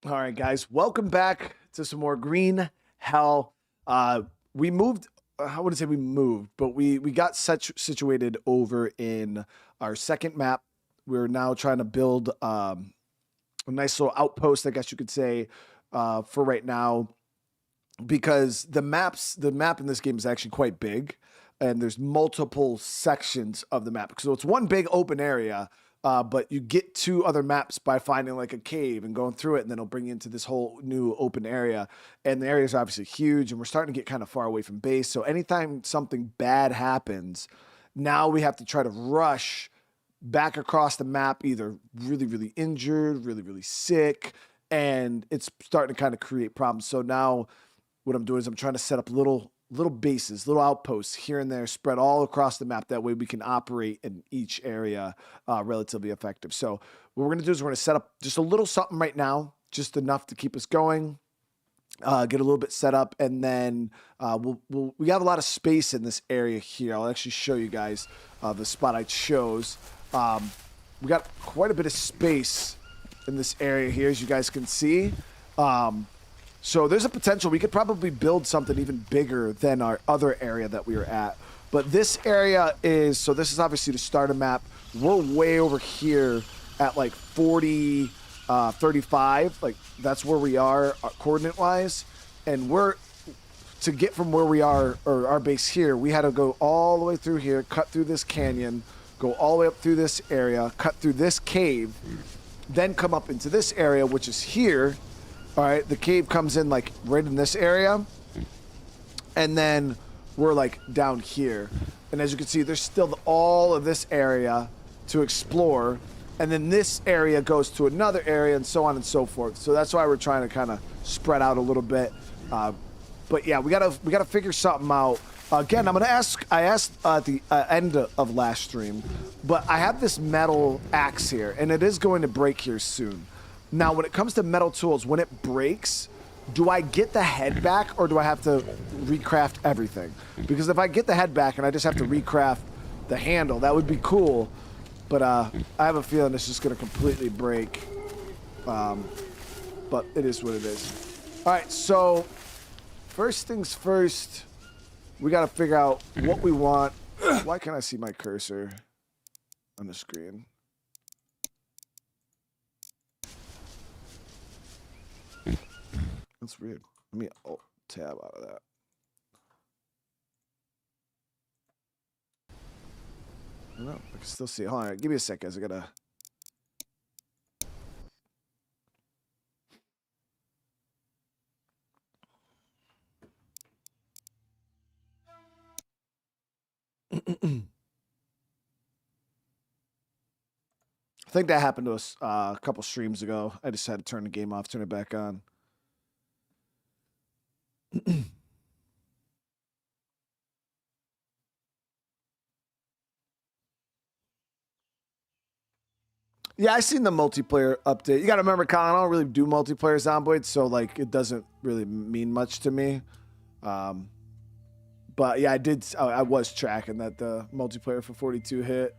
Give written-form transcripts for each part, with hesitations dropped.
All right, guys, welcome back to some more Green Hell. We moved. I wouldn't say we moved, but we got situated over in our second map. We're now trying to build a nice little outpost, I guess you could say, for right now, because the map in this game is actually quite big, and there's multiple sections of the map. So it's one big open area. But you get two other maps by finding like a cave and going through it, and then it'll bring you into this whole new open area. And the area is obviously huge, and we're starting to get kind of far away from base. So anytime something bad happens, now we have to try to rush back across the map, either really, really injured, really, really sick, and it's starting to kind of create problems. So now what I'm doing is I'm trying to set up little bases, little outposts here and there, spread all across the map. That way we can operate in each area relatively effective. So what we're going to do is we're going to set up just a little something right now, just enough to keep us going, get a little bit set up, and then we have a lot of space in this area here. I'll actually show you guys the spot I chose. We got quite a bit of space in this area here, as you guys can see. So there's a potential we could probably build something even bigger than our other area that we were at. But this area is, so this is obviously the starter map. We're way over here at like 40, 35. Like that's where we are coordinate wise. And to get from where we are, or our base here, we had to go all the way through here, cut through this canyon, go all the way up through this area, cut through this cave, then come up into this area, which is here. All right, the cave comes in like right in this area, and then we're like down here. And as you can see, there's still all of this area to explore, and then this area goes to another area, and so on and so forth. So that's why we're trying to kind of spread out a little bit. But yeah, we gotta figure something out. Again, I asked at the end of last stream, but I have this metal axe here, and it is going to break here soon. Now, when it comes to metal tools, when it breaks, do I get the head back, or do I have to recraft everything? Because if I get the head back and I just have to recraft the handle, that would be cool. But I have a feeling it's just going to completely break. But it is what it is. All right, so first things first, we got to figure out what we want. Why can't I see my cursor on the screen? That's weird. Let me tab out of that. No, I can still see it. Hold on, give me a sec, guys. I gotta. I think that happened to us a couple streams ago. I just had to turn the game off, turn it back on. Yeah, I seen the multiplayer update. You got to remember, Colin, I don't really do multiplayer Zomboid, so like it doesn't really mean much to me. But yeah, I was tracking that the multiplayer for 42 hit.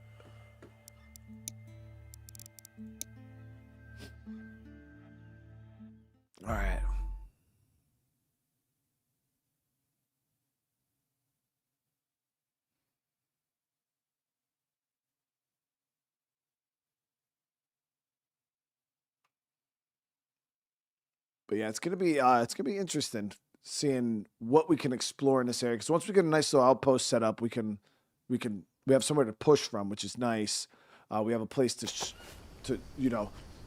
All right. But yeah, it's gonna be interesting seeing what we can explore in this area. Because once we get a nice little outpost set up, we have somewhere to push from, which is nice. We have a place to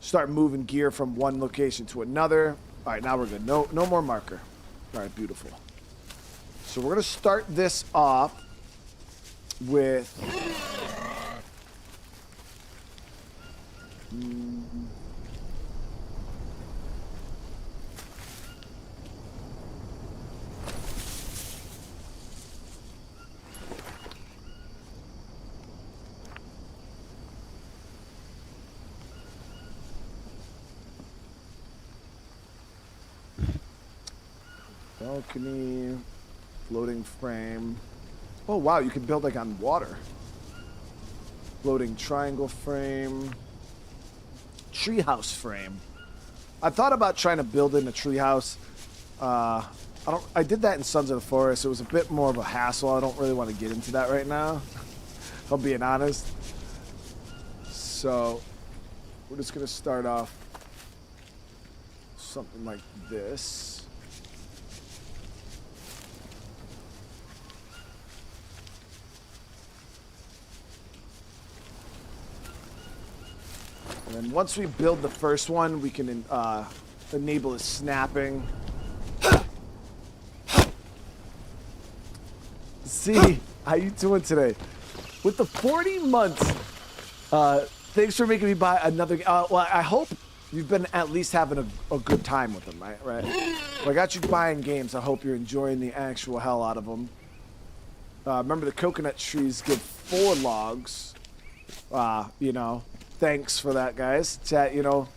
start moving gear from one location to another. All right, now we're good. No more marker. All right, beautiful. So we're gonna start this off with. Balcony, floating frame. Oh wow, you can build like on water. Floating triangle frame, treehouse frame. I thought about trying to build in a treehouse. I did that in Sons of the Forest. It was a bit more of a hassle. I don't really want to get into that right now. If I'm being honest. So we're just gonna start off something like this. And then once we build the first one, we can enable the snapping. See, how you doing today? With the 40 months, thanks for making me buy another. Well, I hope you've been at least having a good time with them, right? Well, I got you buying games. I hope you're enjoying the actual hell out of them. Remember, the coconut trees give 4 logs. You know, thanks for that, guys. Chat, you know,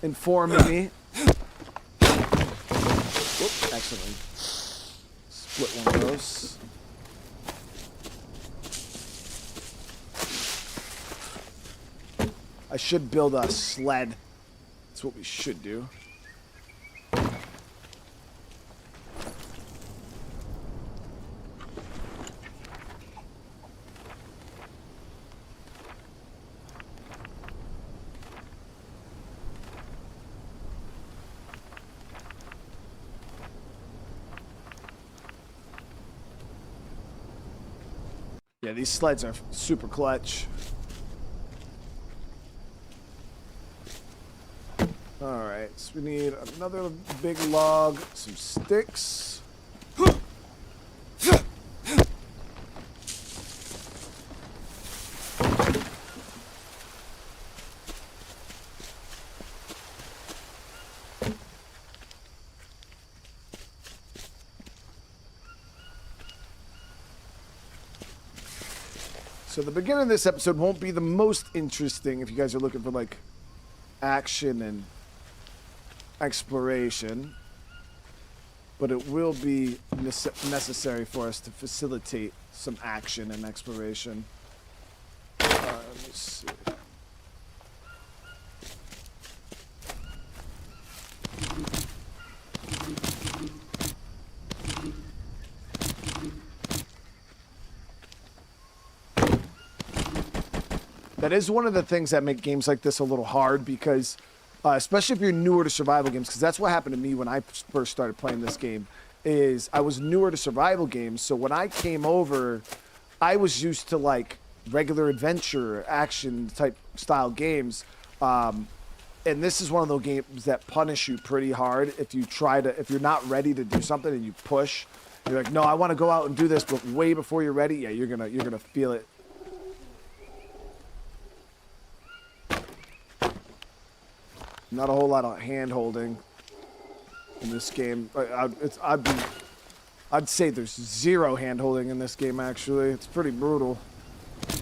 informing me. Whoop, accidentally split one of those. I should build a sled. That's what we should do. Yeah, these sleds are super clutch. Alright, so we need another big log, some sticks. So the beginning of this episode won't be the most interesting if you guys are looking for like action and exploration, but it will be necessary for us to facilitate some action and exploration. Let me see. That is one of the things that make games like this a little hard because especially if you're newer to survival games, because that's what happened to me when I first started playing this game, is I was newer to survival games. So when I came over, I was used to like regular adventure, action type style games. And this is one of those games that punish you pretty hard if you're not ready to do something and you push. You're like, no, I want to go out and do this, but way before you're ready, yeah, you're gonna feel it. Not a whole lot of hand holding in this game. I'd say there's 0 hand holding in this game. Actually, it's pretty brutal. A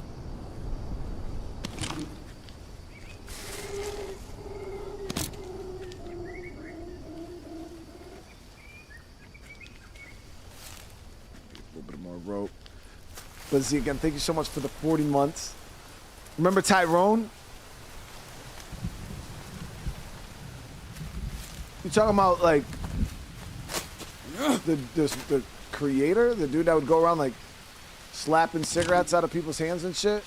little bit more rope. But Z, again, thank you so much for the 40 months. Remember Tyrone? You talking about like the creator, the dude that would go around like slapping cigarettes out of people's hands and shit?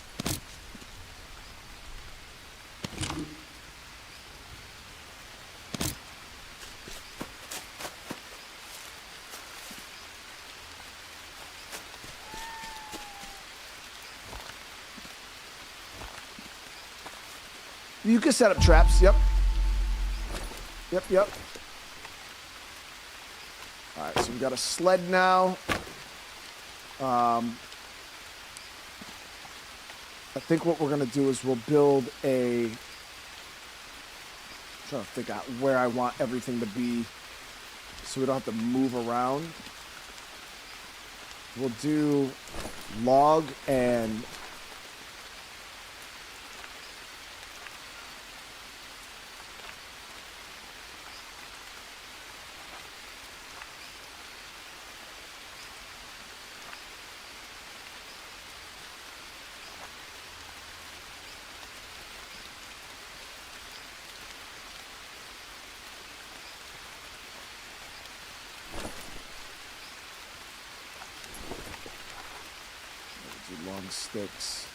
You can set up traps. Yep. Yep. All right, so we've got a sled now. I think what we're gonna do is we'll build a. I'm trying to figure out where I want everything to be, so we don't have to move around. We'll do log and. long sticks.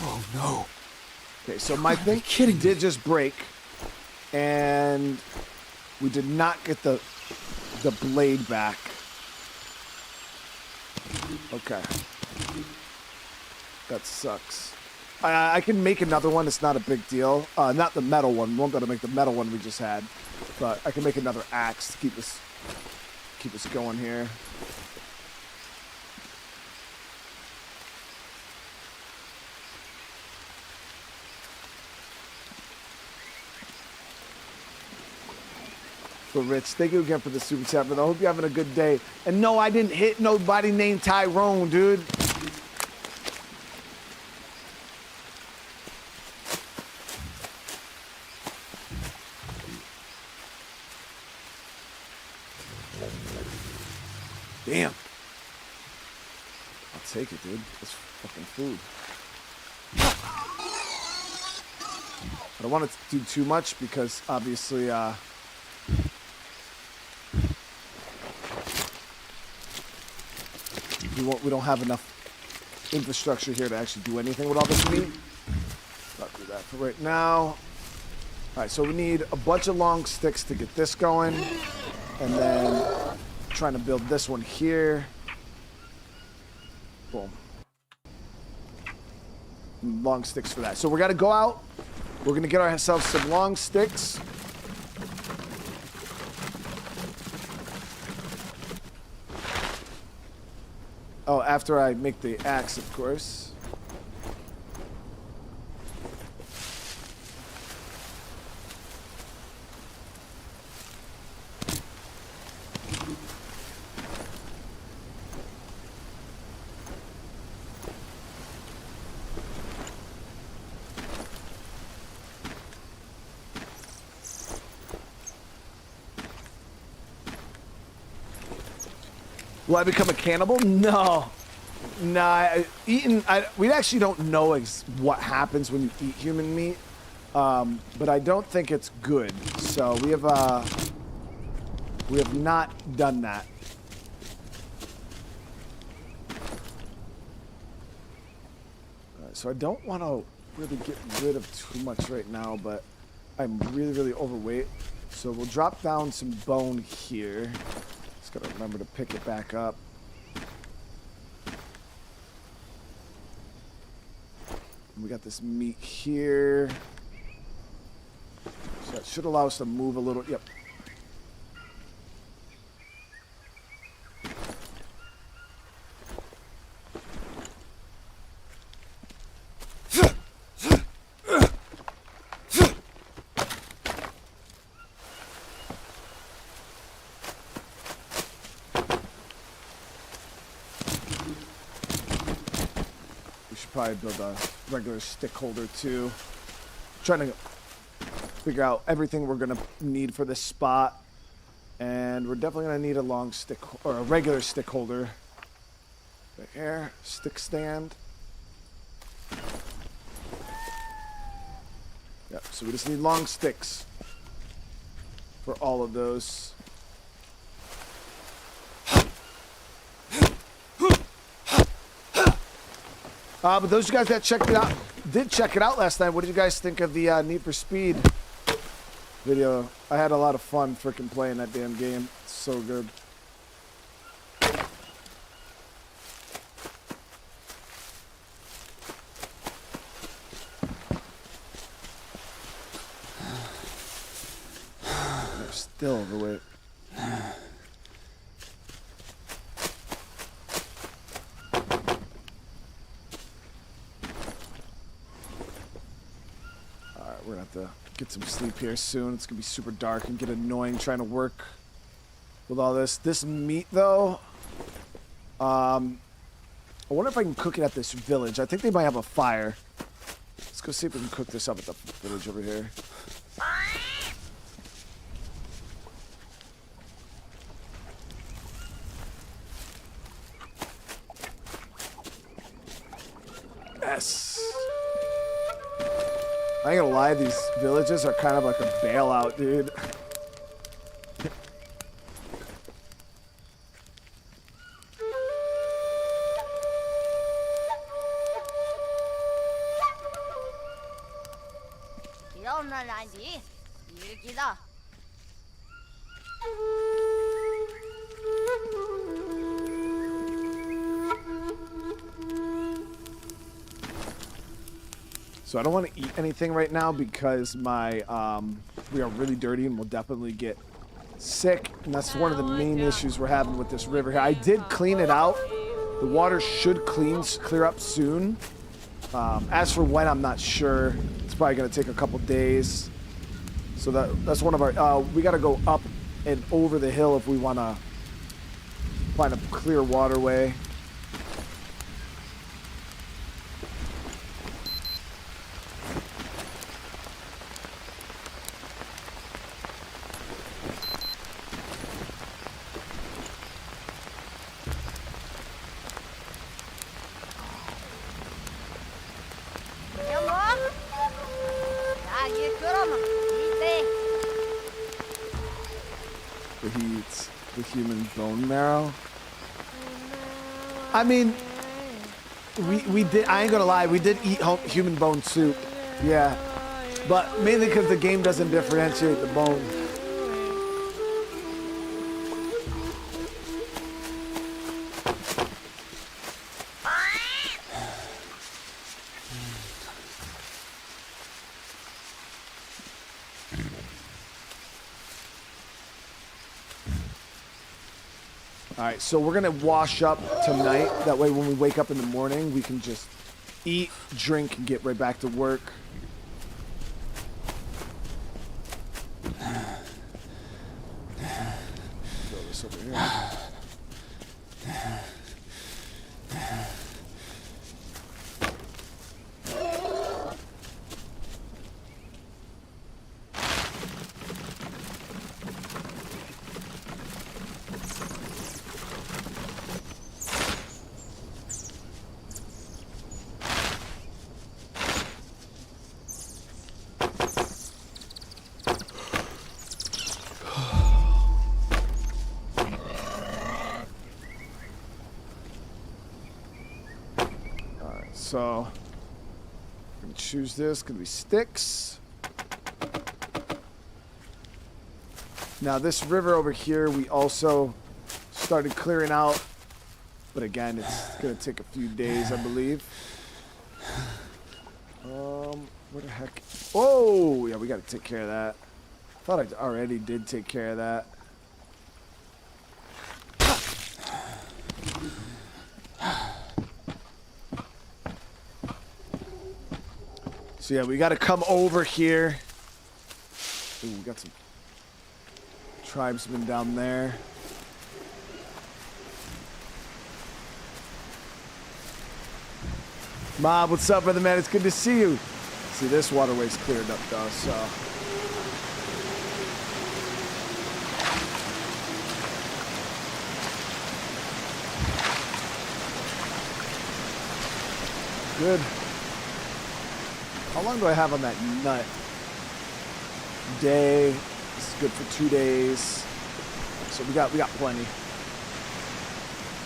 Oh no. Okay, so my thing did just break, and we did not get the blade back. Okay. That sucks. I can make another one. It's not a big deal. Not the metal one. We won't be able to make the metal one we just had. But I can make another axe to keep us going here. For Rich, thank you again for the super chat, brother. I hope you're having a good day. And no, I didn't hit nobody named Tyrone, dude. Damn. I'll take it, dude. It's fucking food. I don't want to do too much because obviously, we don't have enough infrastructure here to actually do anything with all this meat. Not do that for right now. All right, so we need a bunch of long sticks to get this going, and then trying to build this one here. Boom. Long sticks for that. So we're gonna go out. We're gonna get ourselves some long sticks. Oh, after I make the axe, of course. Will I become a cannibal? No. Nah, we actually don't know what happens when you eat human meat. But I don't think it's good. So we have not done that. So I don't want to really get rid of too much right now, but I'm really, really overweight. So we'll drop down some bone here. Just gotta remember to pick it back up. We got this meat here. So that should allow us to move a little. Yep. Probably build a regular stick holder too. Trying to figure out everything we're gonna need for this spot, and we're definitely gonna need a long stick or a regular stick holder. Right here, stick stand. Yep. So we just need long sticks for all of those. But those of you guys that did check it out last night, what did you guys think of the Need for Speed video? I had a lot of fun freaking playing that damn game. It's so good. They're still overweight. We're gonna have to get some sleep here soon. It's gonna be super dark and get annoying trying to work with all this. This meat though, I wonder if I can cook it at this village. I think they might have a fire. Let's go see if we can cook this up at the village over here. Yes. I ain't gonna lie, these villages are kind of like a bailout, dude. 오늘날이 일기다. So I don't want to eat anything right now because my we are really dirty and we'll definitely get sick. And that's one of the main issues we're having with this river here. I did clean it out. The water should clear up soon. As for when, I'm not sure. It's probably going to take a couple days. So that's one of our... we got to go up and over the hill if we want to find a clear waterway. He eats the human bone marrow. I mean, we did. I ain't gonna lie. We did eat human bone soup. Yeah, but mainly because the game doesn't differentiate the bone. All right, so we're gonna wash up tonight. That way when we wake up in the morning, we can just eat, drink, and get right back to work. Throw this over here. So, I'm gonna choose this. Gonna be sticks. Now this river over here, we also started clearing out, but again, it's gonna take a few days, I believe. Where the heck? Oh, yeah, we gotta take care of that. I thought I already did take care of that. So yeah, we got to come over here. Ooh, we got some tribesmen down there. Mob, what's up, brother man? It's good to see you. See, this waterway's cleared up though, so. Good. How long do I have on that nut? Day. This is good for 2 days. So we got plenty.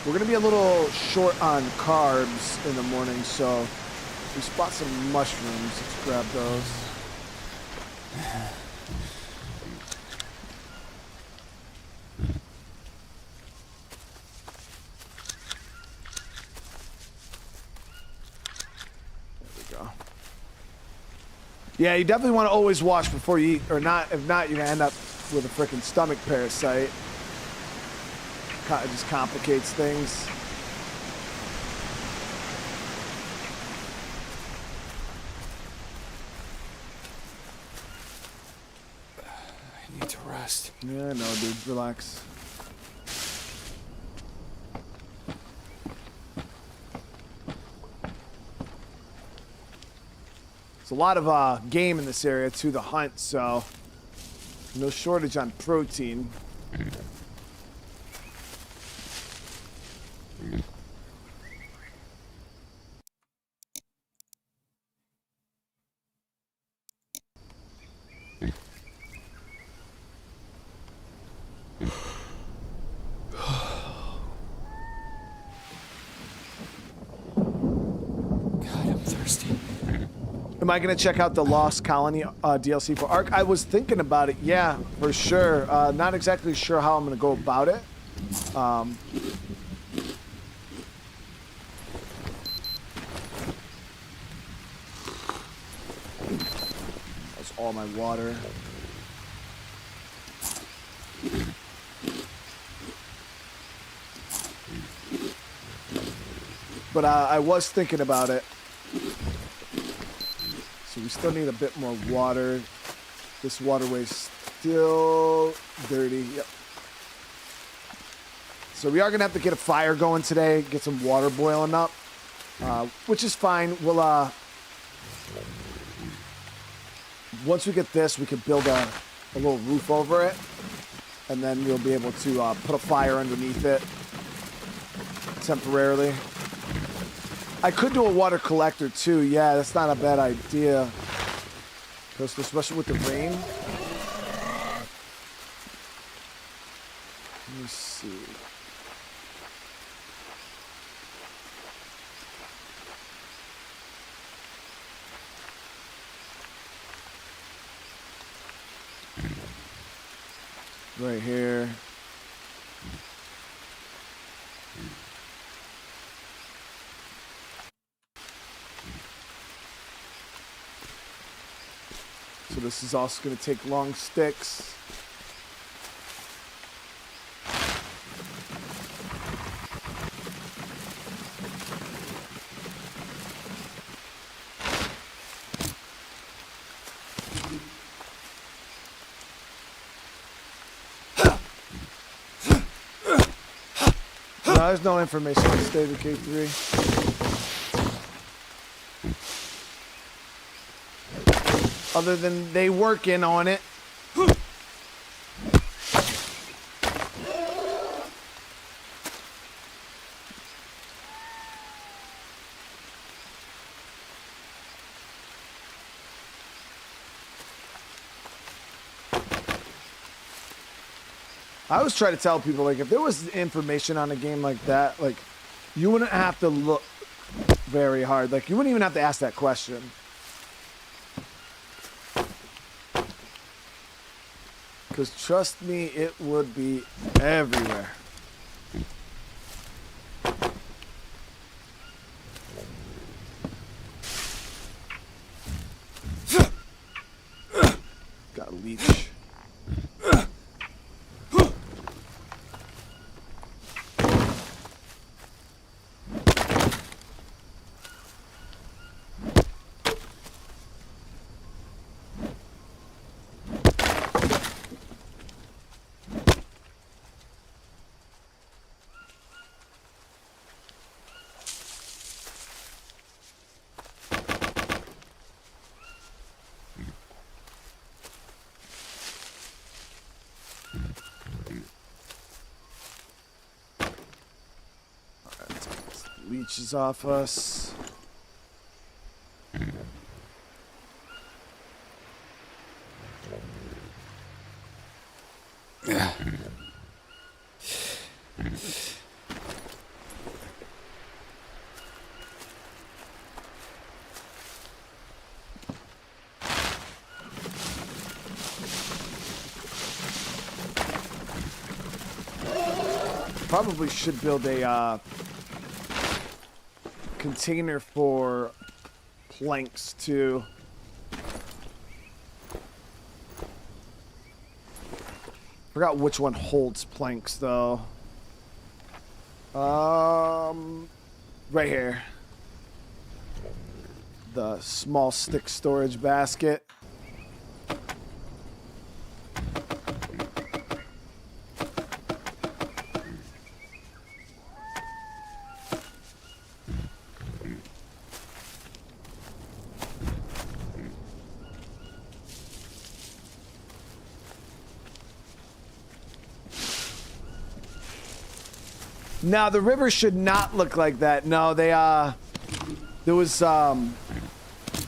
We're gonna be a little short on carbs in the morning, so we spot some mushrooms. Let's grab those. Yeah, you definitely want to always wash before you eat, or not. If not, you're gonna end up with a freaking stomach parasite. It just complicates things. I need to rest. Yeah, no, dude, relax. There's a lot of game in this area to the hunt, so no shortage on protein. God, I'm thirsty. Am I going to check out the Lost Colony DLC for Ark? I was thinking about it. Yeah, for sure. Not exactly sure how I'm going to go about it. That's all my water. But I was thinking about it. So we still need a bit more water. This waterway's still dirty. Yep. So we are gonna have to get a fire going today, get some water boiling up, which is fine. We'll once we get this, we can build a little roof over it, and then we'll be able to put a fire underneath it temporarily. I could do a water collector too. Yeah, that's not a bad idea. Because especially with the rain. Let me see. Right here. So this is also going to take long sticks. No, there's no information on the state of K3. Other than they working on it. I always try to tell people, like, if there was information on a game like that, like, you wouldn't have to look very hard. Like, you wouldn't even have to ask that question. Because trust me, it would be everywhere. Got a leech. Leeches off us. Yeah. Probably should build a container for planks too. Forgot which one holds planks though. Right here. The small stick storage basket. Now the river should not look like that. No, they there was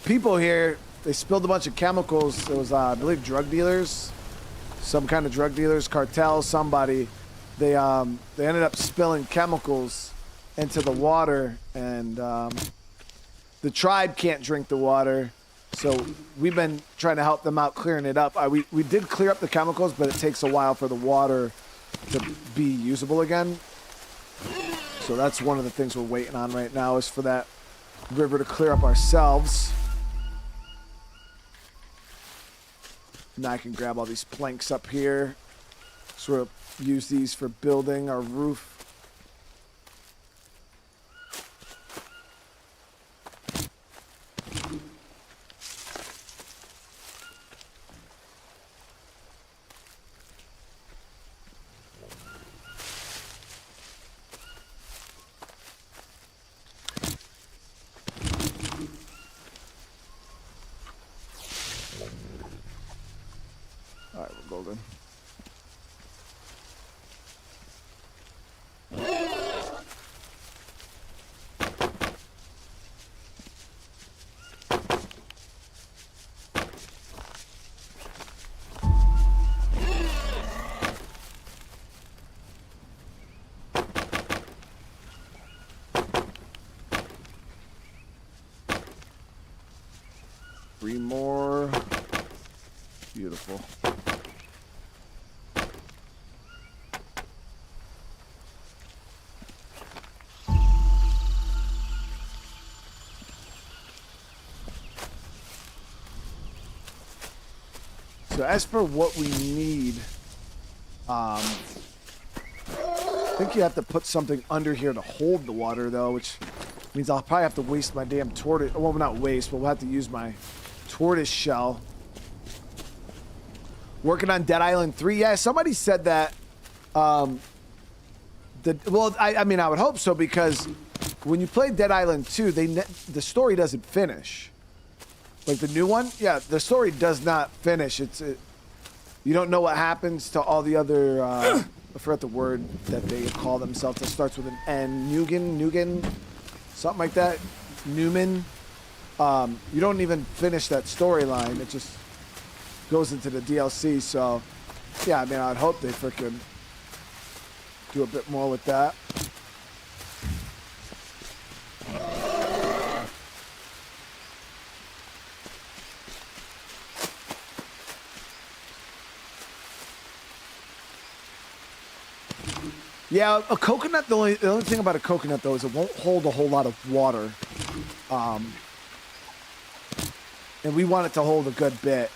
people here. They spilled a bunch of chemicals. It was I believe drug dealers, some kind of drug dealers, cartel, somebody. They ended up spilling chemicals into the water, and the tribe can't drink the water. So we've been trying to help them out clearing it up. We did clear up the chemicals, but it takes a while for the water to be usable again. So that's one of the things we're waiting on right now, is for that river to clear up ourselves. Now I can grab all these planks up here. So we'll use these for building our roof. All right, we're golden. Three more. Beautiful. So as for what we need, I think you have to put something under here to hold the water, though, which means I'll probably have to waste my damn tortoise. Well, not waste, but we'll have to use my tortoise shell. Working on Dead Island 3. Yeah, somebody said that. I mean, I would hope so, because when you play Dead Island 2, the story doesn't finish. Like the new one, yeah, the story does not finish. You don't know what happens to all the other. I forgot the word that they call themselves. That starts with an N. Nugan, something like that. Newman. You don't even finish that storyline. It just goes into the DLC. So, yeah, I mean, I'd hope they freaking do a bit more with that. Yeah, a coconut, the only thing about a coconut, though, is it won't hold a whole lot of water. And we want it to hold a good bit.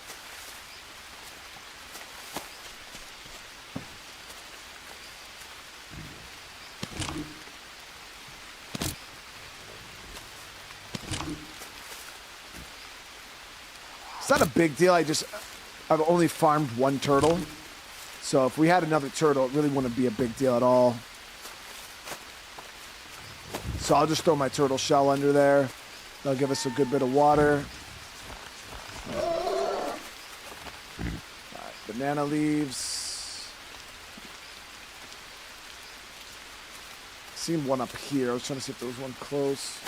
It's not a big deal. I've only farmed one turtle. So if we had another turtle, it really wouldn't be a big deal at all. So I'll just throw my turtle shell under there. That'll give us a good bit of water. All right, banana leaves. Seen one up here. I was trying to see if there was one close.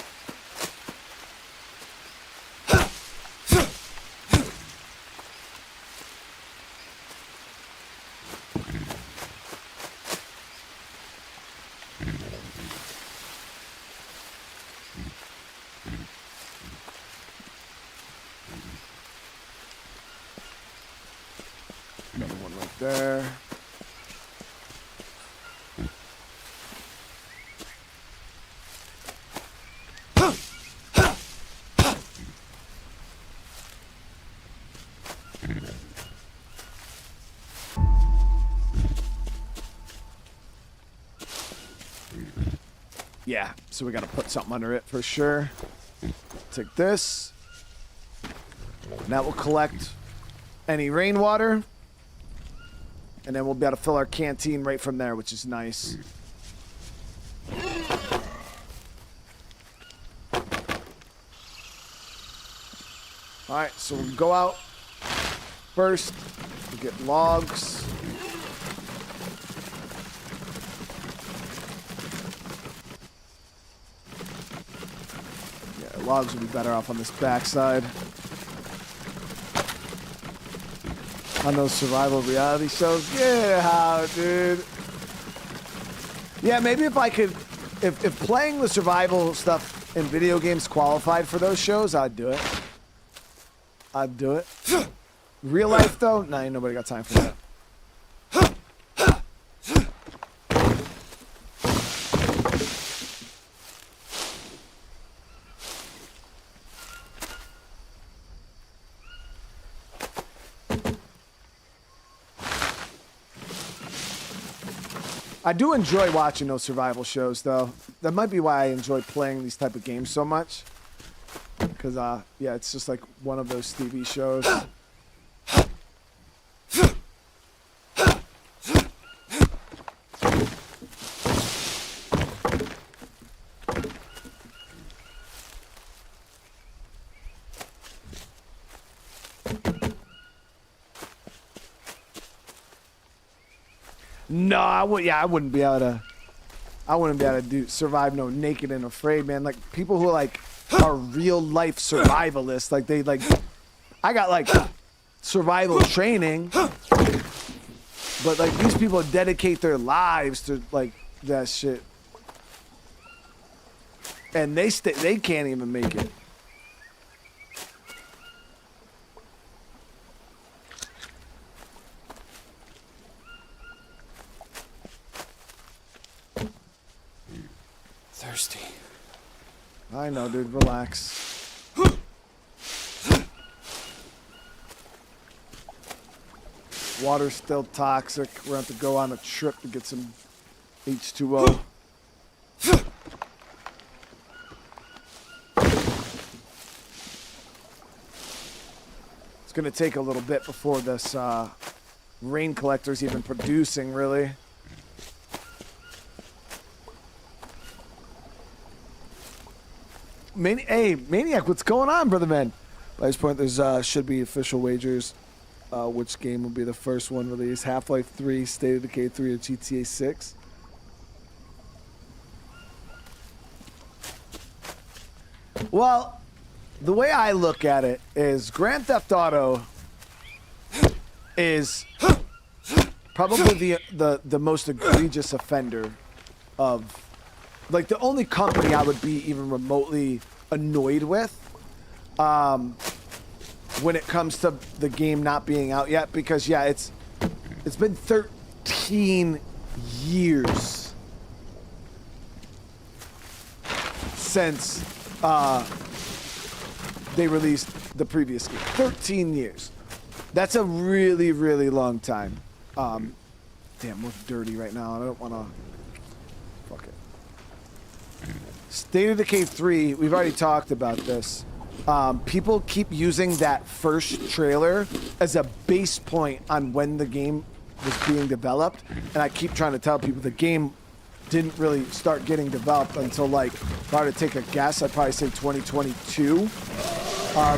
Another one right there. Yeah, so we got to put something under it for sure. Take this. And that will collect any rainwater. And then we'll be able to fill our canteen right from there, which is nice. All right, so we'll go out first. We'll get logs. Yeah, logs will be better off on this backside. On those survival reality shows. Yeah, dude. Yeah, maybe if I could, if playing the survival stuff in video games qualified for those shows, I'd do it. I'd do it. Real life though, nah, ain't nobody got time for that. I do enjoy watching those survival shows, though. That might be why I enjoy playing these type of games so much. Because, yeah, it's just like one of those TV shows. No, I would. Yeah, I wouldn't be able to. I wouldn't be able to survive no naked and afraid, man. Like people who like are real life survivalists, like they like. I got like survival training, but like these people dedicate their lives to like that shit, and they can't even make it. Thirsty. I know, dude. Relax. Water's still toxic. We're going to have to go on a trip to get some H2O. It's going to take a little bit before this rain collector's even producing, really. Hey, Maniac, what's going on, brother man? By this point, there's should be official wagers. Which game will be the first one released? Half-Life 3, State of Decay 3, or GTA 6? Well, the way I look at it is Grand Theft Auto is probably the most egregious offender of... Like, the only company I would be even remotely annoyed with when it comes to the game not being out yet. Because, yeah, it's been 13 years since they released the previous game. 13 years. That's a really, really long time. Damn, we're dirty right now. I don't want to... Fuck it. State of Decay 3, we've already talked about this. People keep using that first trailer as a base point on when the game was being developed. And I keep trying to tell people the game didn't really start getting developed until, like, if I were to take a guess, I'd probably say 2022.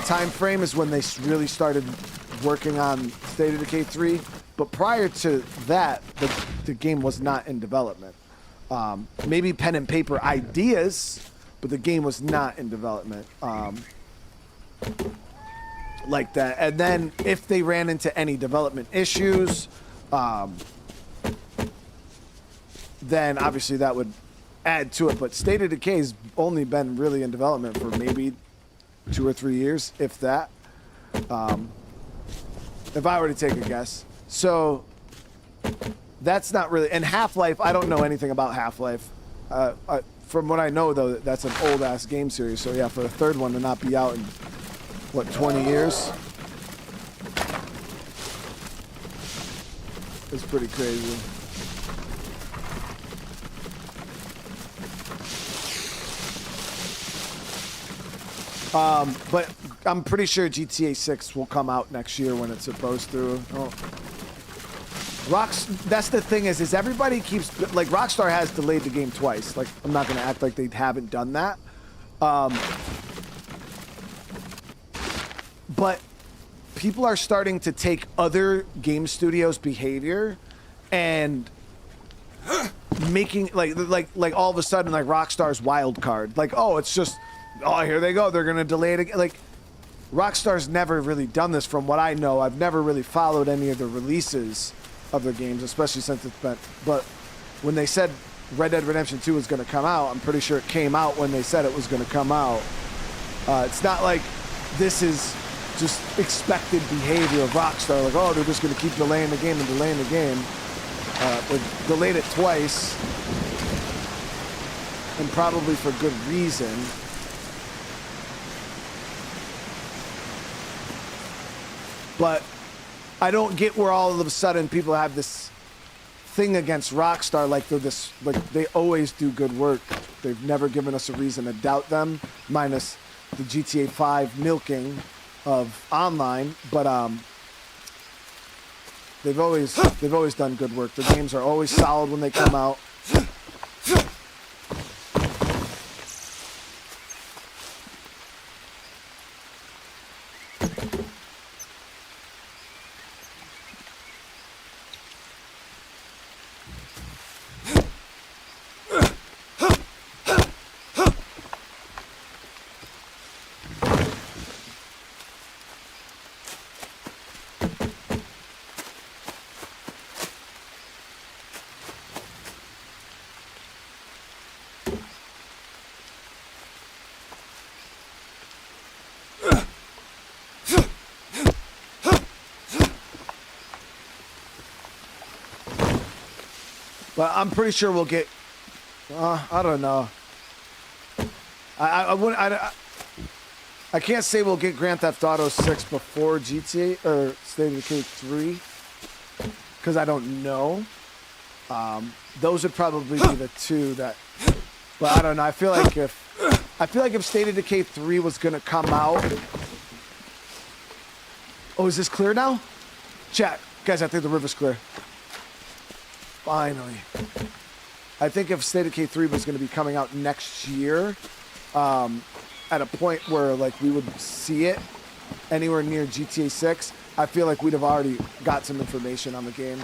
Time frame is when they really started working on State of Decay 3. But prior to that, the game was not in development. Maybe pen and paper ideas, but the game was not in development like that. And then if they ran into any development issues, then obviously that would add to it. But State of Decay's only been really in development for maybe 2 or 3 years, if that. If I were to take a guess. So... That's not really... And Half-Life, I don't know anything about Half-Life. From what I know, though, that's an old-ass game series. So, yeah, for the third one to not be out in, what, 20 years? It's pretty crazy. But I'm pretty sure GTA 6 will come out next year when it's supposed to. Oh. That's the thing is everybody keeps, like, Rockstar has delayed the game twice. Like, I'm not going to act like they haven't done that. But people are starting to take other game studios' behavior and making, like all of a sudden, like, Rockstar's wild card. Like, oh, it's just, oh, here they go. They're going to delay it again. Like, Rockstar's never really done this from what I know. I've never really followed any of the releases of their games, especially since it's been, but when they said Red Dead Redemption 2 was going to come out, I'm pretty sure it came out when they said it was going to come out. It's not like this is just expected behavior of Rockstar. Like, oh, they're just going to keep delaying the game and delaying the game. They've delayed it twice, and probably for good reason. But I don't get where all of a sudden people have this thing against Rockstar, like they're this, like they always do good work. They've never given us a reason to doubt them, minus the GTA 5 milking of online. But they've always done good work. Their games are always solid when they come out. But I'm pretty sure we'll get. I don't know. I wouldn't. I can't say we'll get Grand Theft Auto 6 before GTA or State of Decay 3 because I don't know. Those would probably be the two that. But I don't know. I feel like if State of Decay 3 was gonna come out. Oh, is this clear now? Chat, guys. I think the river's clear. Finally. I think if State of Decay 3 was going to be coming out next year, at a point where like we would see it anywhere near GTA 6, I feel like we'd have already got some information on the game.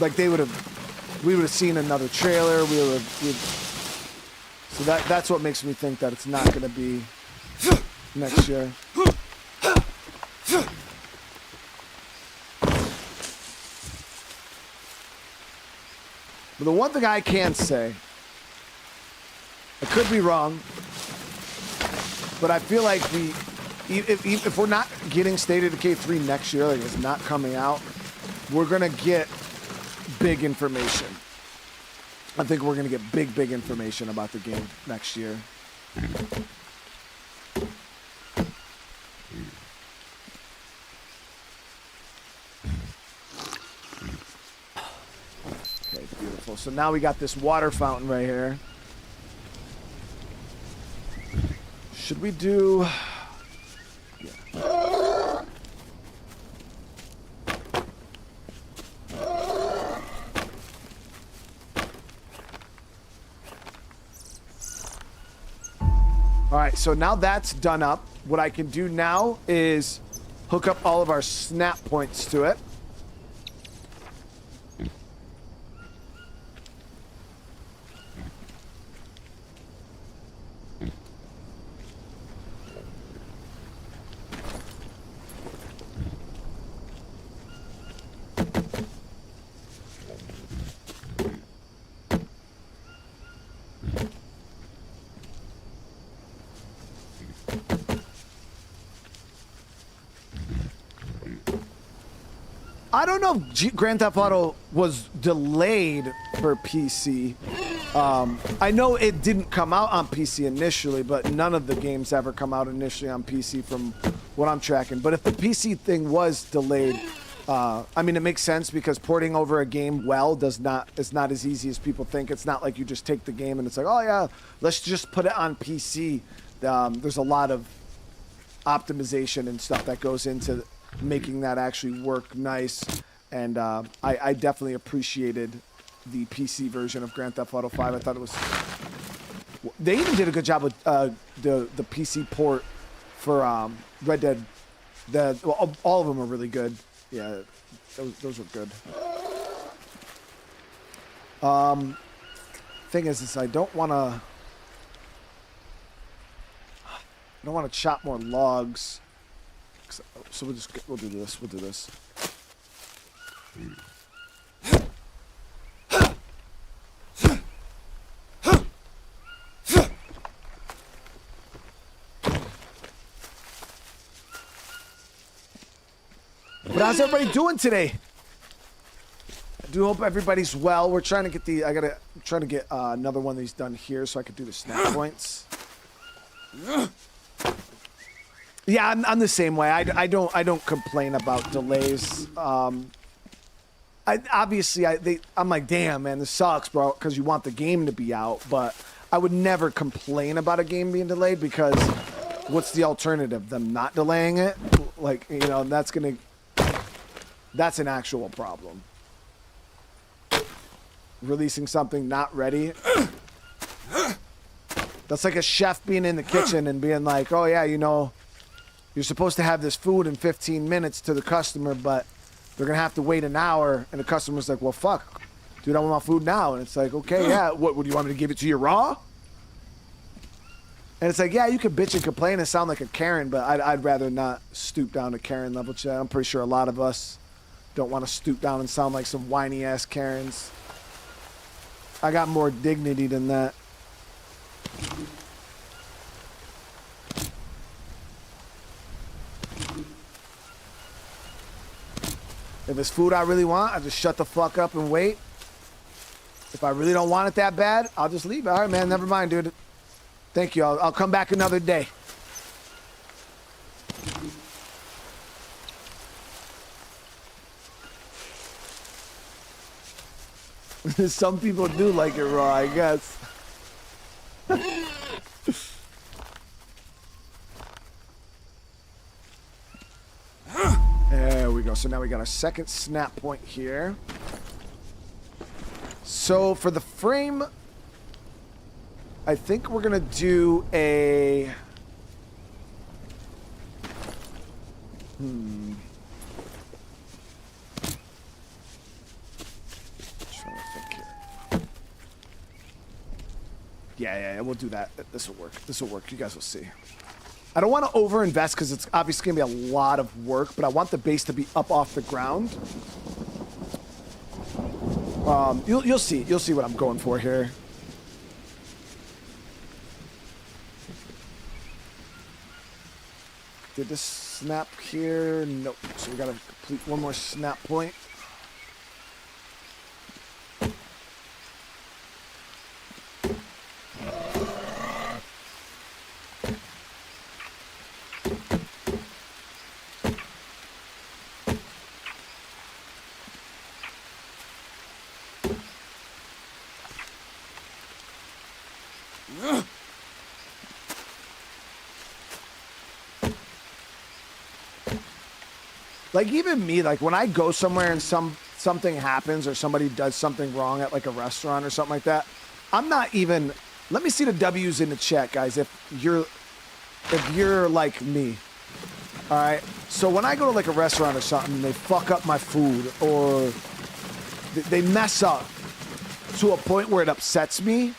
Like we would have seen another trailer. So that's what makes me think that it's not going to be next year. But the one thing I can say, I could be wrong, but I feel like if we're not getting State of Decay 3 next year, like it's not coming out, we're gonna get big information. I think we're gonna get big information about the game next year. Okay, beautiful. So now we got this water fountain right here. Should we do... Yeah. All right, so now that's done up. What I can do now is hook up all of our snap points to it. I don't know if Grand Theft Auto was delayed for PC. I know it didn't come out on PC initially, but none of the games ever come out initially on PC from what I'm tracking. But if the PC thing was delayed, I mean, it makes sense because porting over a game it's not as easy as people think. It's not like you just take the game and it's like, oh yeah, let's just put it on PC. There's a lot of optimization and stuff that goes into making that actually work nice, and I definitely appreciated the PC version of Grand Theft Auto 5. I thought it was... They even did a good job with the PC port for Red Dead. All of them are really good. Yeah, those were good. Thing is I don't want to chop more logs. So we'll do this. We'll do this. But how's everybody doing today? I do hope everybody's well. We're trying to get the, trying to get another one of these done here so I can do the snap points. Yeah, I'm the same way. I don't complain about delays. I'm like, damn, man, this sucks, bro, because you want the game to be out. But I would never complain about a game being delayed because what's the alternative? Them not delaying it? Like, you know, that's an actual problem. Releasing something not ready. That's like a chef being in the kitchen and being like, oh yeah, you know, you're supposed to have this food in 15 minutes to the customer, but they're going to have to wait an hour. And the customer's like, well, fuck, dude, I want my food now. And it's like, okay, yeah, what do you want me to give it to you raw? And it's like, yeah, you can bitch and complain and sound like a Karen, but I'd rather not stoop down to Karen level chat. I'm pretty sure a lot of us don't want to stoop down and sound like some whiny ass Karens. I got more dignity than that. If it's food I really want, I just shut the fuck up and wait. If I really don't want it that bad, I'll just leave. All right, man, never mind, dude. Thank you. I'll come back another day. Some people do like it raw, I guess. There we go. So now we got our second snap point here. So for the frame, I think we're gonna do a trying to think here. Yeah, we'll do that. This will work. This will work. You guys will see. I don't want to overinvest because it's obviously going to be a lot of work, but I want the base to be up off the ground. You'll see. You'll see what I'm going for here. Did this snap here? Nope. So we got to complete one more snap point. Like even me, like when I go somewhere and something happens or somebody does something wrong at like a restaurant or something like that, I'm not even, let me see the W's in the chat, guys, if you're like me. All right. So when I go to like a restaurant or something and they fuck up my food or they mess up to a point where it upsets me,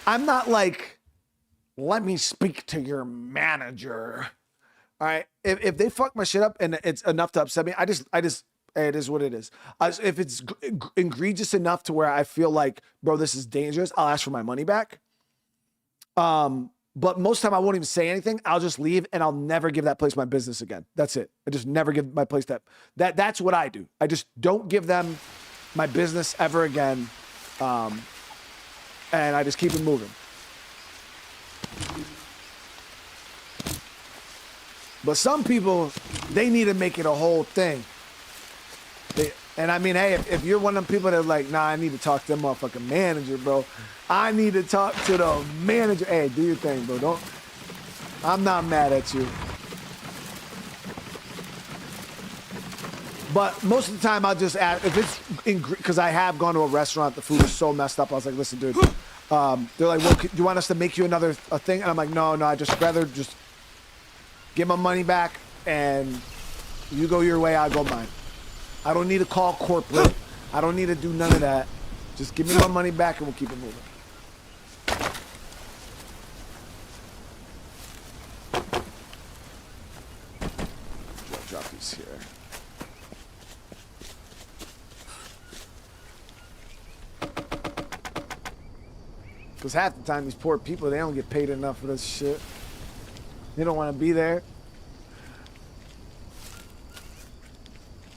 I'm not like, let me speak to your manager. All right, if they fuck my shit up and it's enough to upset me, I just, hey, it is what it is. If it's egregious enough to where I feel like, bro, this is dangerous, I'll ask for my money back. But most of the time I won't even say anything. I'll just leave and I'll never give that place my business again. That's it. I just never give my place that's what I do. I just don't give them my business ever again. And I just keep it moving. But some people, they need to make it a whole thing. And I mean, hey, if you're one of them people that are like, nah, I need to talk to the motherfucking manager, bro. I need to talk to the manager. Hey, do your thing, bro. I'm not mad at you. But most of the time, I'll just ask, if it's, because I have gone to a restaurant, the food is so messed up. I was like, listen, dude. They're like, well, do you want us to make you a thing? And I'm like, no, I just rather just get my money back and you go your way, I'll go mine. I don't need to call corporate. I don't need to do none of that. Just give me my money back and we'll keep it moving. Drop these here. Because half the time these poor people, they don't get paid enough for this shit. They don't want to be there.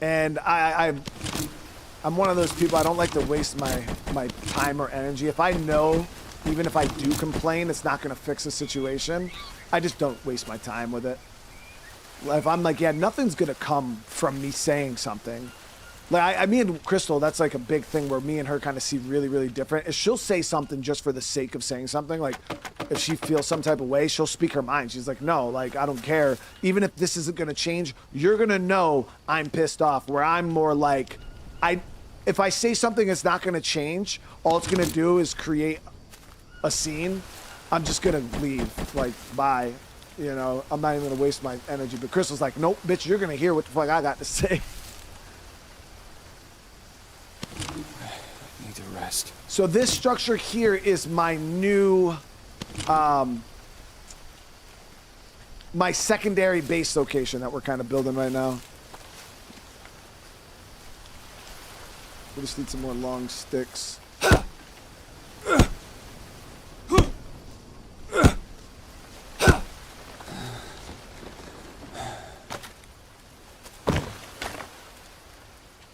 And I'm one of those people, I don't like to waste my time or energy. If I know, even if I do complain, it's not going to fix the situation, I just don't waste my time with it. If I'm like, yeah, nothing's going to come from me saying something. Like, me and Crystal, that's like a big thing where me and her kind of see really, really different. Is she'll say something just for the sake of saying something. Like, if she feels some type of way, she'll speak her mind. She's like, no, like, I don't care. Even if this isn't going to change, you're going to know I'm pissed off. Where I'm more like, if I say something that's not going to change, all it's going to do is create a scene. I'm just going to leave. Like, bye. You know, I'm not even going to waste my energy. But Crystal's like, nope, bitch, you're going to hear what the fuck I got to say. I need to rest. So this structure here is my new, my secondary base location that we're kind of building right now. We just need some more long sticks.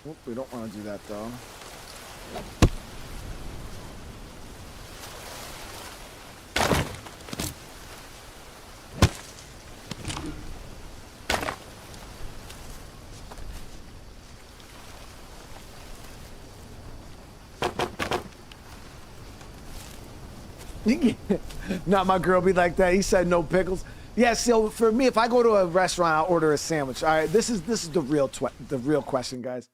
Oh, we don't want to do that though. Not my girl be like that. He said no pickles. Yeah, so for me, if I go to a restaurant, I'll order a sandwich. All right, this is the real question, guys.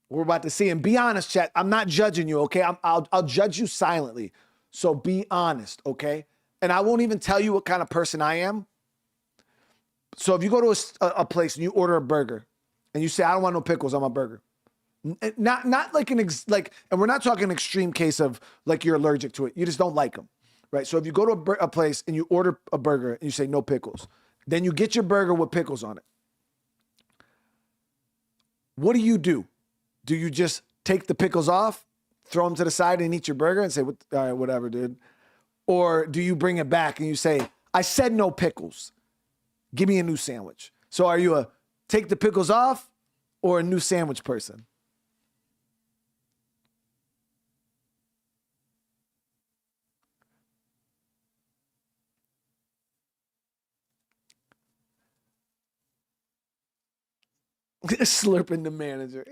We're about to see. And be honest, chat. I'm not judging you, okay? I'll judge you silently. So be honest, okay? And I won't even tell you what kind of person I am. So if you go to a place and you order a burger and you say, I don't want no pickles on my burger. Not like and we're not talking an extreme case of like you're allergic to it. You just don't like them, right? So if you go to a place and you order a burger and you say no pickles, then you get your burger with pickles on it. What do? Do you just take the pickles off, throw them to the side and eat your burger and say, all right, whatever, dude? Or do you bring it back and you say, I said no pickles. Give me a new sandwich. So are you a take the pickles off or a new sandwich person? Slurping the manager.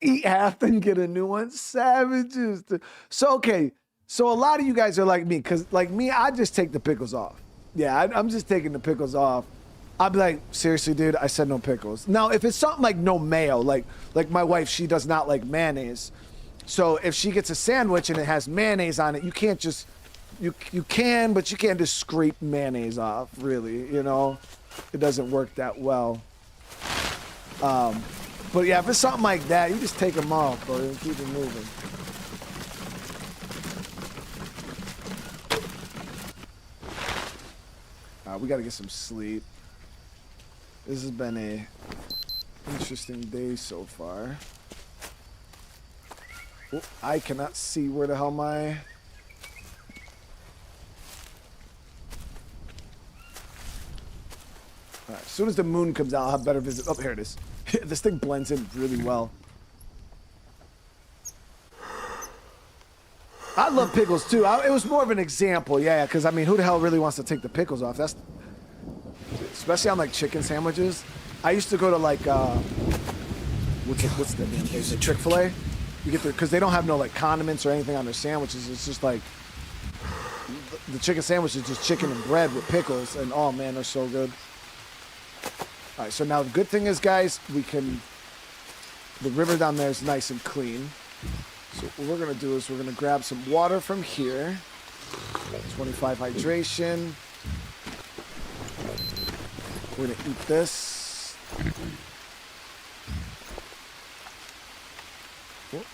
Eat half and get a new one. Savages. So, okay. So a lot of you guys are like me, because like me, I just take the pickles off. Yeah, I'm just taking the pickles off. I'd be like, seriously, dude, I said no pickles. Now, if it's something like no mayo, like my wife, she does not like mayonnaise. So if she gets a sandwich and it has mayonnaise on it, you can't just, you can, but you can't just scrape mayonnaise off, really, you know? It doesn't work that well. But yeah, if it's something like that, you just take them off, bro, and keep it moving. We gotta get some sleep. This has been a interesting day so far. Oh, I cannot see where the hell my... Alright, as soon as the moon comes out, I'll have better visit. Oh, here it is. This thing blends in really well. I love pickles too. It was more of an example, yeah, because I mean, who the hell really wants to take the pickles off? That's especially on like chicken sandwiches. I used to go to like what's the damn place? Chick-fil-A. You get because they don't have no like condiments or anything on their sandwiches. It's just like the chicken sandwich is just chicken and bread with pickles, and oh man, they're so good. All right, so now the good thing is, guys, the river down there is nice and clean. So what we're gonna do is we're gonna grab some water from here. 25 hydration. We're gonna eat this. Oh.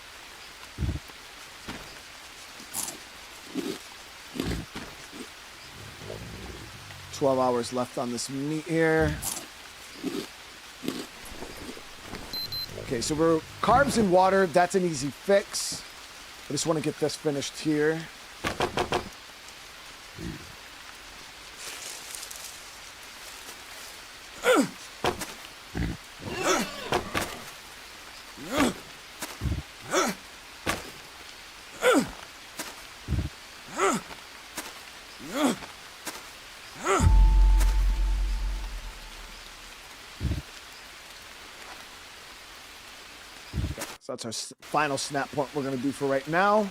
$12 hours left on this meat here. Okay, so we're carbs and water. That's an easy fix. I just want to get this finished here. So that's our final snap point we're going to do for right now.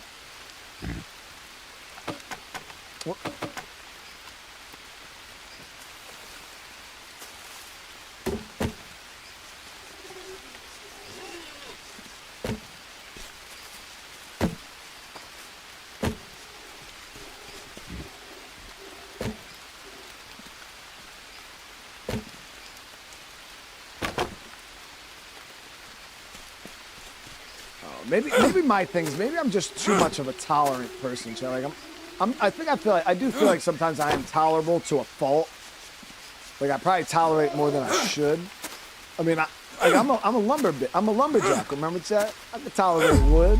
Whoop. Maybe my things. Maybe I'm just too much of a tolerant person. So like I do feel like sometimes I am tolerable to a fault. Like I probably tolerate more than I should. I mean, I'm a lumberjack. Remember that? I can tolerate wood.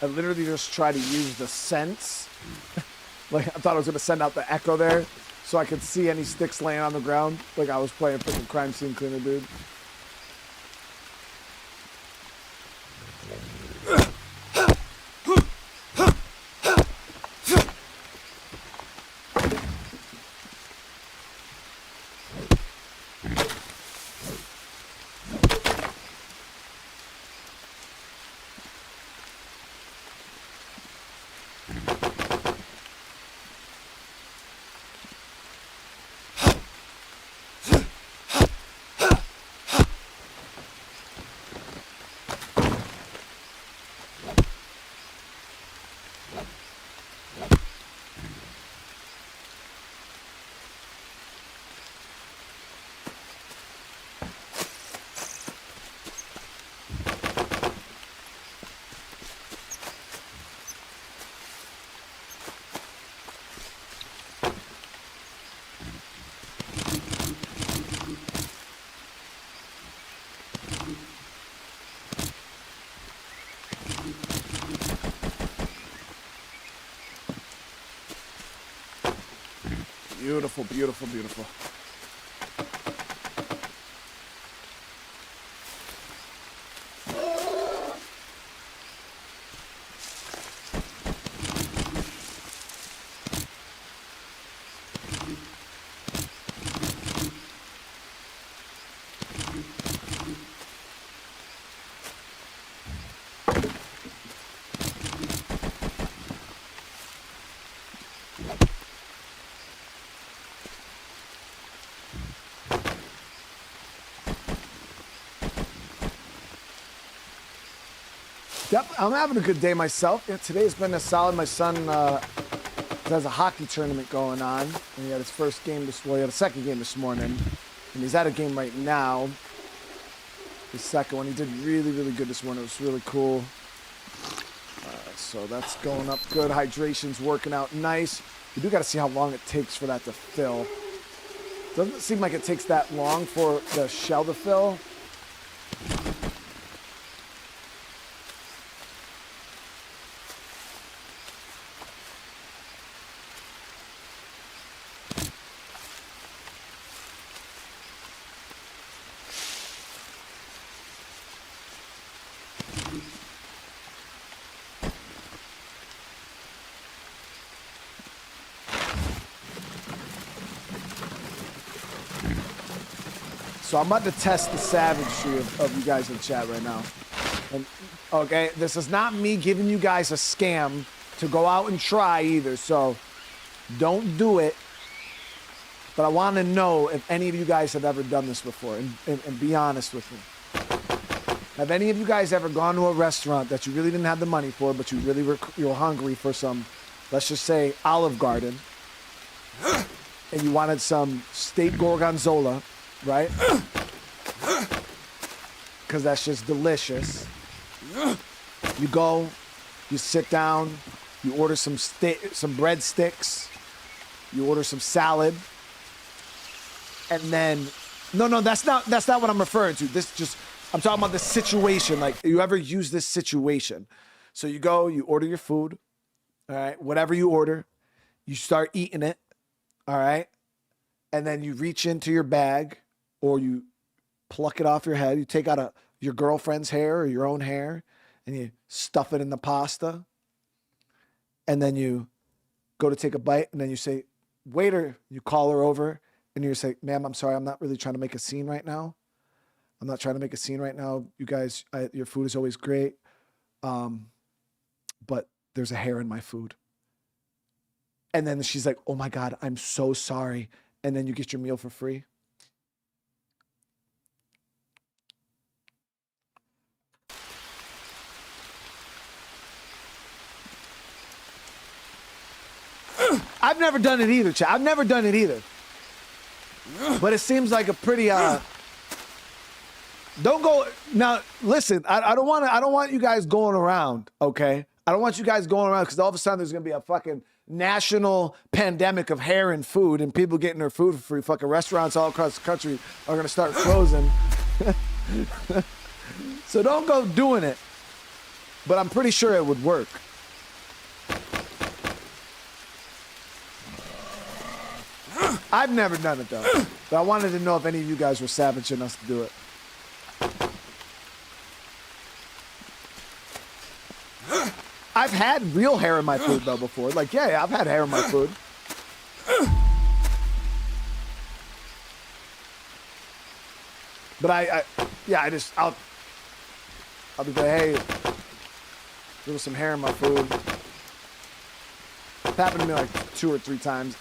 I literally just tried to use the sense. Like, I thought I was going to send out the echo there so I could see any sticks laying on the ground. Like I was playing freaking crime scene cleaner, dude. Beautiful, beautiful, beautiful. Yep, I'm having a good day myself. Yeah, today's been a solid. My son has a hockey tournament going on, and he had his first game he had a second game this morning, and he's at a game right now. His second one, he did really, really good this morning. It was really cool. So that's going up good. Hydration's working out nice. We do got to see how long it takes for that to fill. Doesn't seem like it takes that long for the shell to fill. So I'm about to test the savagery of you guys in chat right now. And okay, this is not me giving you guys a scam to go out and try either, so don't do it. But I want to know if any of you guys have ever done this before, and be honest with me. Have any of you guys ever gone to a restaurant that you really didn't have the money for, but you were hungry for some, let's just say, Olive Garden, and you wanted some steak gorgonzola, right? Because that's just delicious. You go, you sit down, you order some breadsticks, you order some salad, and then no, that's not what I'm referring to. I'm talking about the situation. Like, you ever use this situation? So you go, you order your food, all right, whatever you order, you start eating it, all right, and then you reach into your bag or you pluck it off your head. You take out your girlfriend's hair or your own hair and you stuff it in the pasta. And then you go to take a bite and then you say, waiter, you call her over and you say, ma'am, I'm sorry, I'm not really trying to make a scene right now. I'm not trying to make a scene right now. You guys, your food is always great. But there's a hair in my food. And then she's like, oh my God, I'm so sorry. And then you get your meal for free. I've never done it either, chat. I've never done it either. But it seems like a pretty don't go now. Listen, I don't want you guys going around, okay? I don't want you guys going around because all of a sudden there's gonna be a fucking national pandemic of hair and food and people getting their food for free. Fucking restaurants all across the country are gonna start closing. So don't go doing it. But I'm pretty sure it would work. I've never done it though, but I wanted to know if any of you guys were savage enough to do it. I've had real hair in my food though before. Like, yeah, I've had hair in my food. But I'll be like, hey, there was some hair in my food. It's happened to me like 2 or 3 times.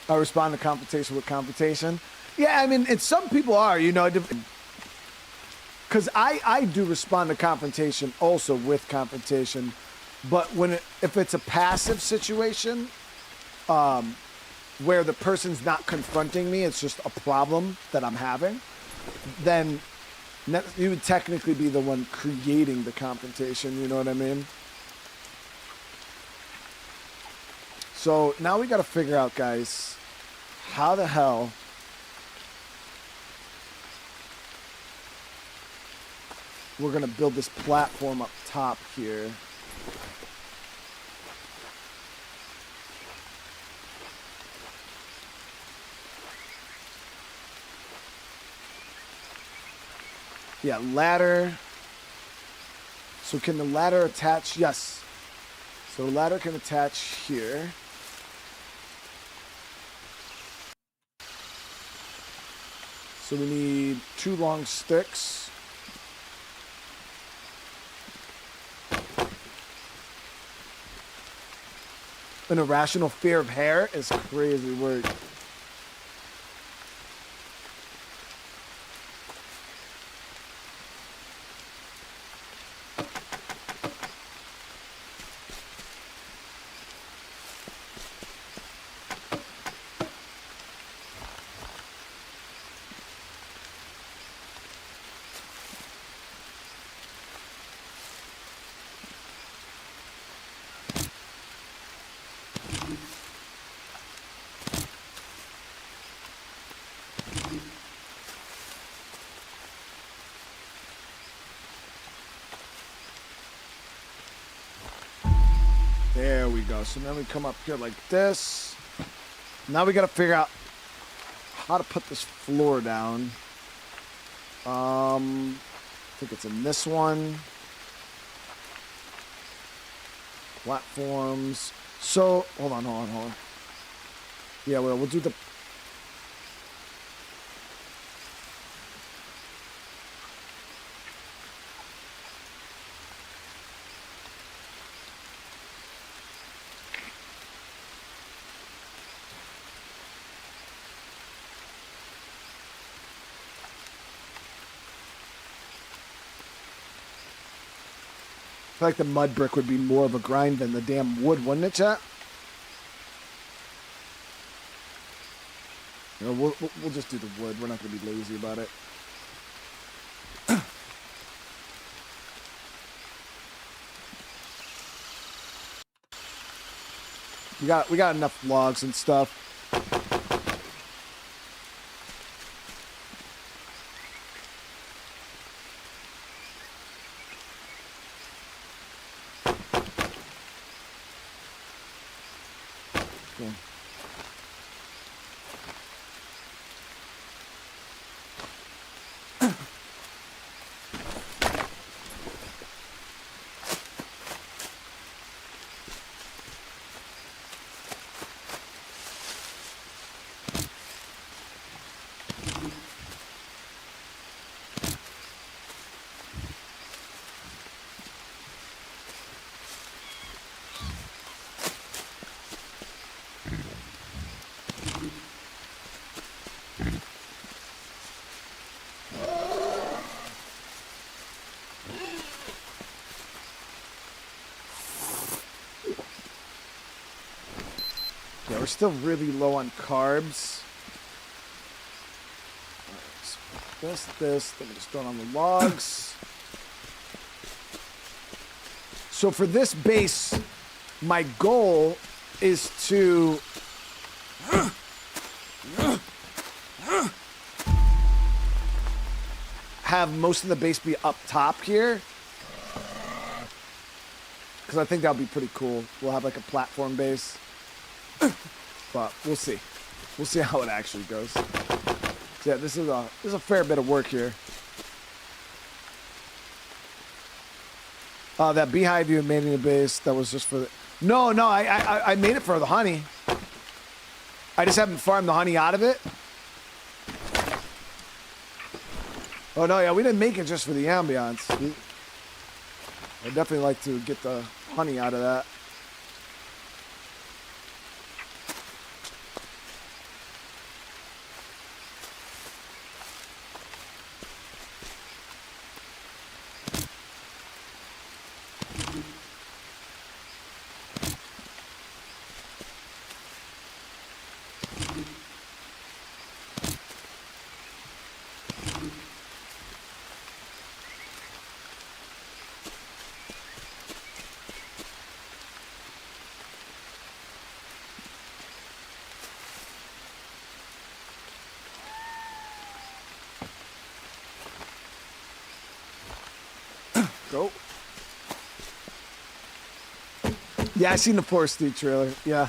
I respond to confrontation with confrontation. Yeah, I mean, some people are, you know, because I do respond to confrontation also with confrontation, but if it's a passive situation, where the person's not confronting me, it's just a problem that I'm having, then you would technically be the one creating the confrontation, you know what I mean? So now we got to figure out, guys, how the hell we're going to build this platform up top here. Yeah, ladder. So can the ladder attach? Yes. So the ladder can attach here. So we need 2 long sticks. An irrational fear of hair is a crazy word. There we go. So then we come up here like this. Now we got to figure out how to put this floor down. I think it's in this one. Platforms. So, hold on. Yeah, we'll do the... feel like the mud brick would be more of a grind than the damn wood, wouldn't it, chat? You know, we'll just do the wood. We're not going to be lazy about it. We got enough logs and stuff. Cool. Yeah, we're still really low on carbs. All right, so this, then we just throw it on the logs. So for this base, my goal is to have most of the base be up top here. Because I think that'll be pretty cool. We'll have like a platform base. But we'll see. We'll see how it actually goes. So yeah, this is a fair bit of work here. That beehive you made in the base, that was just for the... No, I made it for the honey. I just haven't farmed the honey out of it. Oh no, yeah, we didn't make it just for the ambiance. I'd definitely like to get the honey out of that. Go. Yeah, I seen the Forest Street trailer. Yeah.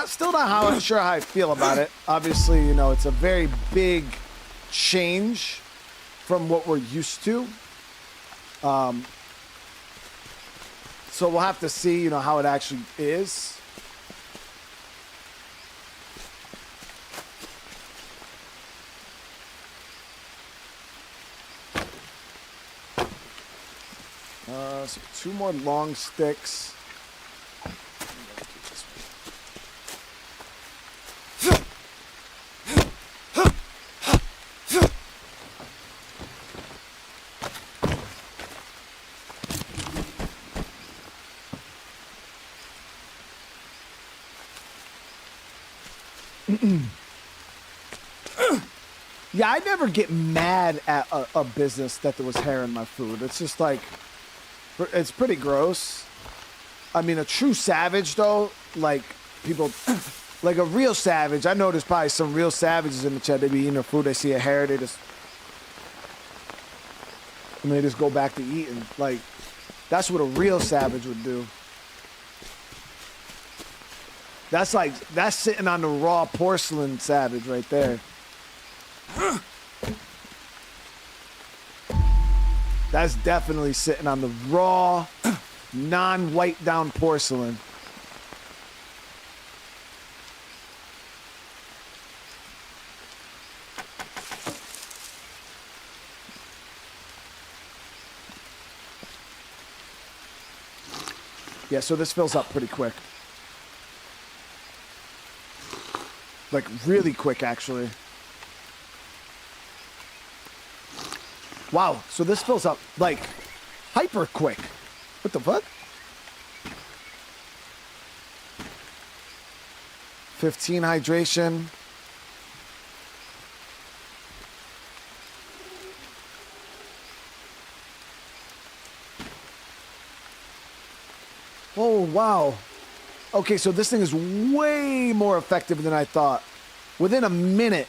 Still not sure how I feel about it. Obviously, you know, it's a very big change from what we're used to. So we'll have to see, you know, how it actually is. So 2 more long sticks. Yeah, I never get mad at a business that there was hair in my food. It's just like, it's pretty gross. I mean, a true savage, though, like, people, like a real savage. I know there's probably some real savages in the chat. They be eating their food, they see a hair, they just go back to eating. Like, that's what a real savage would do. That's sitting on the raw porcelain savage right there. That's definitely sitting on the raw, non-white down porcelain. Yeah, so this fills up pretty quick. Like, really quick, actually. Wow, so this fills up, like, hyper quick. What the fuck? 15 hydration. Oh, wow. Okay, so this thing is way more effective than I thought. Within a minute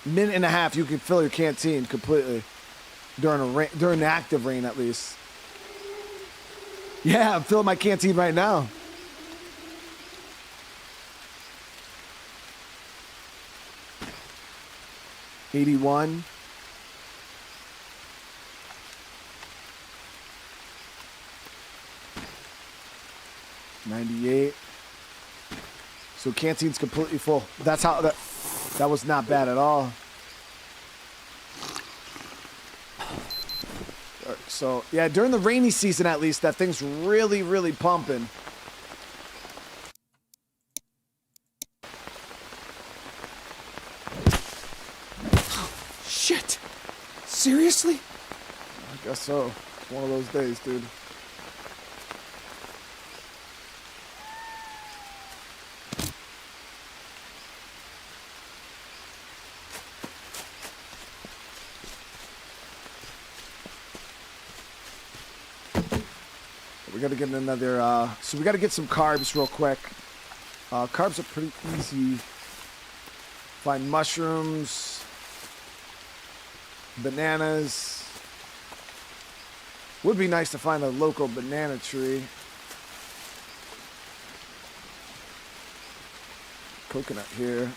and a half, you can fill your canteen completely. During the active rain, at least. Yeah, I'm filling my canteen right now. $81. $98. So canteen's completely full. That's how that was not bad at all. So yeah, during the rainy season at least, that thing's really, really pumping. Shit! Seriously? I guess so. It's one of those days, dude. We gotta get another, so we gotta get some carbs real quick. Carbs are pretty easy. Find mushrooms, bananas. Would be nice to find a local banana tree. Coconut here.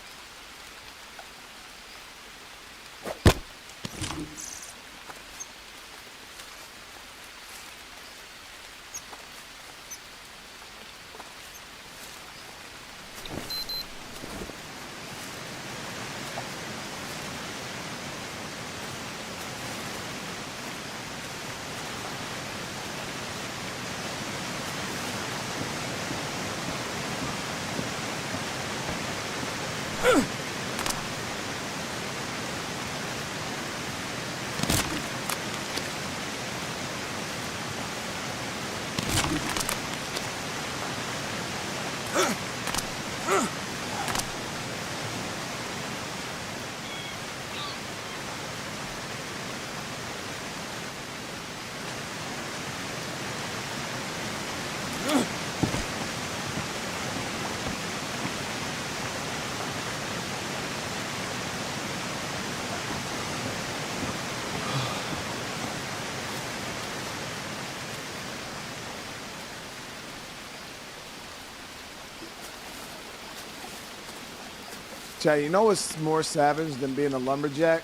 Chad, you know what's more savage than being a lumberjack?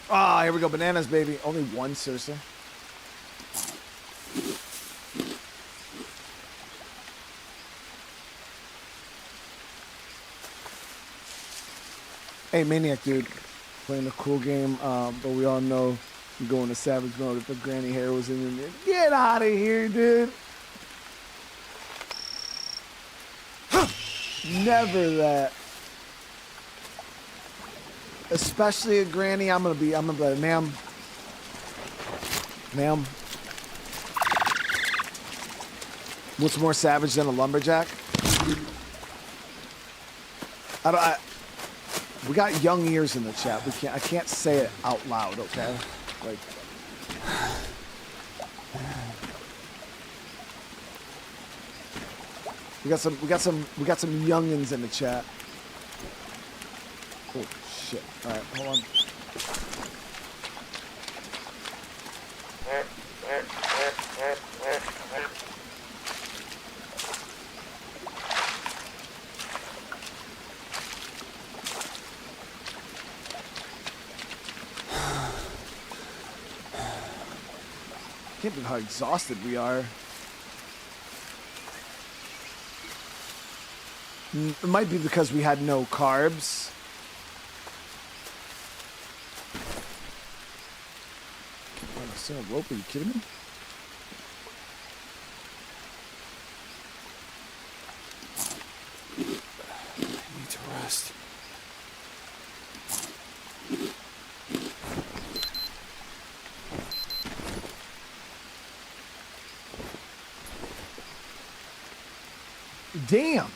Ah, here we go. Bananas, baby. Only one, seriously. Hey, Maniac, dude. Playing a cool game, but we all know you go into savage mode if the granny hair was in there. Get out of here, dude. Never that. Especially a granny, I'm gonna be like, ma'am. Ma'am. What's more savage than a lumberjack? We got young ears in the chat. I can't say it out loud, okay? Like, we got some youngins in the chat. Oh shit. Alright, hold on. Can't believe how exhausted we are. It might be because we had no carbs. I'm still a rope, are you kidding me? I need to rest. damn.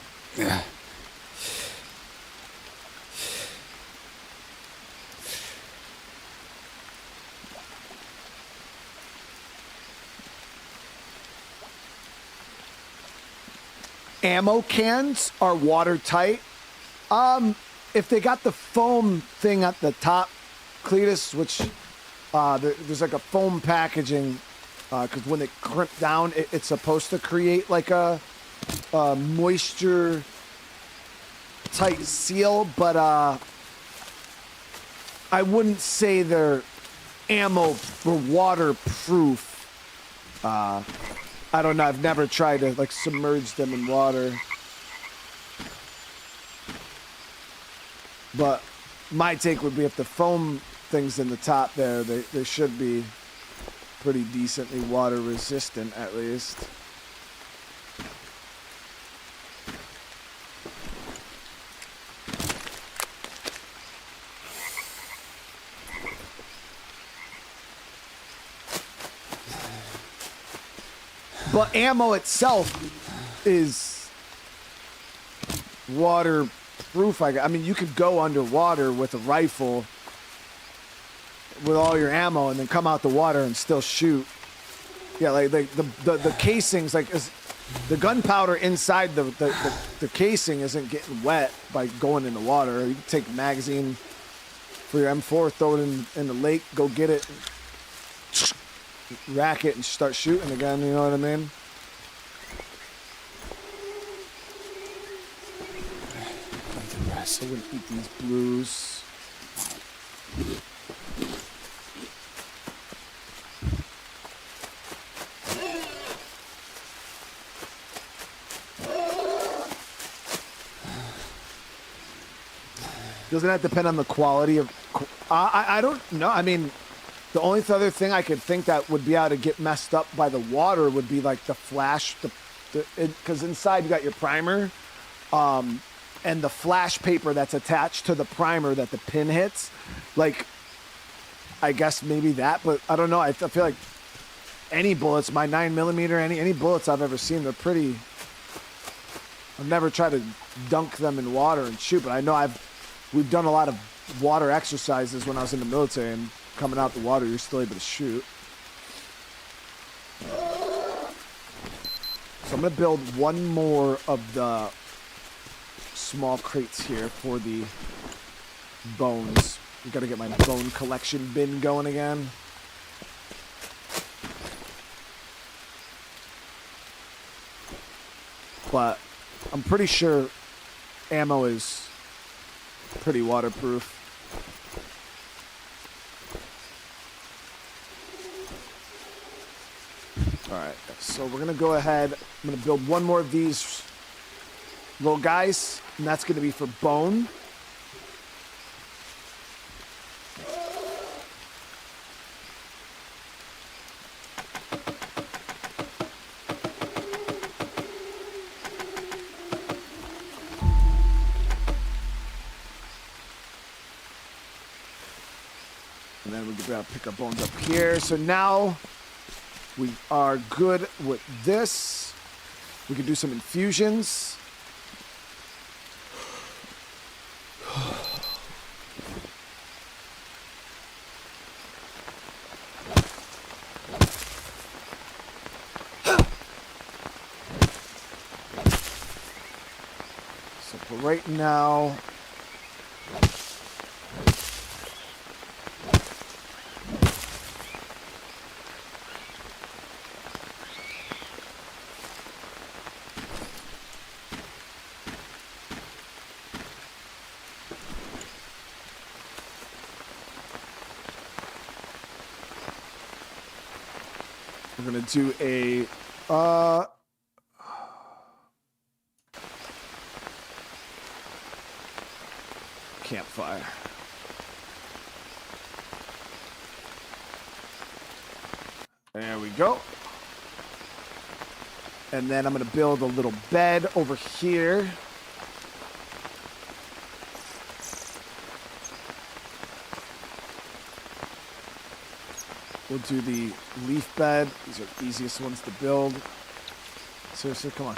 Ammo cans are watertight. If they got the foam thing at the top, Cletus, which there's like a foam packaging, because when they crimp down, it's supposed to create like a moisture tight seal, but I wouldn't say they're ammo for waterproof. I don't know. I've never tried to like submerge them in water. But my take would be if the foam things in the top there, they should be pretty decently water resistant at least. But ammo itself is waterproof. I mean, you could go underwater with a rifle with all your ammo and then come out the water and still shoot. Yeah, like the casings, like the gunpowder inside the casing isn't getting wet by going in the water. You can take a magazine for your M4, throw it in the lake, go get it, rack it, and start shooting again. You know what I mean? I wouldn't eat these blues. Doesn't that depend on the quality of... I don't know. I mean, the only other thing I could think that would be able to get messed up by the water would be like the flash, because inside you got your primer, and the flash paper that's attached to the primer that the pin hits. Like, I guess maybe that, but I don't know. I feel like any bullets, my 9mm, any bullets I've ever seen, they're pretty... I've never tried to dunk them in water and shoot, but I know we've done a lot of water exercises when I was in the military, and coming out the water, you're still able to shoot. So I'm going to build one more of the small crates here for the bones. We've got to get my bone collection bin going again. But I'm pretty sure ammo is pretty waterproof. Alright, so we're going to go ahead. I'm going to build one more of these little guys, and that's going to be for bone. And then we can pick our bones up here. So now we are good with this. We can do some infusions. So for right now, we're going to do a campfire. There we go. And then I'm going to build a little bed over here. We'll do the leaf bed. These are the easiest ones to build. Seriously, come on.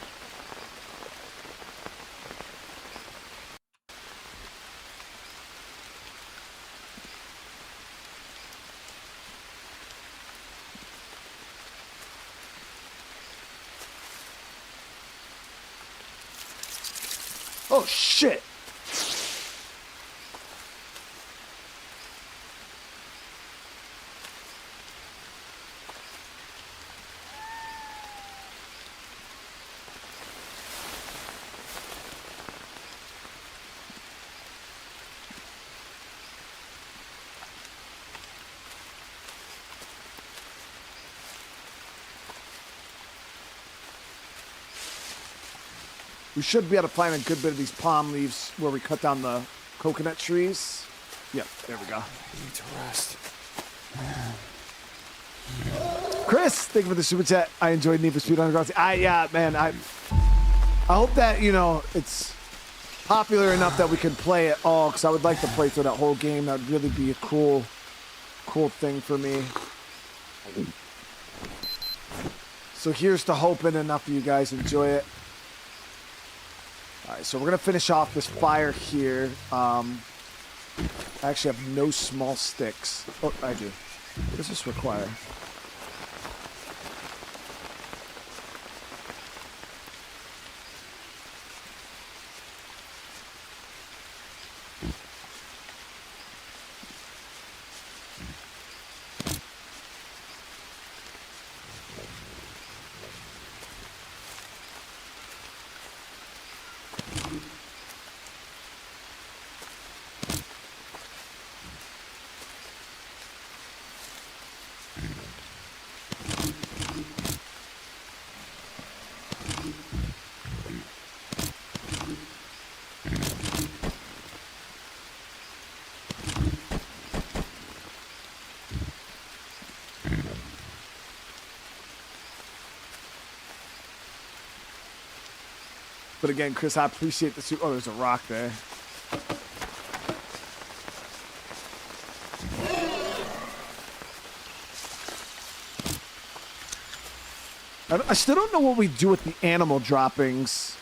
Oh, shit. We should be able to find a good bit of these palm leaves where we cut down the coconut trees. Yep, there we go. I need to rest. Chris, thank you for the super chat. I enjoyed Need for Speed Underground. Yeah, man. I hope that, you know, it's popular enough that we can play it all, because I would like to play through that whole game. That would really be a cool thing for me. So here's to hoping enough of you guys enjoy it. All right, so we're going to finish off this fire here. I actually have no small sticks. Oh, I do. What does this require? But again, Chris, I appreciate the suit. Oh, there's a rock there. I still don't know what we do with the animal droppings.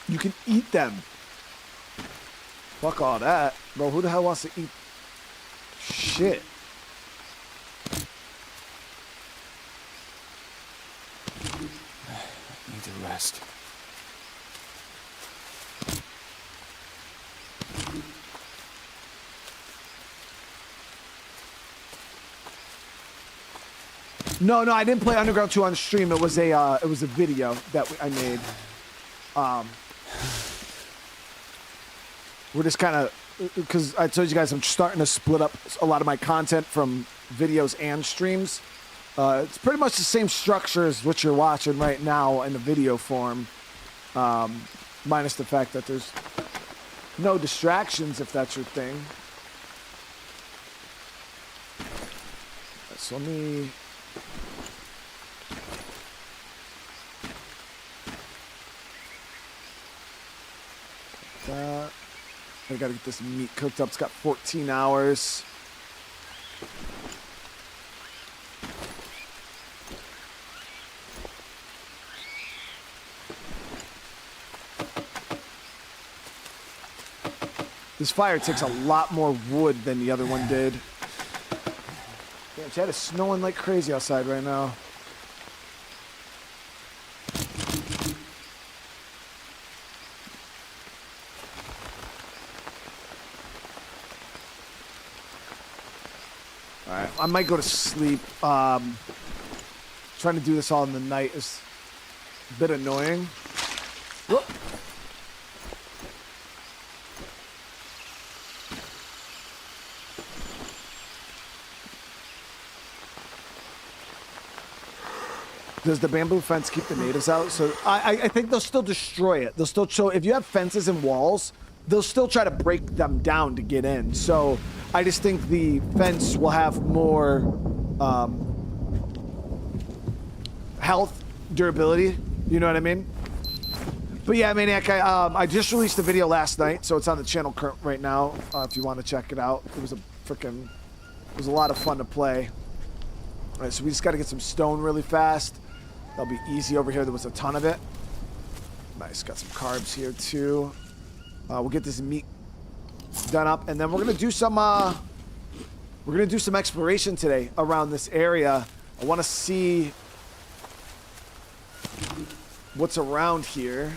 You can eat them. Fuck all that. Bro, who the hell wants to eat shit? I need to rest. No, I didn't play Underground 2 on stream. It was a video that I made. We're just kind of, because I told you guys I'm starting to split up a lot of my content from videos and streams. It's pretty much the same structure as what you're watching right now in the video form, minus the fact that there's no distractions, if that's your thing. So let me... that. I gotta get this meat cooked up. It's got 14 hours. This fire takes a lot more wood than the other one did. Damn, Chad, it's snowing like crazy outside right now. Alright, I might go to sleep. Trying to do this all in the night is a bit annoying. Whoop. Does the bamboo fence keep the natives out? So I think they'll still destroy it. They'll still show, if you have fences and walls, they'll still try to break them down to get in. So I just think the fence will have more health, durability. You know what I mean? But yeah, Maniac, I just released a video last night, so it's on the channel right now. If you want to check it out, it was a lot of fun to play. All right, so we just got to get some stone really fast. That'll be easy over here. There was a ton of it. Nice, got some carbs here too. We'll get this meat done up, and then we're gonna do some We're gonna do some exploration today around this area. I want to see what's around here.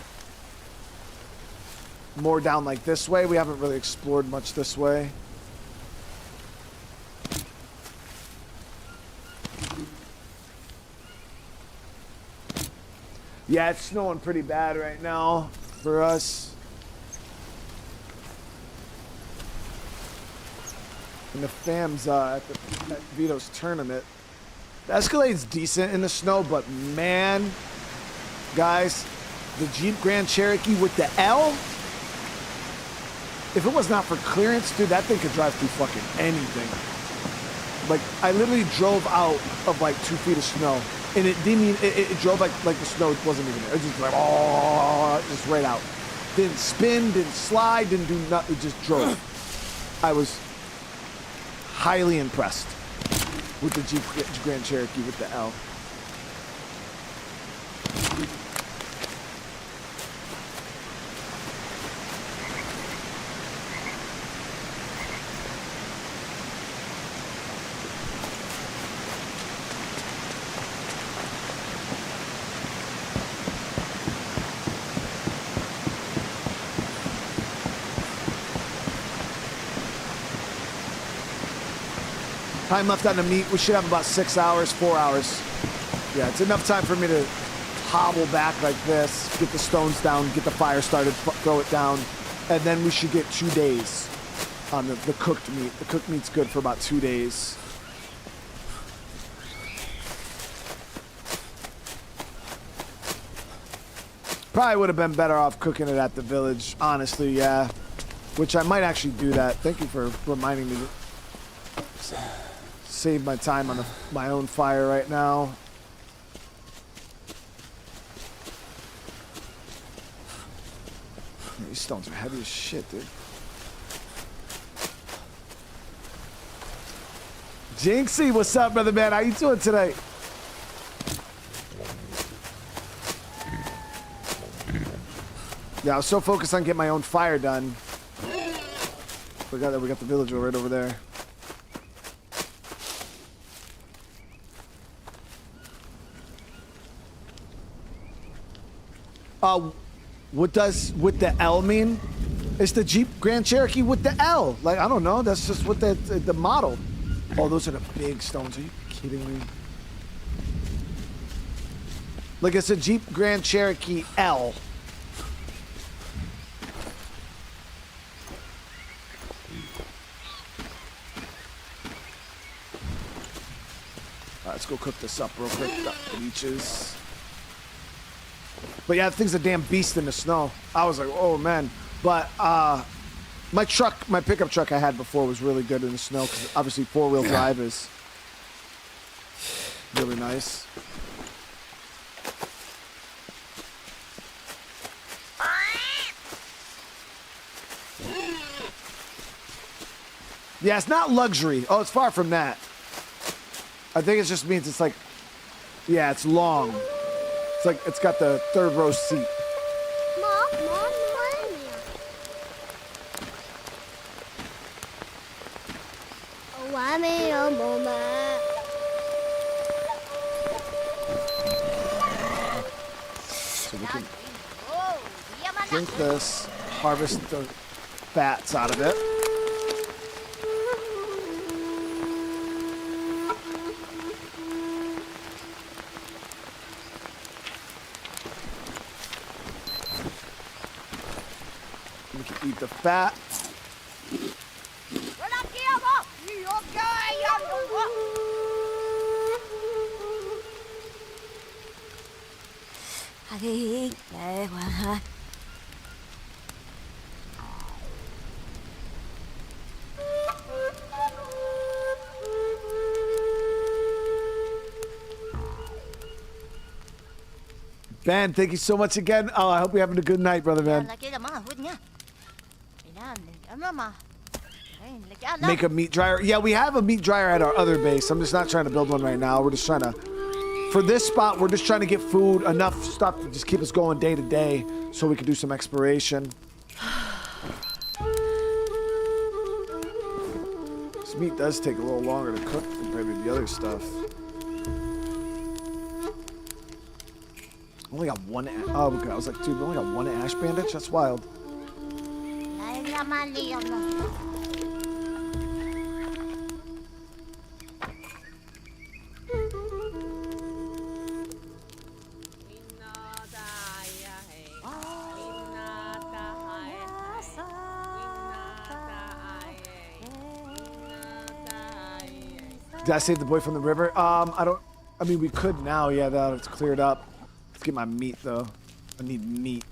More down like this way. We haven't really explored much this way. Yeah, it's snowing pretty bad right now for us. And the fam's at Vito's tournament. The Escalade's decent in the snow, but man, guys, the Jeep Grand Cherokee with the L, if it was not for clearance, dude, that thing could drive through fucking anything. Like, I literally drove out of like 2 feet of snow, and it didn't even, it drove like the snow wasn't even there. It was just like, oh, just right out. Didn't spin, didn't slide, didn't do nothing, it just drove. I was highly impressed with the Jeep Grand Cherokee with the L. Time left on the meet, we should have about 6 hours, 4 hours. Yeah, it's enough time for me to hobble back like this, get the stones down, get the fire started, throw it down, and then we should get 2 days on the cooked meat. The cooked meat's good for about 2 days. Probably would have been better off cooking it at the village, honestly, yeah. Which I might actually do that. Thank you for reminding me to save my time on my own fire right now. These stones are heavy as shit, dude. Jinxie, what's up, brother man? How you doing today? Yeah, I was so focused on getting my own fire done. Forgot that we got the villager right over there. What does with the L mean? It's the Jeep Grand Cherokee with the L. Like, I don't know. That's just what the model. Oh, those are the big stones. Are you kidding me? Like, it's a Jeep Grand Cherokee L. All right, let's go cook this up real quick. Got the leeches. But yeah, the thing's a damn beast in the snow. I was like, oh man. But my pickup truck I had before was really good in the snow because obviously 4-wheel drive is really nice. Yeah, it's not luxury. Oh, it's far from that. I think it just means it's like, yeah, it's long. It's like it's got the 3rd row seat. So we can drink this, harvest the fats out of it. We can eat the fat. Ben, thank you so much again. Oh, I hope you're having a good night, brother, man. Make a meat dryer. Yeah, we have a meat dryer at our other base. I'm just not trying to build one right now. We're just trying to, for this spot, we're just trying to get food, enough stuff to just keep us going day to day so we can do some exploration. This meat does take a little longer to cook compared to the other stuff. Only got one. Oh, okay. I was like, dude, we only got one ash bandage. That's wild. Did I save the boy from the river? I don't. I mean, we could now. Yeah, that it's cleared up. Let's get my meat though. I need meat.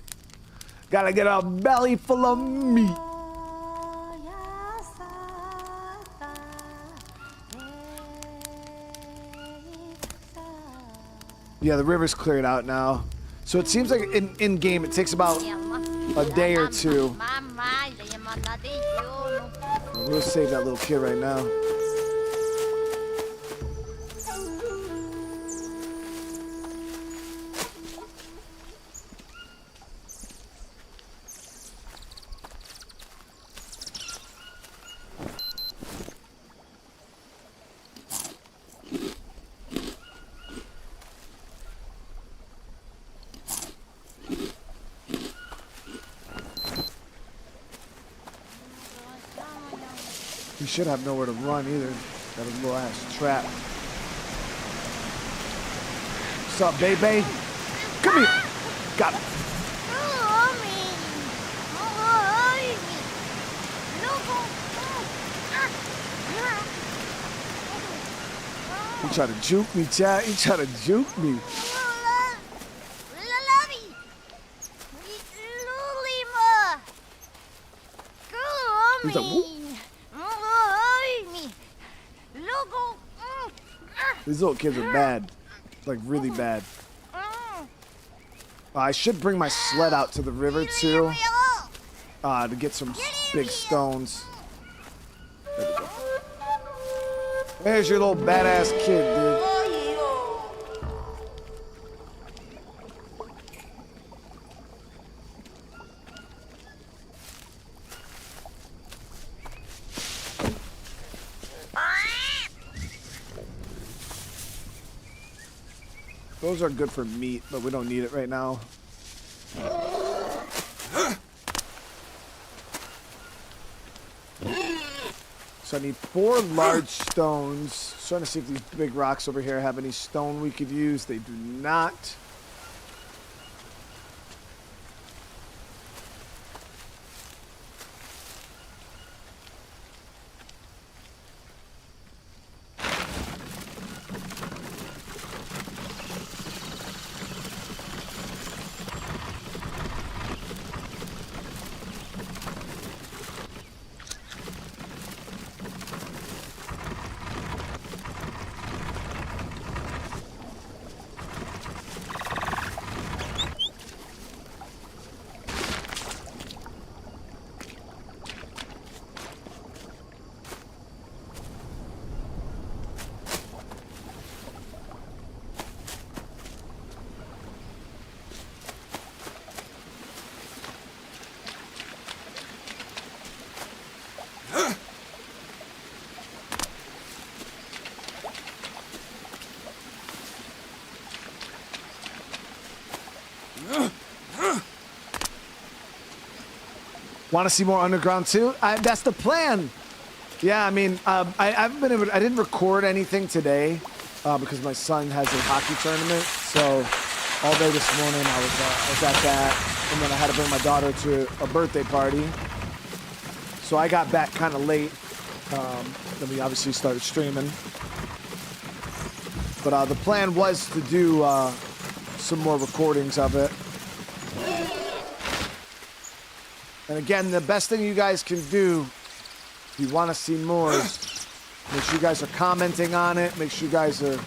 Gotta get a belly full of meat. Yeah, the river's cleared out now. So it seems like in game it takes about a day or two. We'll save that little kid right now. We should have nowhere to run either. Got a little ass trap. What's up, baby? Come here. Got it. You try to juke me, chat. You try to juke me. He's like, whoop. These little kids are bad. Like, really bad. I should bring my sled out to the river, too. To get some big stones. There we go. There's your little badass kid, dude. Those are good for meat, but we don't need it right now. So I need 4 large stones. Trying to see if these big rocks over here have any stone we could use. They do not. Want to see more underground too? That's the plan. Yeah, I mean, I haven't been able to, I didn't record anything today because my son has a hockey tournament. So all day this morning I was at that, and then I had to bring my daughter to a birthday party. So I got back kind of late. Then we obviously started streaming. But the plan was to do some more recordings of it. And again, the best thing you guys can do if you want to see more is make sure you guys are commenting on it. Make sure you guys are,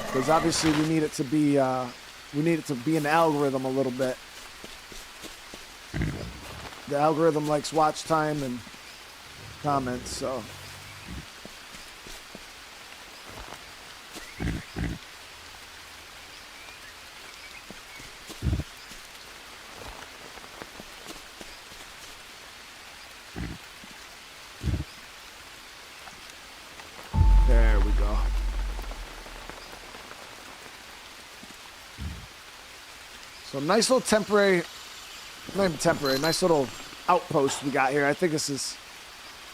because obviously we need it to be an algorithm a little bit. The algorithm likes watch time and comments, so. So nice little temporary, not even temporary, nice little outpost we got here. I think this is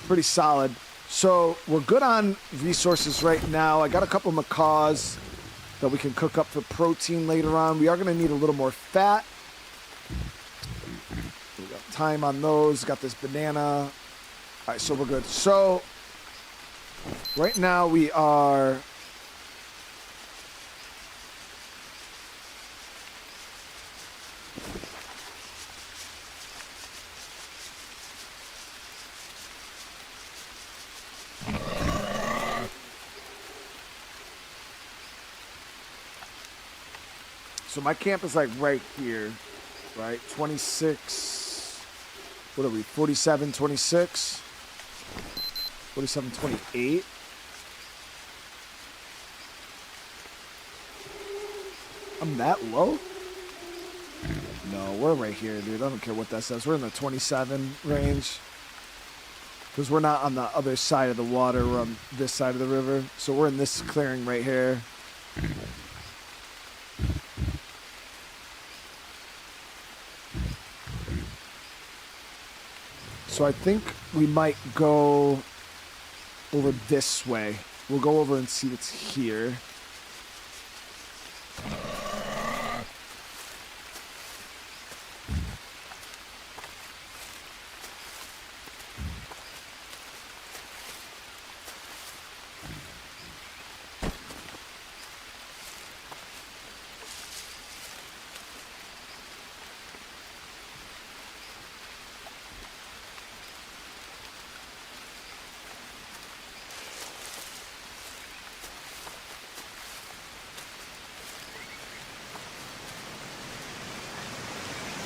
pretty solid. So we're good on resources right now. I got a couple macaws that we can cook up for protein later on. We are going to need a little more fat. We got time on those. Got this banana. All right, so we're good. So right now we are... So my camp is like right here, right? 26, what are we, 47, 26, 47, 28. I'm that low? No, we're right here, dude. I don't care what that says. We're in the 27 range. Because we're not on the other side of the water. We're on this side of the river. So we're in this clearing right here. So I think we might go over this way. We'll go over and see what's here.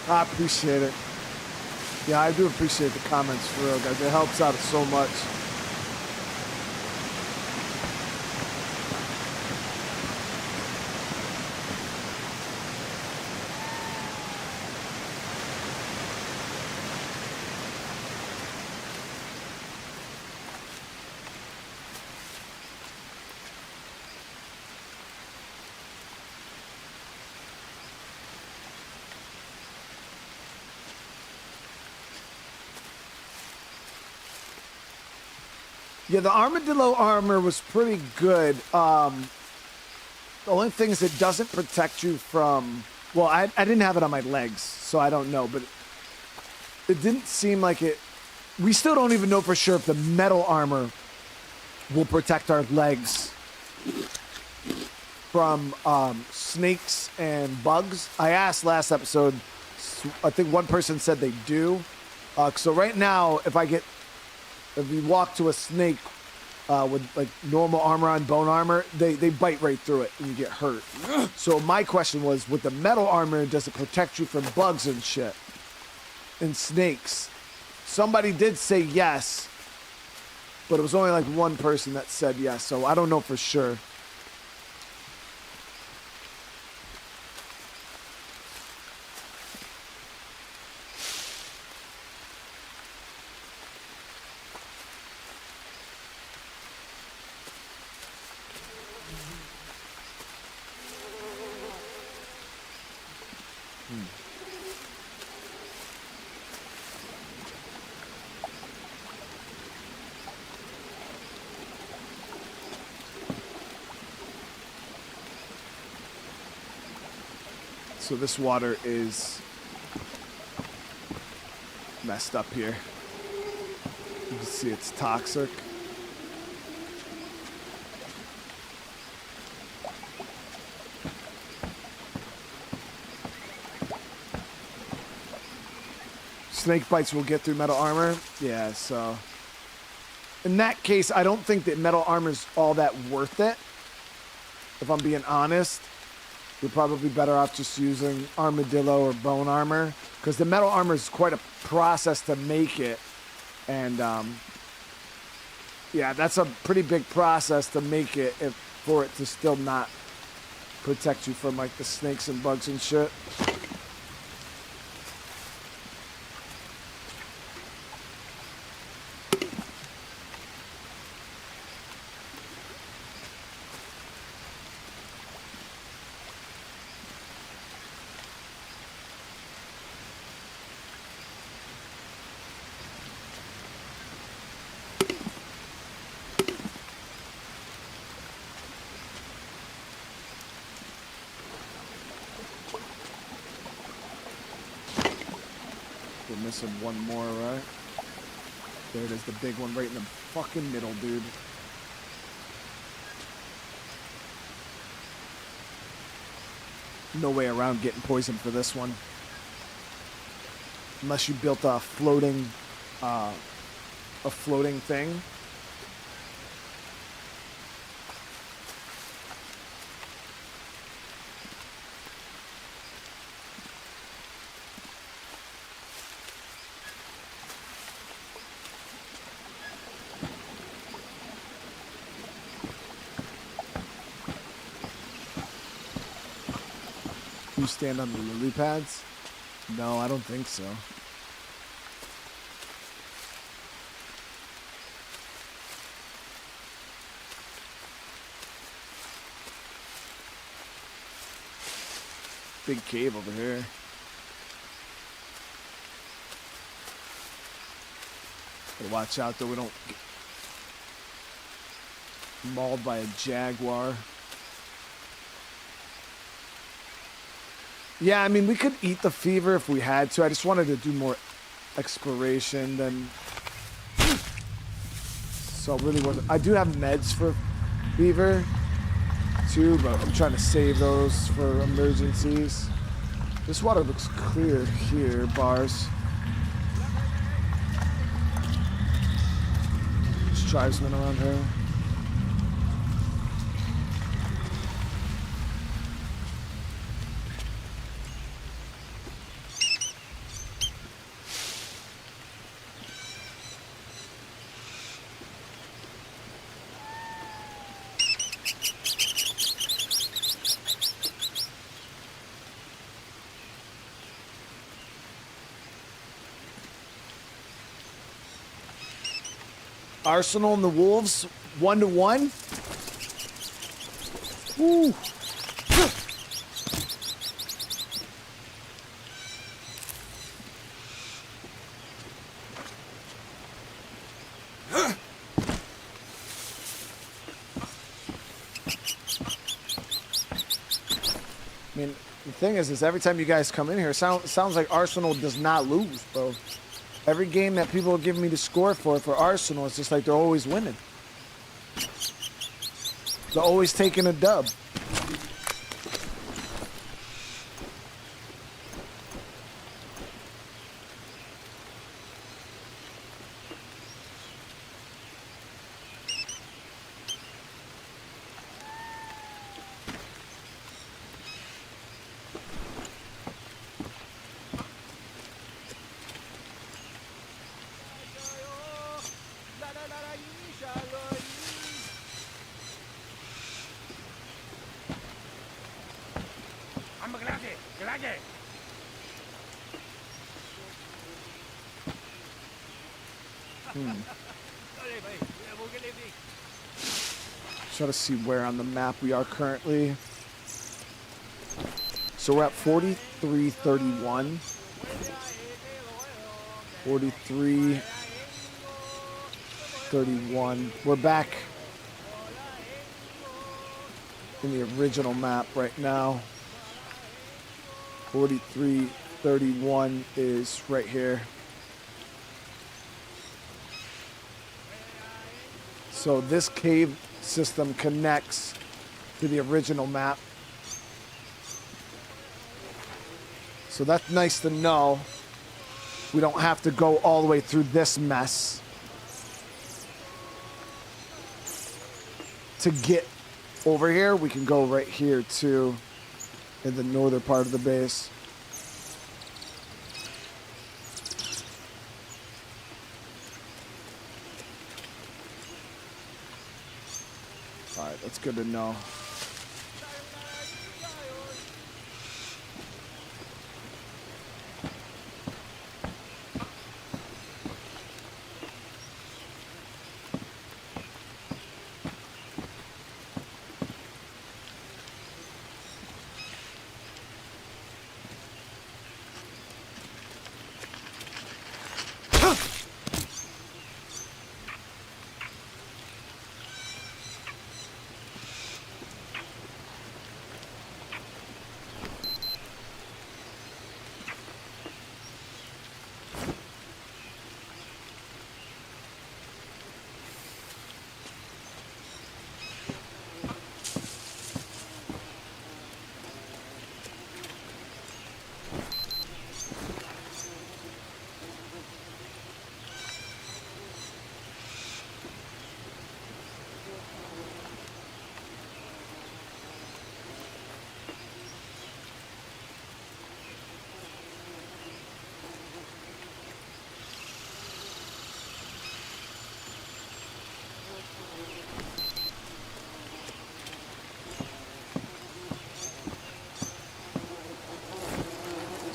I appreciate it. Yeah, I do appreciate the comments for real, guys. It helps out so much. Yeah, the armadillo armor was pretty good. The only thing is it doesn't protect you from... Well, I didn't have it on my legs, so I don't know. But it didn't seem like it... We still don't even know for sure if the metal armor will protect our legs from snakes and bugs. I asked last episode. I think one person said they do. So right now, if you walk to a snake with like normal armor on, bone armor, they bite right through it and you get hurt. So my question was, with the metal armor, does it protect you from bugs and shit? And snakes? Somebody did say yes, but it was only like one person that said yes, so I don't know for sure. So this water is messed up here. You can see it's toxic. Snake bites will get through metal armor. Yeah, so in that case, I don't think that metal armor is all that worth it. If I'm being honest. You're probably better off just using armadillo or bone armor, because the metal armor is quite a process to make it. And yeah, that's a pretty big process to make it for it to still not protect you from like the snakes and bugs and shit. missing one more, right? There it is, the big one right in the fucking middle, dude. No way around getting poisoned for this one. Unless you built a floating thing. You stand on the lily pads? No, I don't think so. Big cave over here. Gotta watch out though we don't get mauled by a jaguar. Yeah, I mean, we could eat the fever if we had to. I just wanted to do more exploration than... So it really wasn't... I do have meds for fever, too, but I'm trying to save those for emergencies. This water looks clear here, bars. There's tribesmen around here. Arsenal and the Wolves, 1-1. Woo. I mean, the thing is every time you guys come in here, sounds like Arsenal does not lose, bro. Every game that people are giving me the score for Arsenal, it's just like they're always winning. They're always taking a dub. Try to see where on the map we are currently. So we're at 43-31. 43-31. We're back in the original map right now. 43-31 is right here. So this cave system connects to the original map. So that's nice to know. We don't have to go all the way through this mess to get over here. We can go right here too, in the northern part of the base. All right, that's good to know.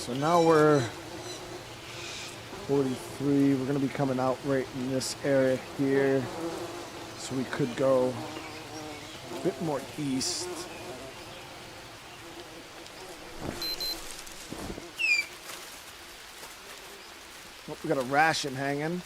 so now we're 43. We're gonna be coming out right in this area here. So we could go a bit more east. Oh, we got a ration hanging.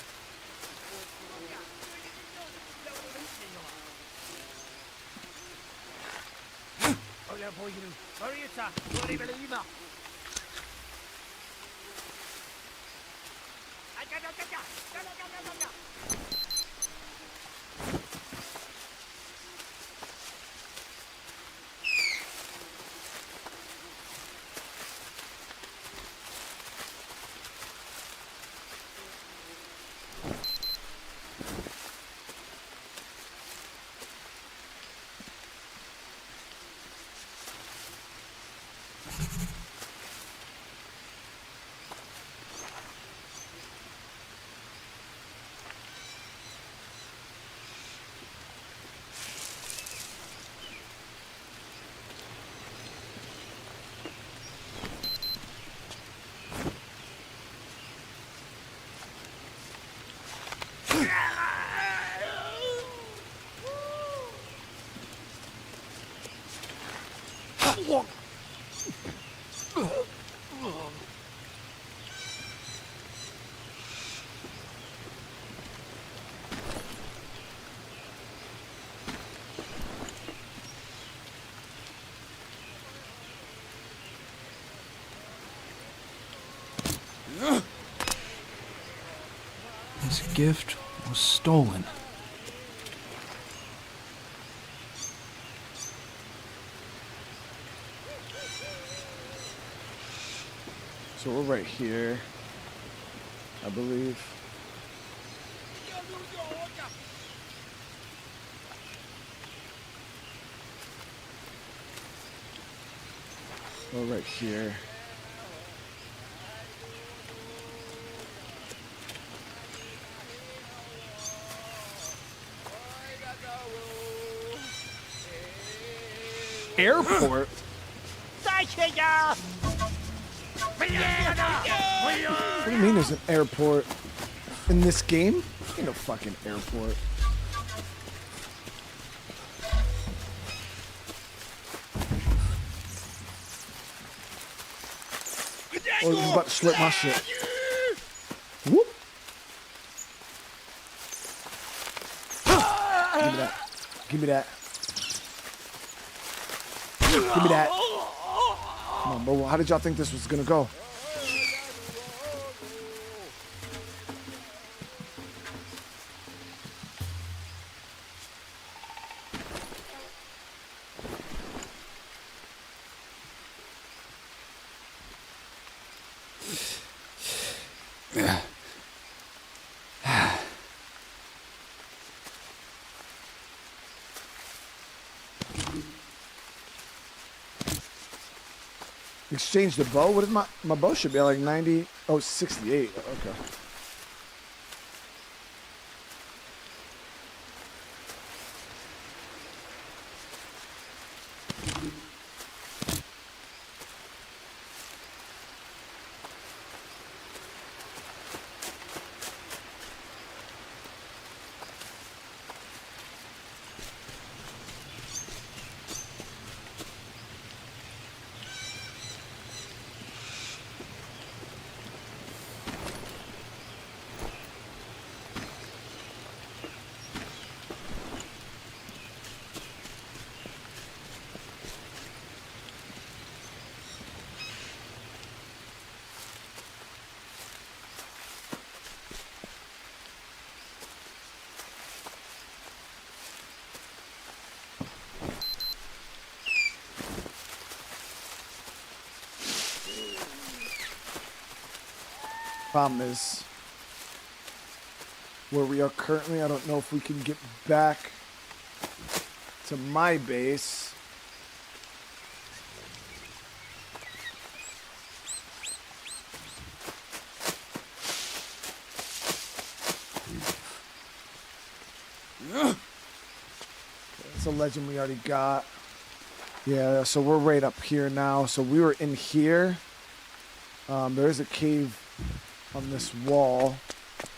This gift was stolen. So we're right here, I believe. We're right here. Airport? What do you mean there's an airport in this game? Ain't no fucking airport. Oh, he's about to slip my shit. Whoop. Give me that. Give me that. Give me that. Come on, bro. How did y'all think this was gonna go? Exchange the bow? What is my bow should be like 90? Oh, 68. Okay. Problem is, where we are currently, I don't know if we can get back to my base. It's a legend we already got. Yeah, so we're right up here now. So we were in here. There is a cave on this wall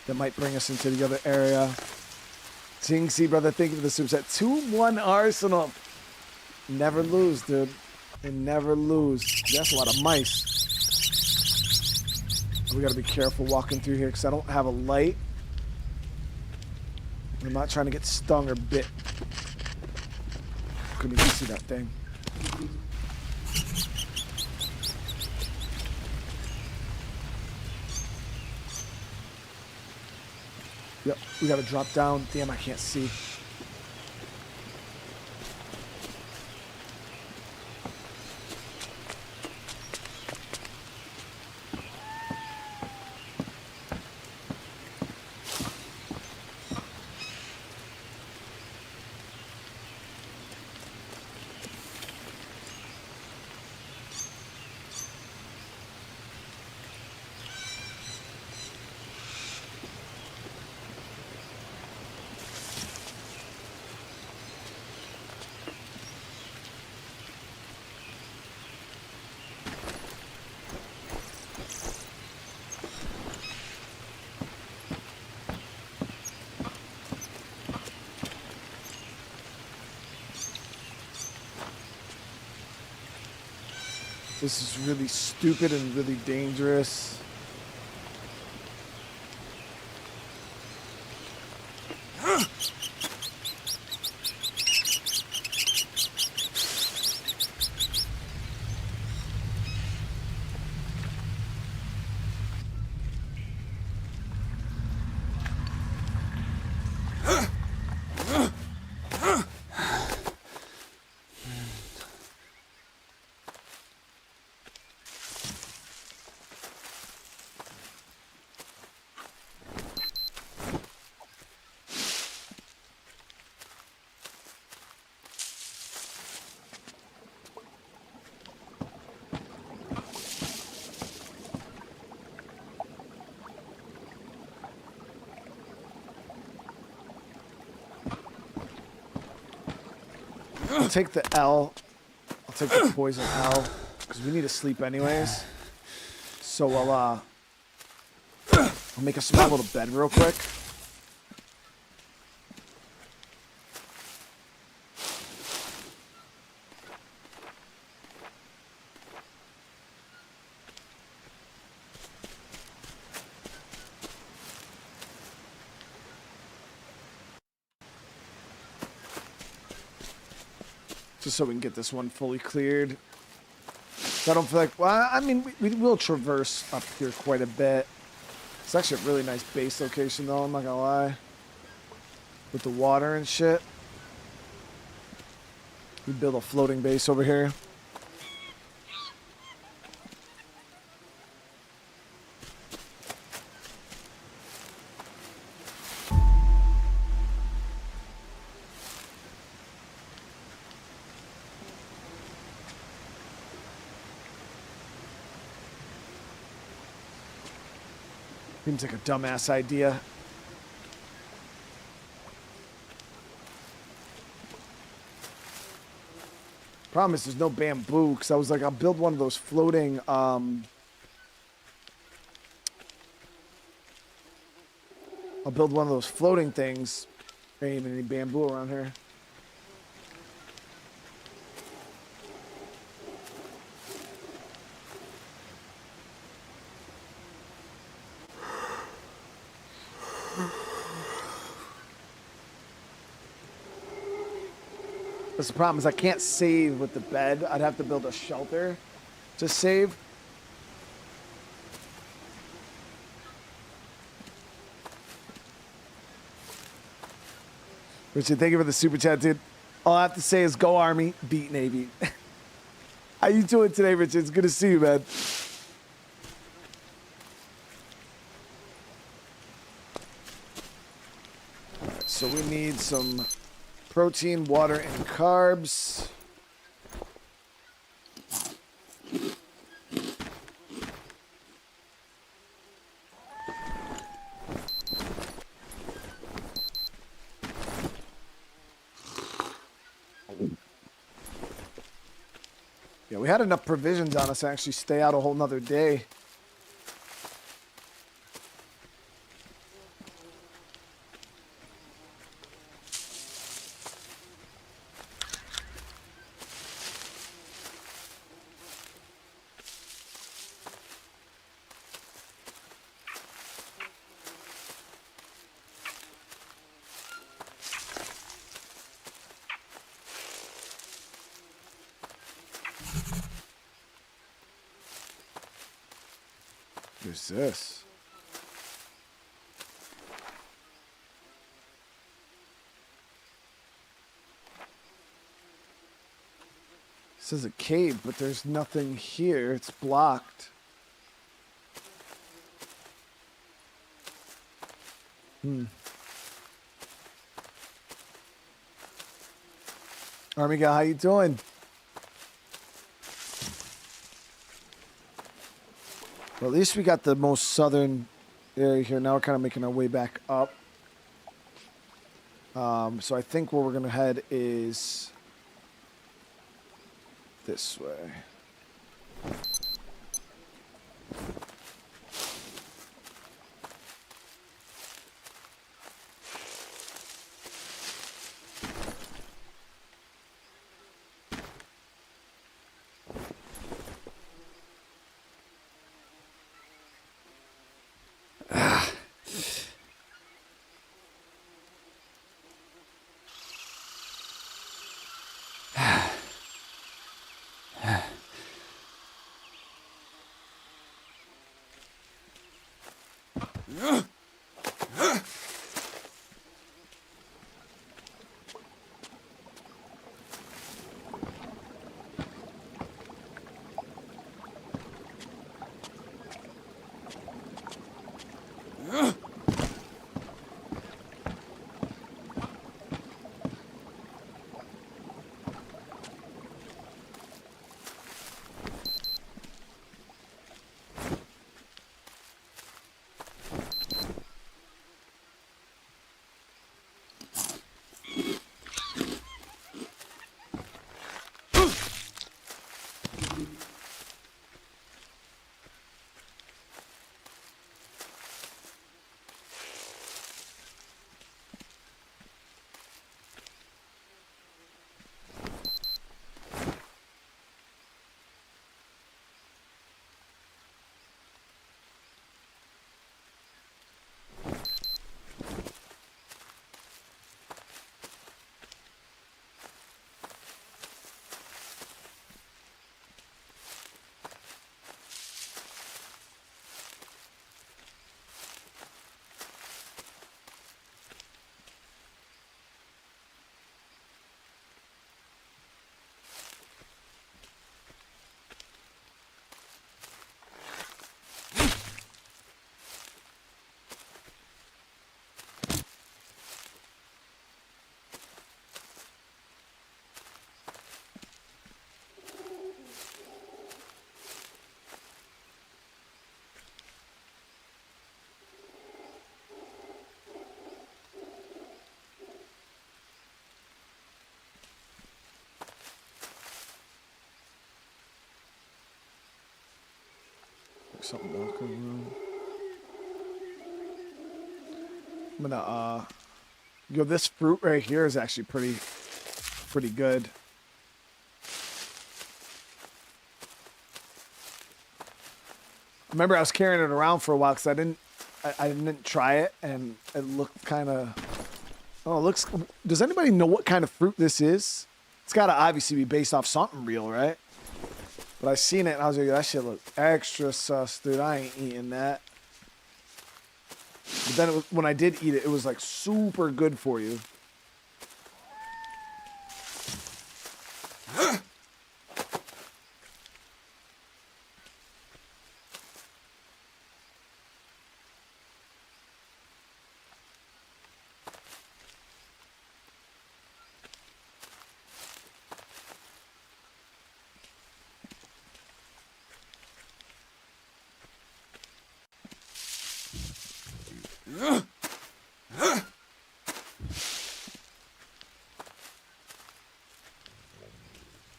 that might bring us into the other area. Jinxie, brother, thank you for the super set. 2-1 Arsenal. Never lose, dude. They never lose. That's a lot of mice. We gotta be careful walking through here because I don't have a light. I'm not trying to get stung or bit. Couldn't even see that thing. Yep, we gotta drop down. Damn, I can't see. This is really stupid and really dangerous. I'll take the L. I'll take the poison L because we need to sleep anyways. So I'll make a small little bed real quick. Just so we can get this one fully cleared. So I don't feel like, well, I mean, we will traverse up here quite a bit. It's actually a really nice base location, though, I'm not gonna lie. With the water and shit. We build a floating base over here. Seems like a dumbass idea. Problem is there's no bamboo, because I was like, I'll build one of those floating, I'll build one of those floating things. There ain't even any bamboo around here. That's the problem is I can't save with the bed. I'd have to build a shelter to save. Richard, thank you for the super chat, dude. All I have to say is go Army, beat Navy. How you doing today, Richard? It's good to see you, man. All right, so we need some protein, water, and carbs. Yeah, we had enough provisions on us to actually stay out a whole nother day. is this? It says a cave, but there's nothing here. It's blocked. Army guy, how you doing? Well, at least we got the most southern area here. Now we're kind of making our way back up. So I think where we're going to head is this way. Something locker room. I'm gonna yo, this fruit right here is actually pretty good. Remember, I was carrying it around for a while because I didn't try it, and it looked kind of. Oh, it looks. Does anybody know what kind of fruit this is? It's got to obviously be based off something real, right? But I seen it and I was like, that shit look extra sus, dude. I ain't eating that. But then it was, when I did eat it, it was like super good for you.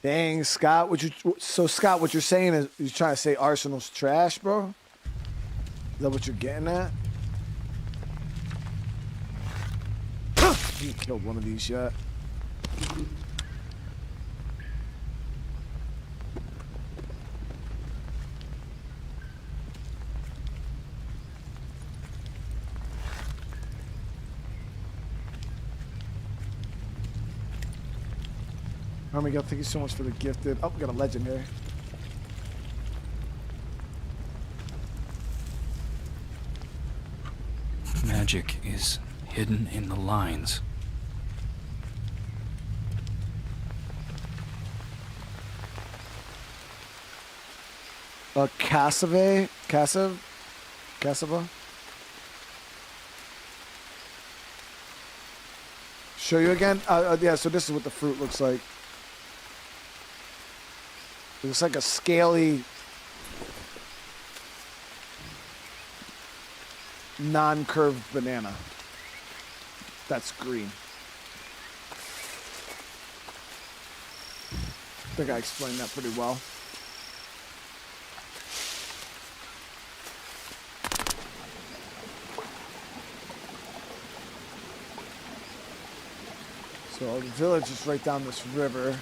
Dang, Scott, Scott, what you're saying is you're trying to say Arsenal's trash, bro? Is that what you're getting at? You killed one of these yet. Oh my god, thank you so much for the gifted. Oh, we got a legendary. magic is hidden in the lines. Cassava? Show you again? Yeah, so this is what the fruit looks like. It looks like a scaly, non-curved banana. That's green. I think I explained that pretty well. So the village is right down this river.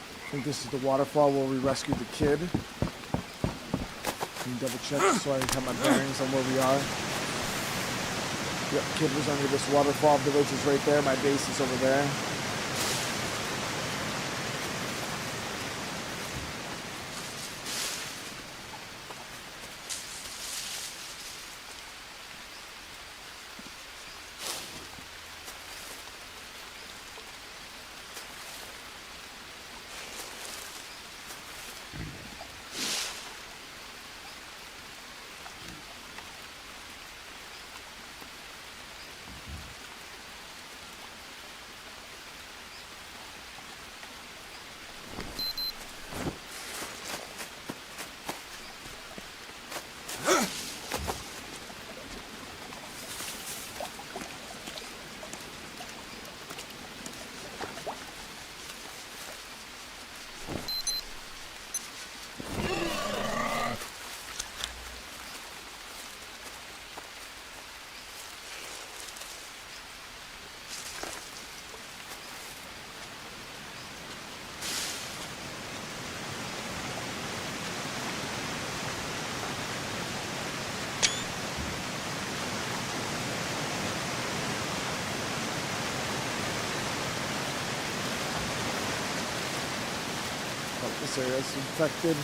I think this is the waterfall where we rescued the kid. Can you double check so I have my bearings on where we are? Yep, kid was under this waterfall. Village is right there. My base is over there. This area is infected.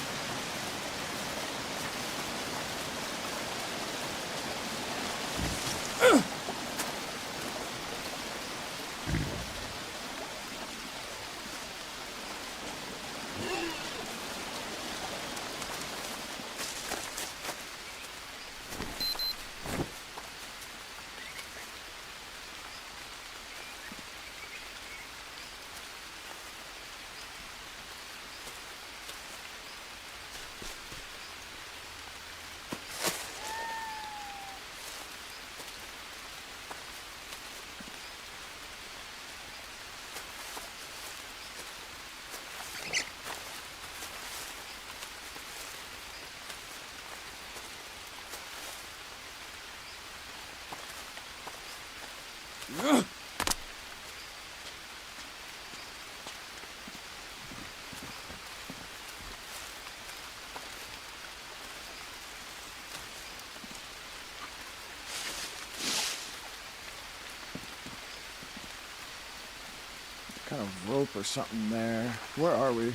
Kind of rope or something there. Where are we?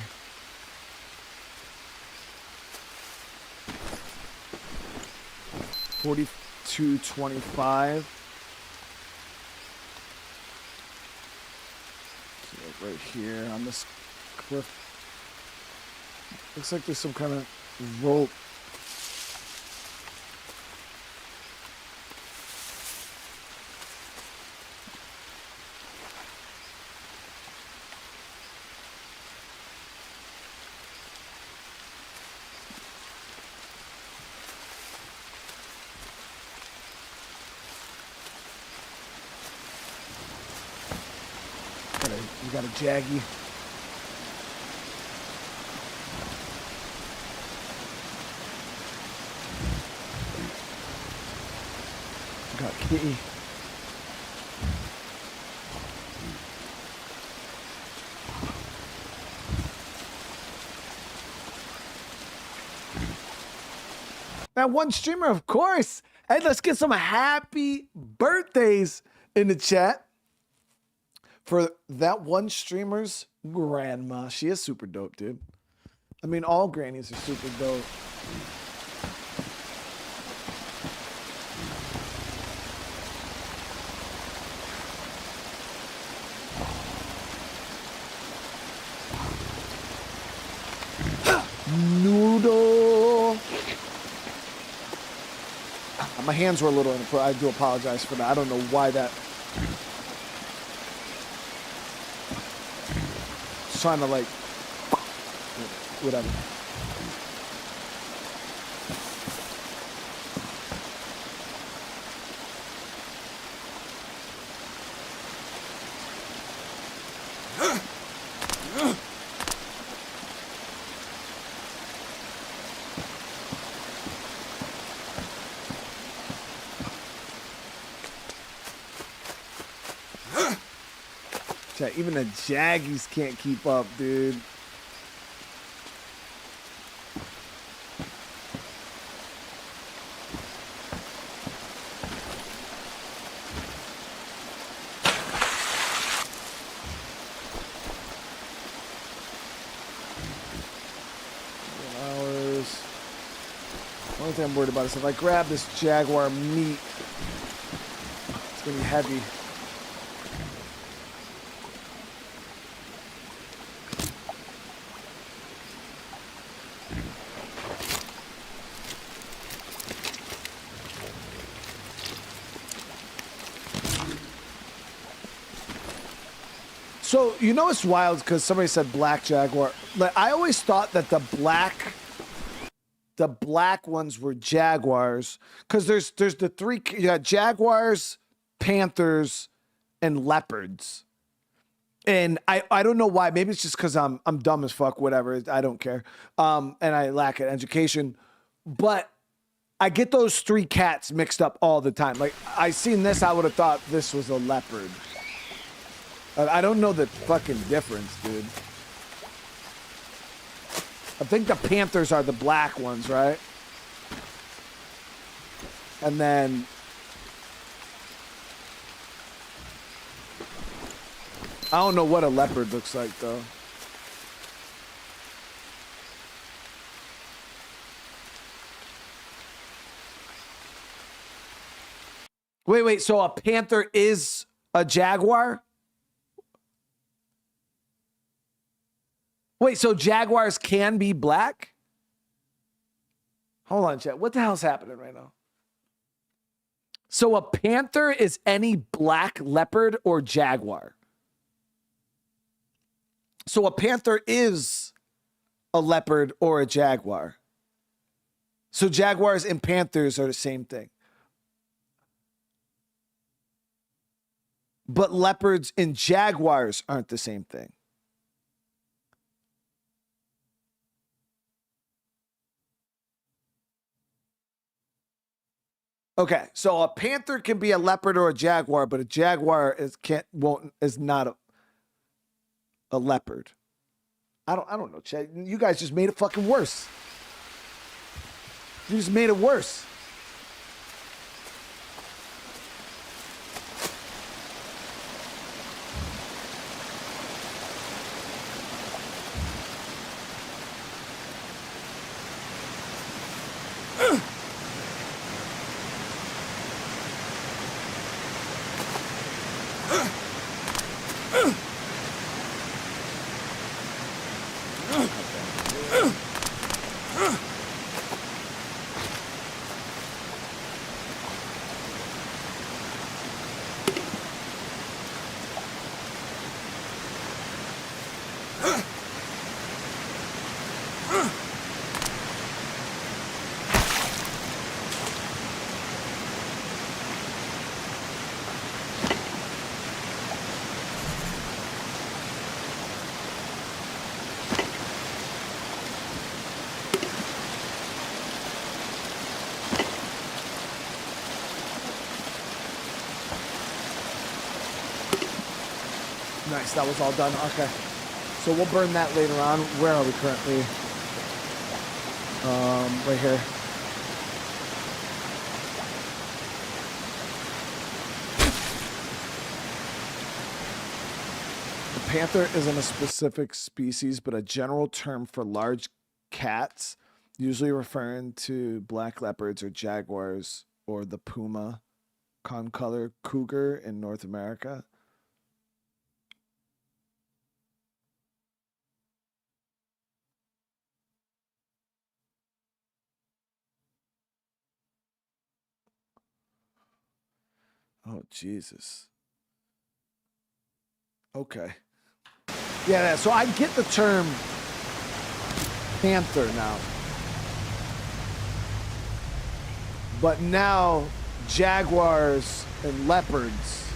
$42.25. So right here on this cliff. Looks like there's some kind of rope. You got a jaggy. Got kitty. That one streamer, of course. Hey, let's get some happy birthdays in the chat for that one streamer's grandma. She is super dope, dude. I mean, all grannies are super dope. My hands were a little I do apologize for that. I don't know why that. Just trying to like, whatever. Even the Jaggies can't keep up, dude. Hours. The only thing I'm worried about is if I grab this Jaguar meat, it's gonna be heavy. So, you know it's wild because somebody said black Jaguar. Like, I always thought that the black ones were Jaguars because there's the three, you got Jaguars, Panthers, and Leopards. And I don't know why. Maybe it's just because I'm dumb as fuck, whatever. I don't care. And I lack an education. But I get those three cats mixed up all the time. Like, I seen this, I would have thought this was a leopard. I don't know the fucking difference, dude. I think the Panthers are the black ones, right? And then I don't know what a leopard looks like, though. Wait. So a panther is a jaguar? Wait, so jaguars can be black? Hold on, chat. What the hell's happening right now? So a panther is any black leopard or jaguar? So a panther is a leopard or a jaguar. So jaguars and panthers are the same thing. But leopards and jaguars aren't the same thing. Okay, so a panther can be a leopard or a jaguar, but a jaguar is not a leopard. I don't know, Chad. You guys just made it fucking worse. You just made it worse. Nice, that was all done. Okay. So we'll burn that later on. Where are we currently? Right here. The panther isn't a specific species, but a general term for large cats, usually referring to black leopards or jaguars or the puma, concolor cougar in North America. Oh, Jesus. Okay. Yeah, so I get the term panther now. But now, jaguars and leopards.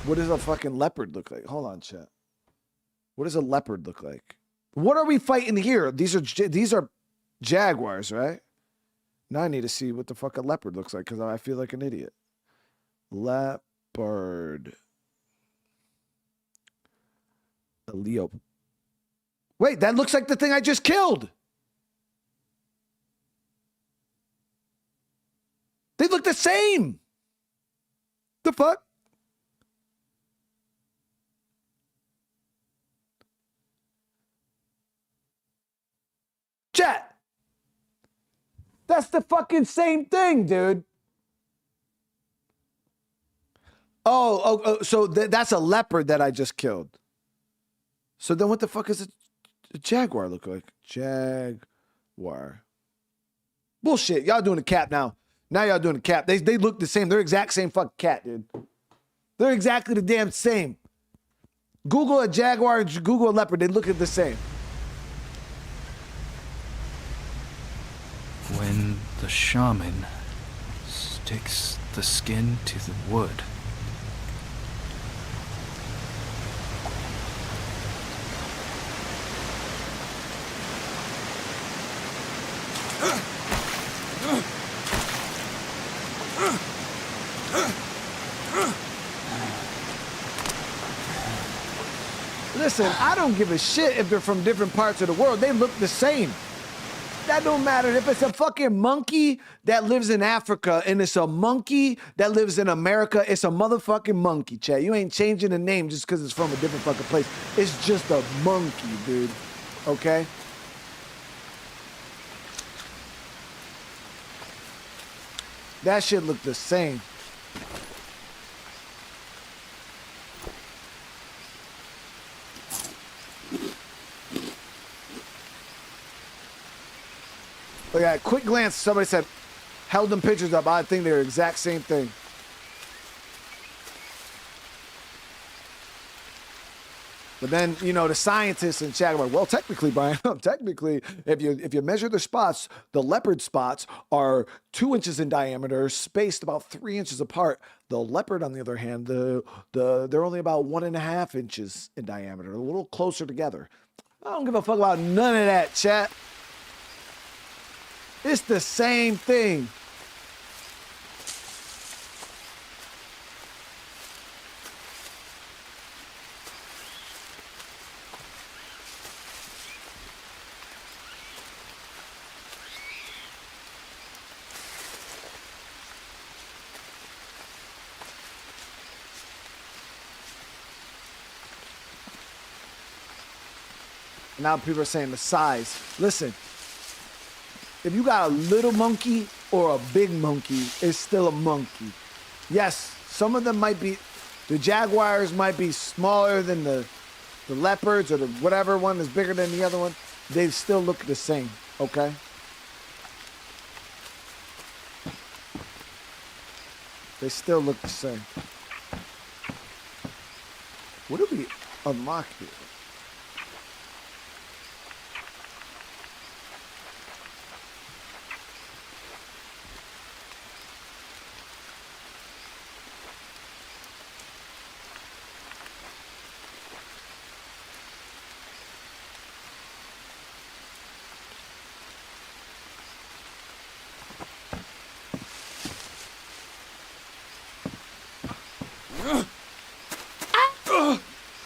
What does a fucking leopard look like? Hold on, chat. What does a leopard look like? What are we fighting here? These are jaguars, right? Now I need to see what the fuck a leopard looks like because I feel like an idiot. Leopard. A Leo. Wait, that looks like the thing I just killed. They look the same. The fuck? Chat. That's the fucking same thing, dude. So that's a leopard that I just killed. So then what the fuck is a jaguar look like? Jaguar. Bullshit. Y'all doing a cap now. Now y'all doing a cap. They look the same. They're exact same fucking cat, dude. They're exactly the damn same. Google a jaguar, Google a leopard. They look at the same. When the shaman sticks the skin to the wood. Listen, I don't give a shit if they're from different parts of the world. They look the same. That don't matter. If it's a fucking monkey that lives in Africa and it's a monkey that lives in America, it's a motherfucking monkey, chat. You ain't changing the name just because it's from a different fucking place. It's just a monkey, dude. Okay? That shit look the same. Look at quick glance. Somebody said, held them pictures up. I think they're the exact same thing. But then, you know, the scientists in chat are like, well, technically, Brian, technically, if you measure the spots, the leopard spots are 2 inches in diameter, spaced about 3 inches apart. The leopard, on the other hand, they're only about 1.5 inches in diameter, a little closer together. I don't give a fuck about none of that, chat. It's the same thing. Now people are saying the size. Listen. If you got a little monkey or a big monkey, it's still a monkey. Yes, some of them might be, the jaguars might be smaller than the leopards or the whatever one is bigger than the other one. They still look the same, okay? They still look the same. What do we unlock here?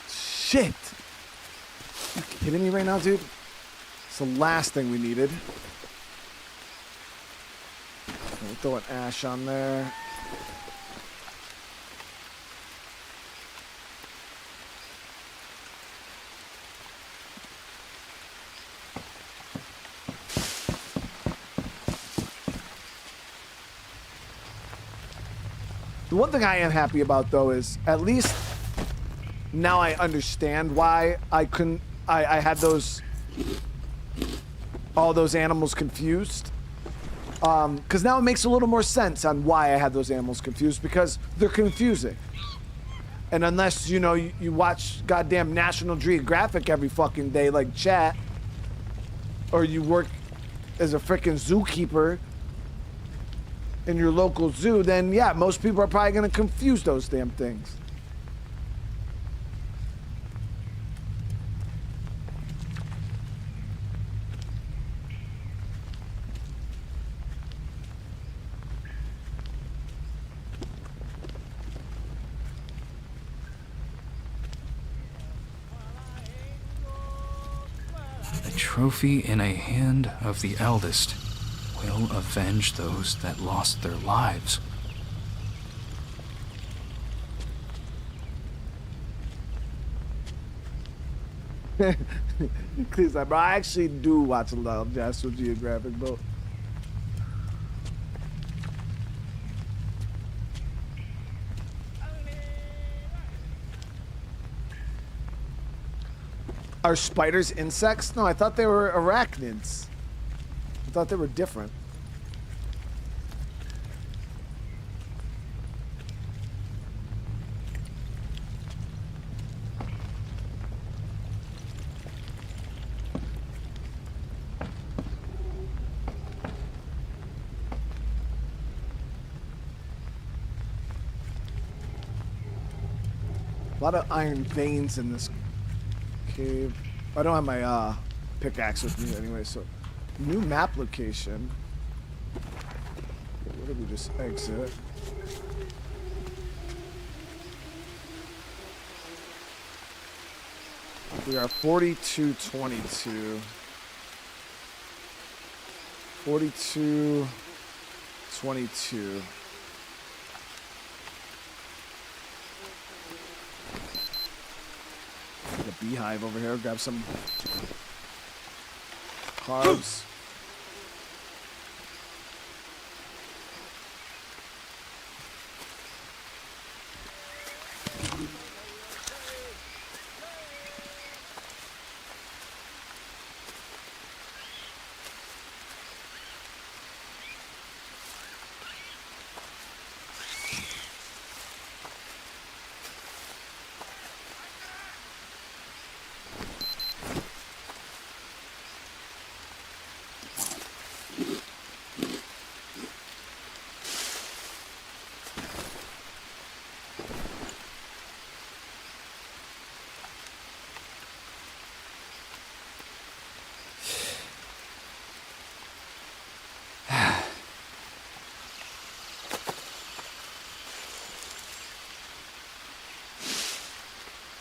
Shit! You kidding me right now, dude? It's the last thing we needed. We'll throw an ash on there. The one thing I am happy about, though, is at least now I understand why I couldn't. I had all those animals confused. Because now it makes a little more sense on why I had those animals confused, because they're confusing. And unless, you know, you watch goddamn National Geographic every fucking day like chat, or you work as a freaking zookeeper in your local zoo, then yeah, most people are probably going to confuse those damn things. A trophy in a hand of the eldest will avenge those that lost their lives. Please, bro, I actually do watch a lot of National Geographic, bro. Are spiders insects? No, I thought they were arachnids. I thought they were different. A lot of iron veins in this cave. I don't have my pickaxe with me anyway, so new map location. Where did we just exit? We are 4222. 4222. A beehive over here. Grab some carbs.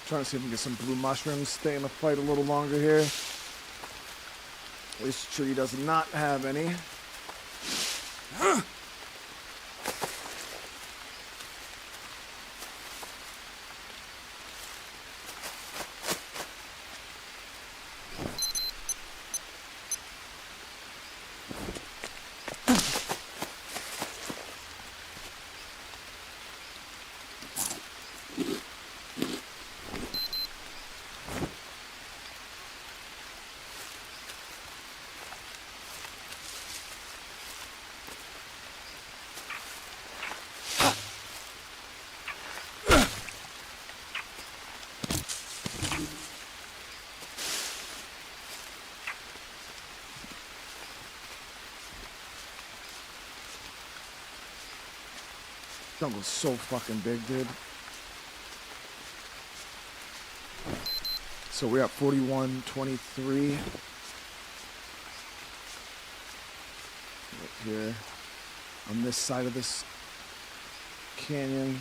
Trying to see if we can get some blue mushrooms, stay in the fight a little longer here. This tree does not have any. Jungle's so fucking big, dude. So we're at 4123. Right here. On this side of this canyon.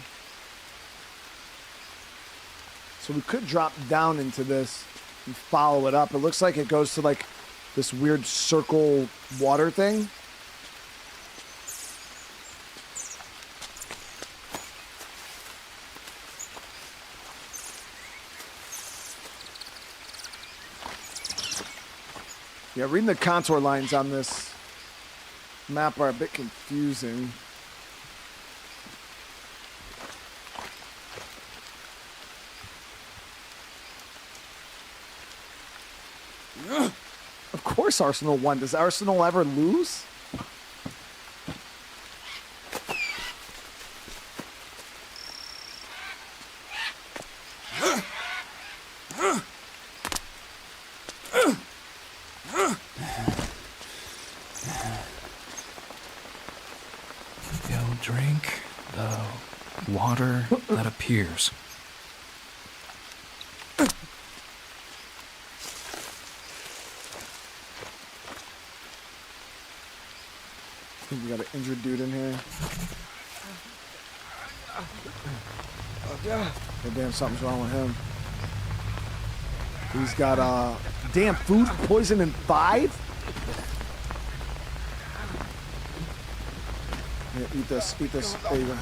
So we could drop down into this and follow it up. It looks like it goes to like this weird circle water thing. Yeah, reading the contour lines on this map are a bit confusing. Of course Arsenal won. Does Arsenal ever lose? The water that appears. I think we got an injured dude in here. Oh, damn, something's wrong with him. He's got damn food poison in 5. Here, eat this, eat this. There you go.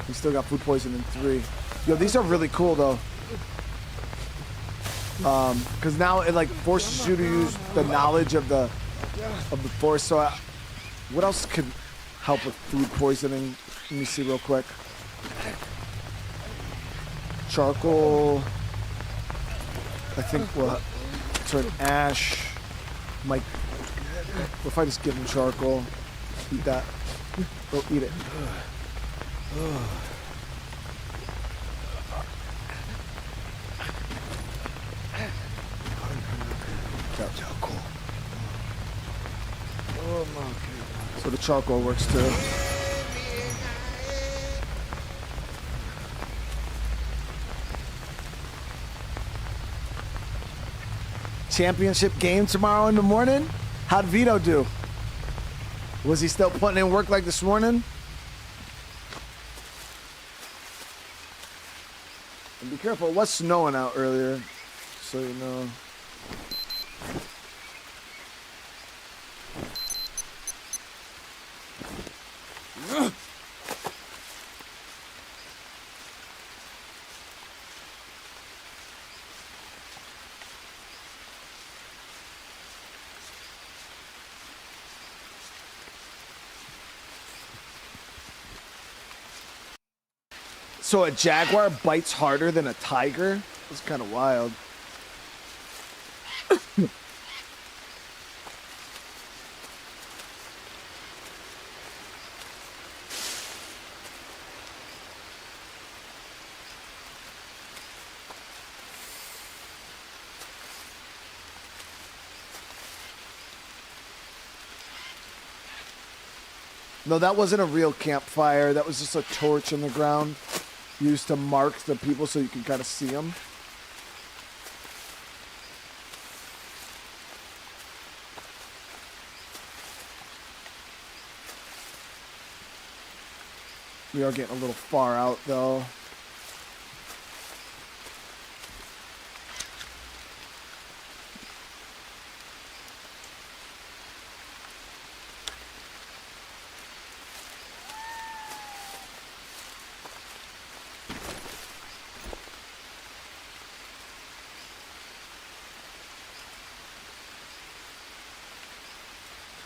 He's still got food poison in 3. Yo, these are really cool though. Because now it like forces you to use the knowledge of the force. So, what else could help with food poisoning? Let me see real quick. Charcoal. I think we'll turn ash. Mike, what if I just give him charcoal? Eat that. Go eat it. Charcoal. Oh my God. So the charcoal works too. Championship game tomorrow in the morning? How'd Vito do? Was he still putting in work like this morning? And be careful, it was snowing out earlier, so you know. So a jaguar bites harder than a tiger? It's kind of wild. No, that wasn't a real campfire. That was just a torch in the ground used to mark the people so you can kind of see them. We are getting a little far out though.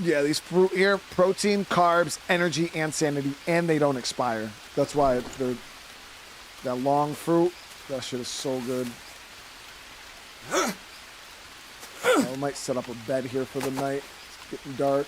Yeah, these fruit here, protein, carbs, energy, and sanity, and they don't expire. That's why they're that long fruit. That shit is so good. I might set up a bed here for the night. It's getting dark.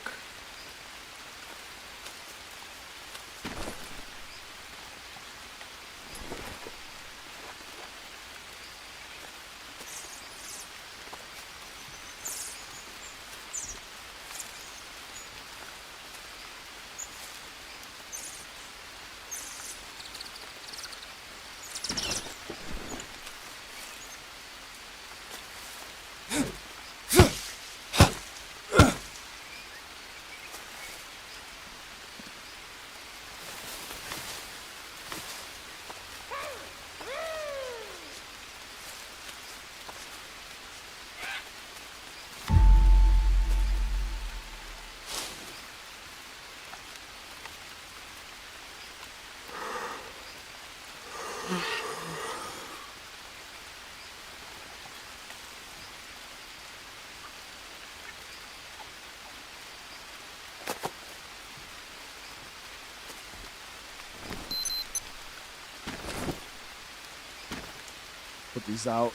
Put these out.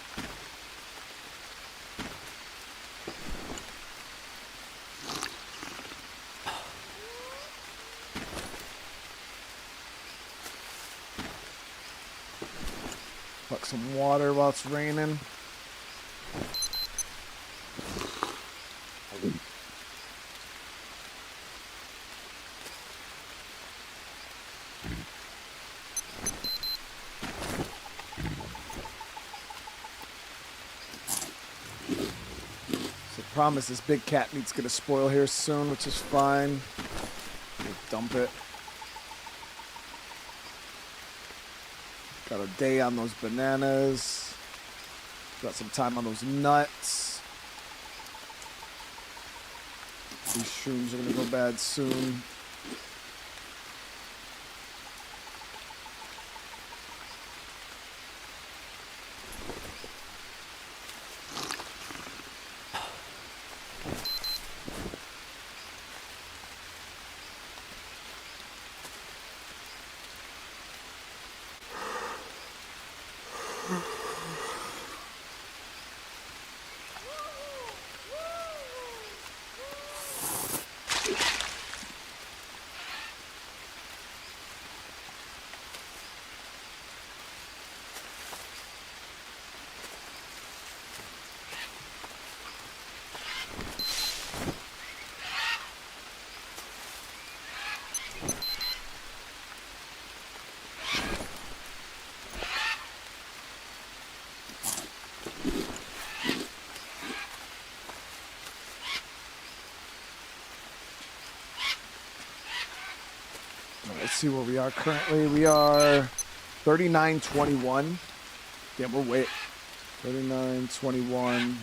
Put some water while it's raining. promise this big cat meat's gonna spoil here soon, which is fine. We'll dump it. Got a day on those bananas. Got some time on those nuts. These shrooms are gonna go bad soon. Let's see where we are currently. We are 39.21. Damn, we're way 39.21.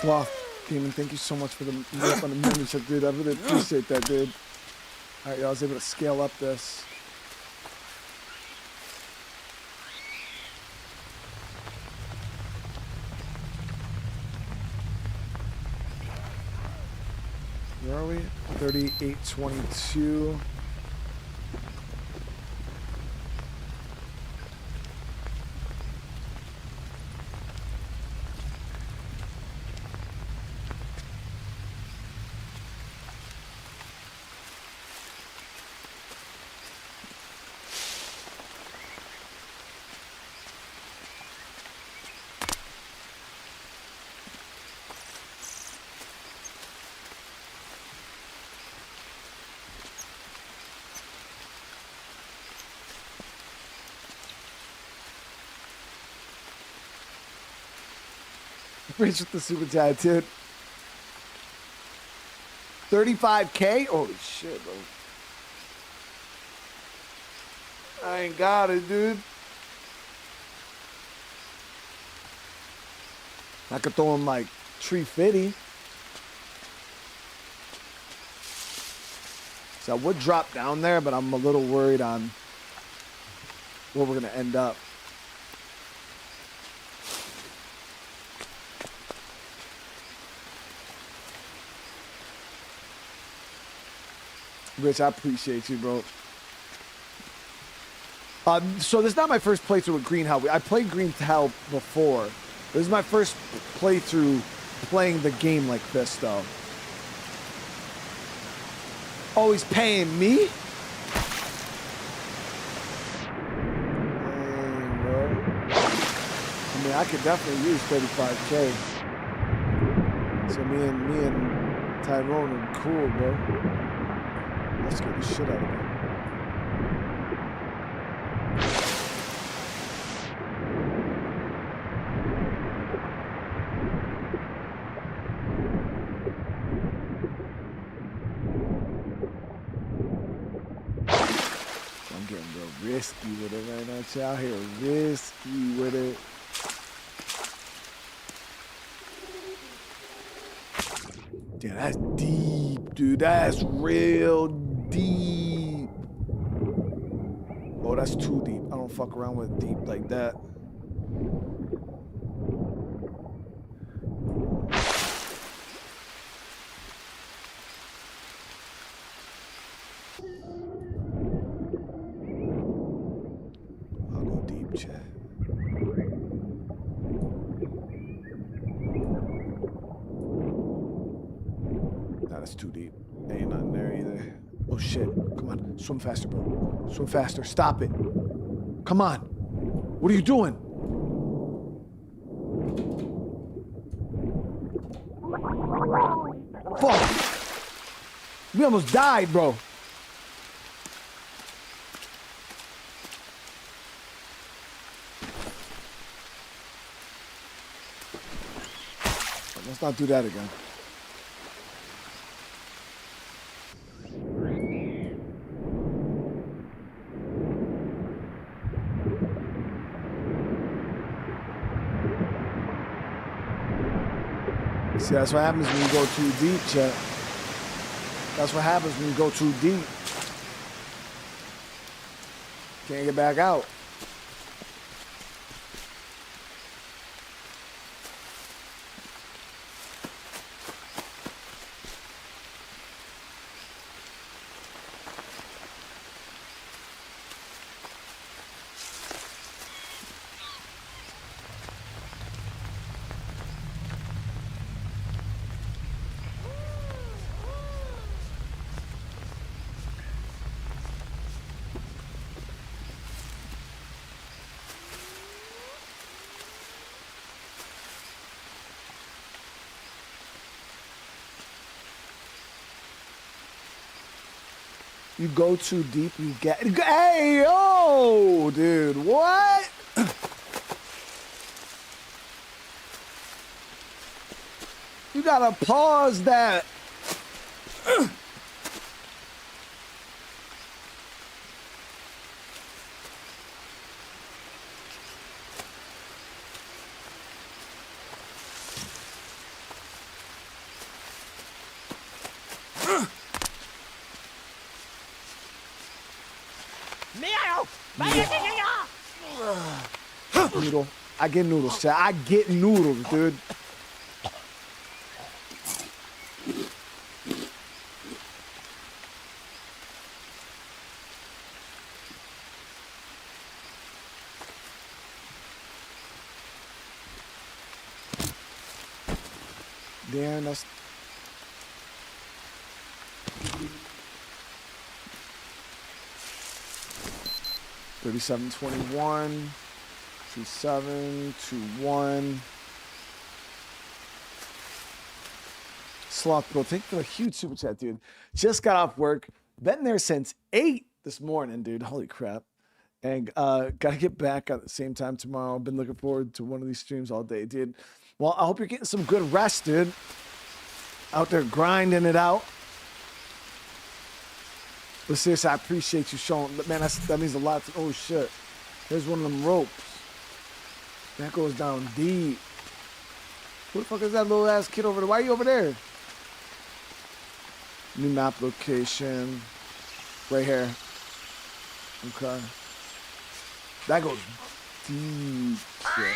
Sloth Demon, thank you so much for the rip on the membership, dude. I really appreciate that, dude. Alright, y'all, I was able to scale up this. Where are we? 38.22. Rich with the super chat, dude. 35K? Holy shit, bro. I ain't got it, dude. I could throw him like 350. So I would drop down there, but I'm a little worried on where we're going to end up. Rich, I appreciate you, bro. So this is not my first playthrough with Green Hell. I played Green Hell before. This is my first playthrough playing the game like this, though. Oh, he's paying me? Dang, bro. I mean, I could definitely use 35K. So me and Tyrone are cool, bro. Let's get the shit out of it. risky with it right now, chat. Out here risky with it. Damn, that's deep, dude. That's real deep. Oh, that's too deep. I don't fuck around with deep like that. I'll go deep, chat. Nah, that's too deep. Ain't nothing there either. Oh shit. Come on. Swim faster, bro. Swim faster. Stop it. Come on. What are you doing? Fuck. We almost died, bro. Let's not do that again. See, that's what happens when you go too deep, chat. That's what happens when you go too deep. Can't get back out. You go too deep, you get. Hey, yo, dude, what? You gotta pause that. Noodle. I get noodles, chat. I get noodles, dude. Damn, that's... $37.21, 27, 21. Sloth, bro, thank you for a huge super chat, dude. Just got off work. Been there since 8 this morning, dude. Holy crap. And gotta get back at the same time tomorrow. Been looking forward to one of these streams all day, dude. Well, I hope you're getting some good rest, dude. Out there grinding it out. But seriously, I appreciate you showing. Man, that means a lot. Oh, shit. There's one of them ropes. That goes down deep. Who the fuck is that little ass kid over there? Why are you over there? New map location. Right here. Okay. That goes deep. Yeah.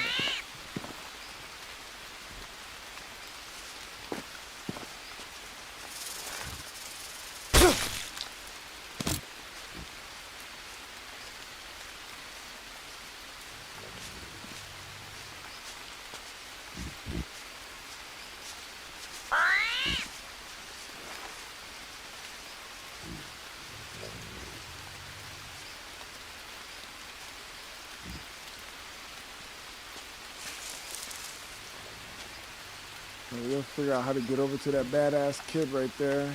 We'll figure out how to get over to that badass kid right there.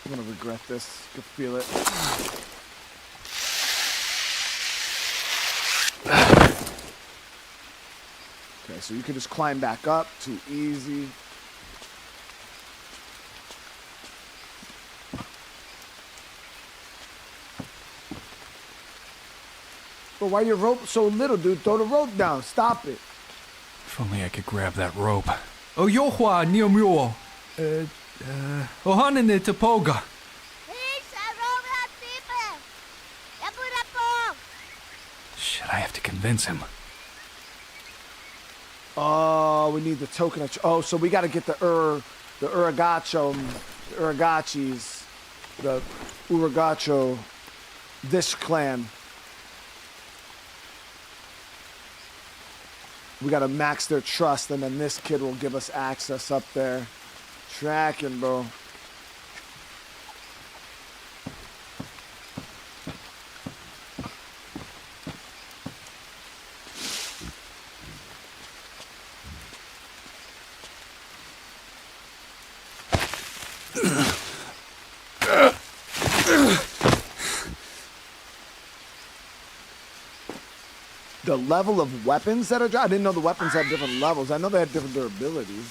I'm gonna regret this. You can feel it. Okay, so you can just climb back up. Too easy. But why your rope so little, dude? Throw the rope down. Stop it. If only I could grab that rope. Oh, Yohua, Neomuo. Ohanen Tapoga. Shit, I have to convince him. Oh, we need the token. Oh, so we got to get the Uragacho, the Uragachis, the Uragacho, this clan. We got to max their trust, and then this kid will give us access up there. Tracking, bro. The level of weapons that are dropped. I didn't know the weapons had different levels. I know they had different durability.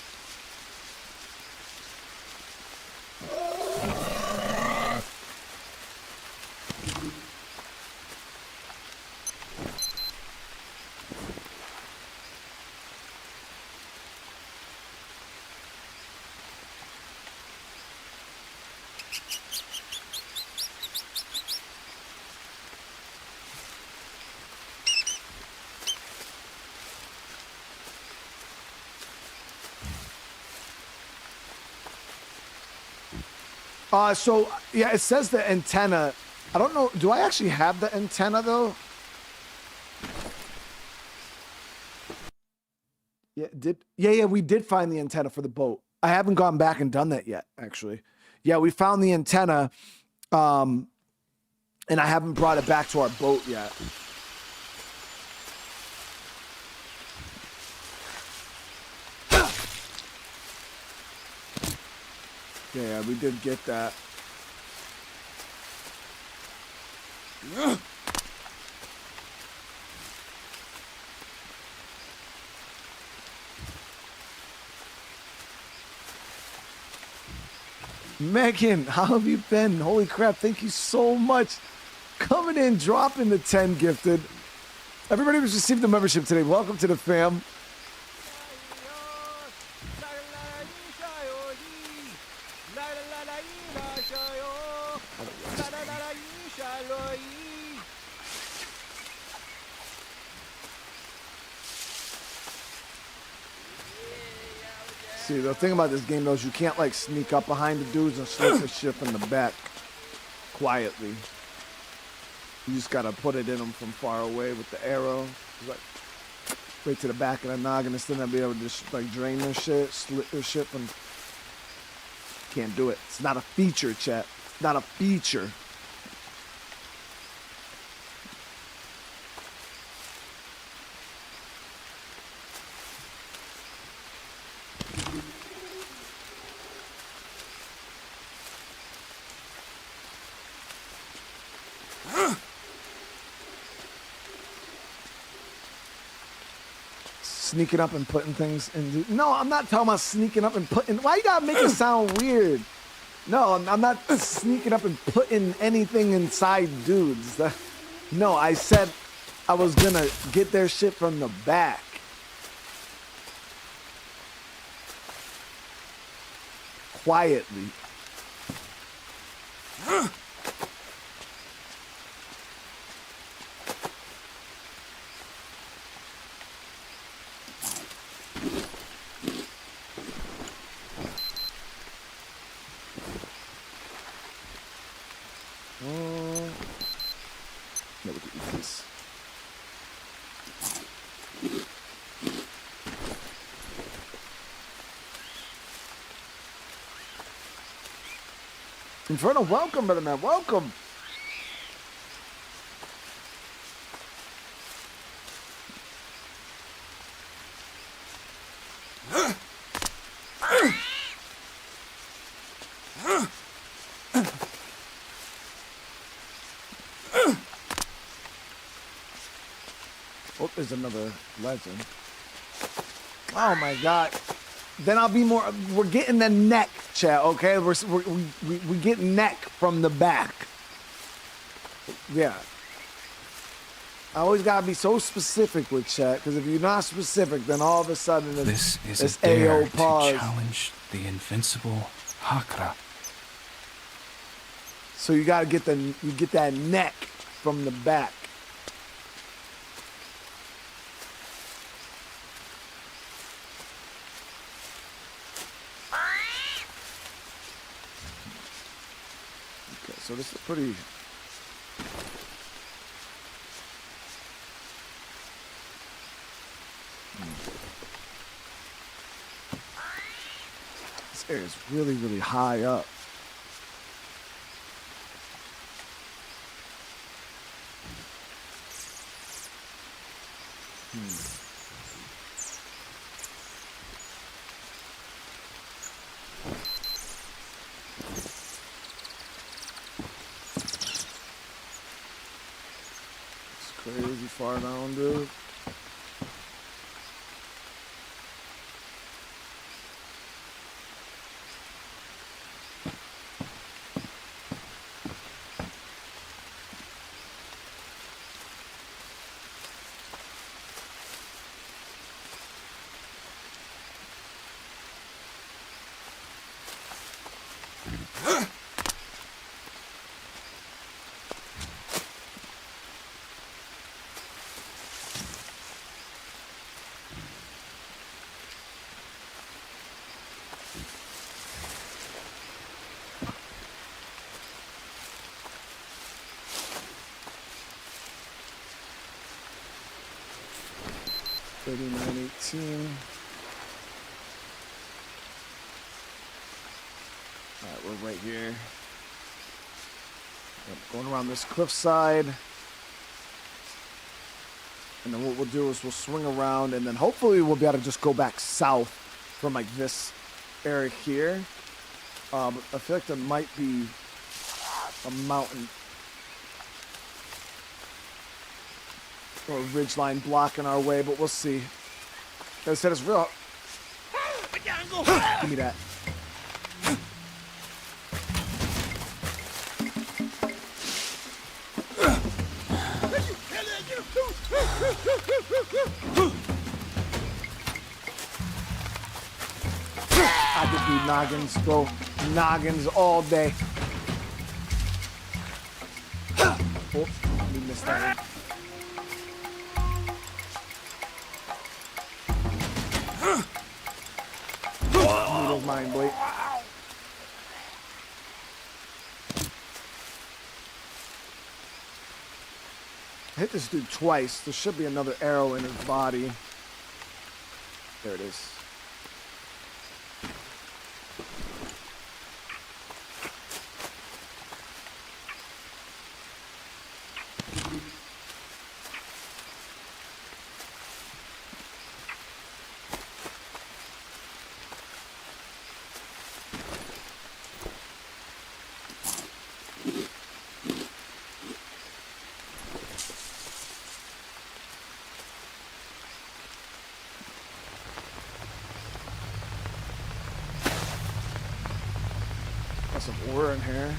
So yeah, it says the antenna. I don't know. Do I actually have the antenna though? Yeah, we did find the antenna for the boat. I haven't gone back and done that yet, actually. Yeah, we found the antenna, and I haven't brought it back to our boat yet. Yeah, we did get that. Megan, how have you been? Holy crap, thank you so much. Coming in, dropping the 10 gifted. Everybody who's received the membership today, welcome to the fam. See, the thing about this game though is you can't like sneak up behind the dudes and slip the shit from the back quietly. You just gotta put it in them from far away with the arrow. Like right to the back of the noggin instead of be able to just like drain their shit, slit their shit from. Can't do it. It's not a feature, chat. It's not a feature. Sneaking up and putting things in. No, I'm not talking about sneaking up and putting. Why you gotta make it sound weird? No, I'm not sneaking up and putting anything inside dudes. No, I said I was gonna get their shit from the back. Quietly. No, we can eat this. Inferno, welcome, brother man. Welcome. Oh, there's another legend. Oh my God. Then I'll be more. We're getting the neck, chat. Okay, we get neck from the back. Yeah. I always gotta be so specific with chat, because if you're not specific, then all of a sudden This is it's a dare AO pause. to challenge the invincible Hakra. So you gotta get that neck from the back. Okay, so this is pretty. This area is really, really high up. It's crazy far down, dude. Alright, we're right here. Yep, going around this cliffside. And then what we'll do is we'll swing around, and then hopefully we'll be able to just go back south from like this area here. But I feel like there might be a mountain or a ridge line blocking our way, but we'll see. Like I said, it's real. Give me that. I could do noggins, bro. Noggins all day. Oh, we missed that one. Needle's mine, boy. I hit this dude twice. There should be another arrow in his body. There it is. Got some ore in here.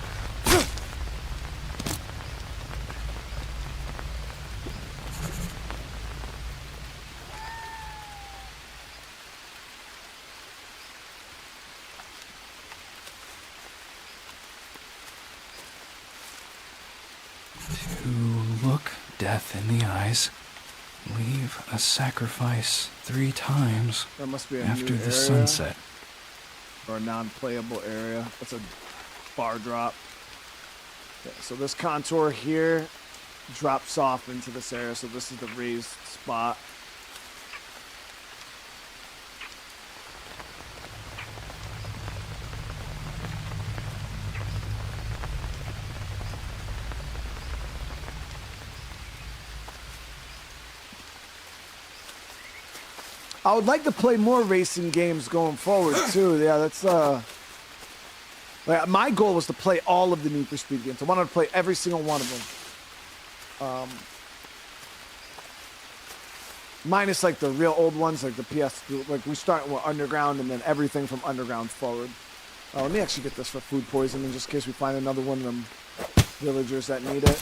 To look death in the eyes, leave a sacrifice 3 times There must be a after new the area sunset. or a non-playable area. That's a bar drop. Okay, so this contour here drops off into this area. So this is the raised spot. I would like to play more racing games going forward too. Yeah, that's like my goal was to play all of the Need for Speed games. I wanted to play every single one of them. Minus like the real old ones, like the PS. Like we start with Underground and then everything from Underground forward. Let me actually get this for food poisoning, just in case we find another one of them villagers that need it.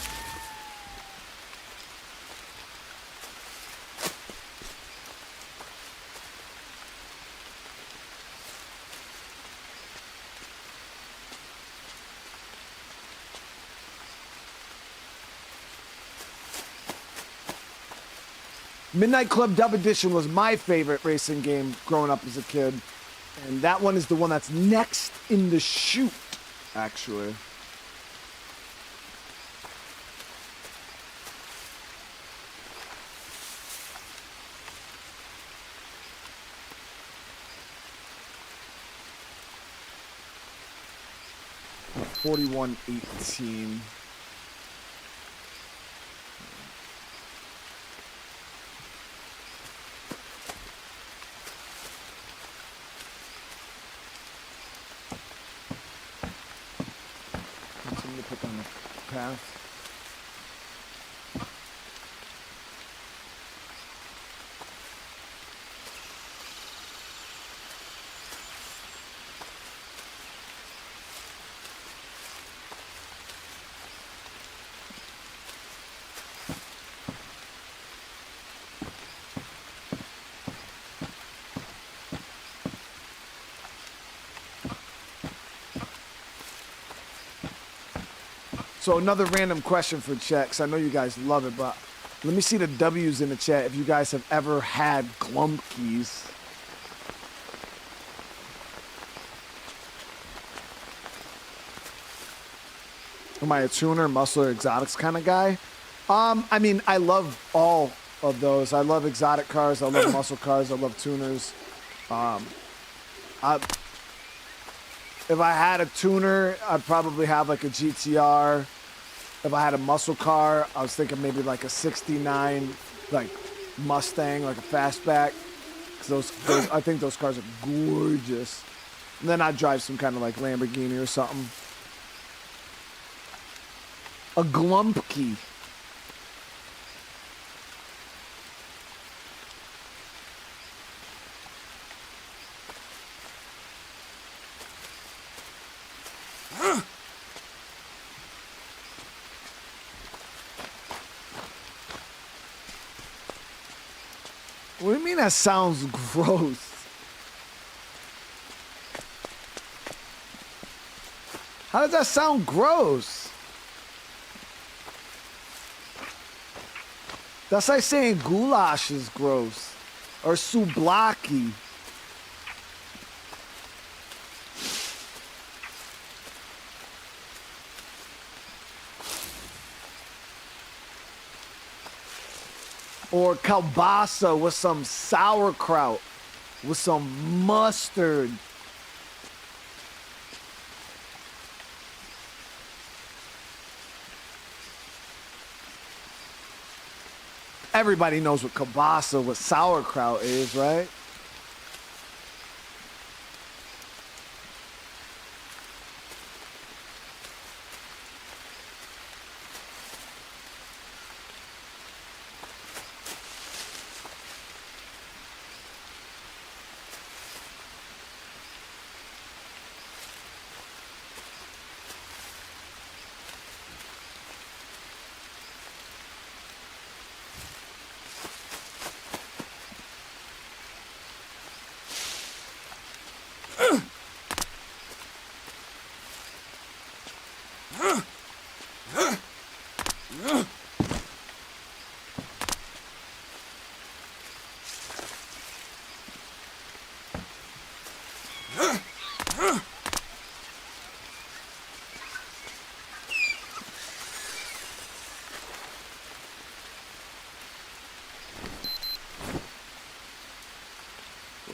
Midnight Club Dub Edition was my favorite racing game growing up as a kid. And that one is the one that's next in the chute, actually. $41.18. Continue to put on the path. So another random question for chat, 'cause I know you guys love it, but let me see the W's in the chat if you guys have ever had Glumpkies. Am I a tuner, muscle, or exotics kind of guy? I mean, I love all of those. I love exotic cars. I love muscle cars. I love tuners. If I had a tuner, I'd probably have like a GTR. If I had a muscle car, I was thinking maybe like a 69, like Mustang, like a fastback. 'Cause those I think those cars are gorgeous. And then I'd drive some kind of like Lamborghini or something. A Glumpky. What do you mean that sounds gross? How does that sound gross? That's like saying goulash is gross. Or souvlaki. Or kielbasa with some sauerkraut, with some mustard. Everybody knows what kielbasa with sauerkraut is, right?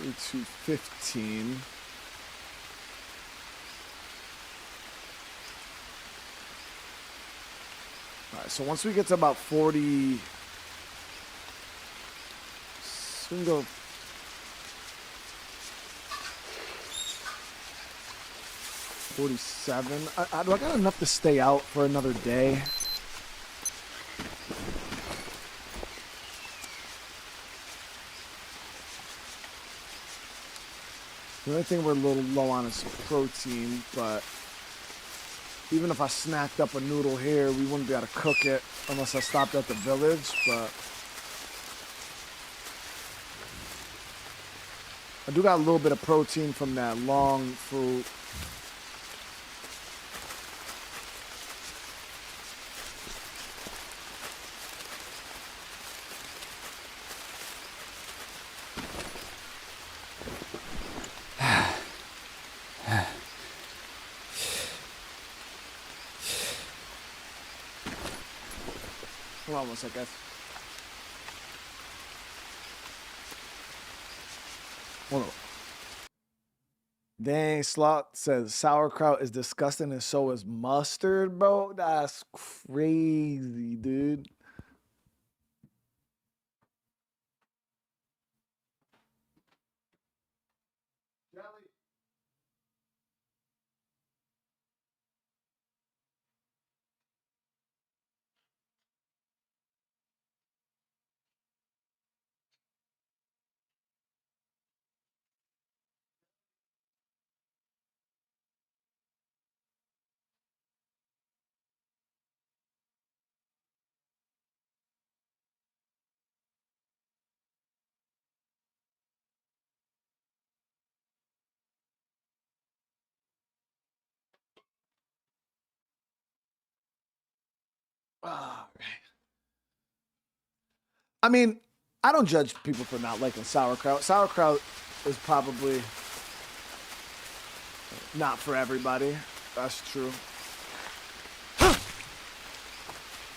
$42.15. All right, so once we get to about 40, so we can go 47. Do I got enough to stay out for another day? The only thing we're a little low on is protein, but even if I snacked up a noodle here, we wouldn't be able to cook it unless I stopped at the village, but I do got a little bit of protein from that long fruit. Hold on one sec, guys. Hold on. Dang, Slot says sauerkraut is disgusting and so is mustard, bro. That's crazy, dude. All right. I mean, I don't judge people for not liking sauerkraut. Sauerkraut is probably not for everybody. That's true.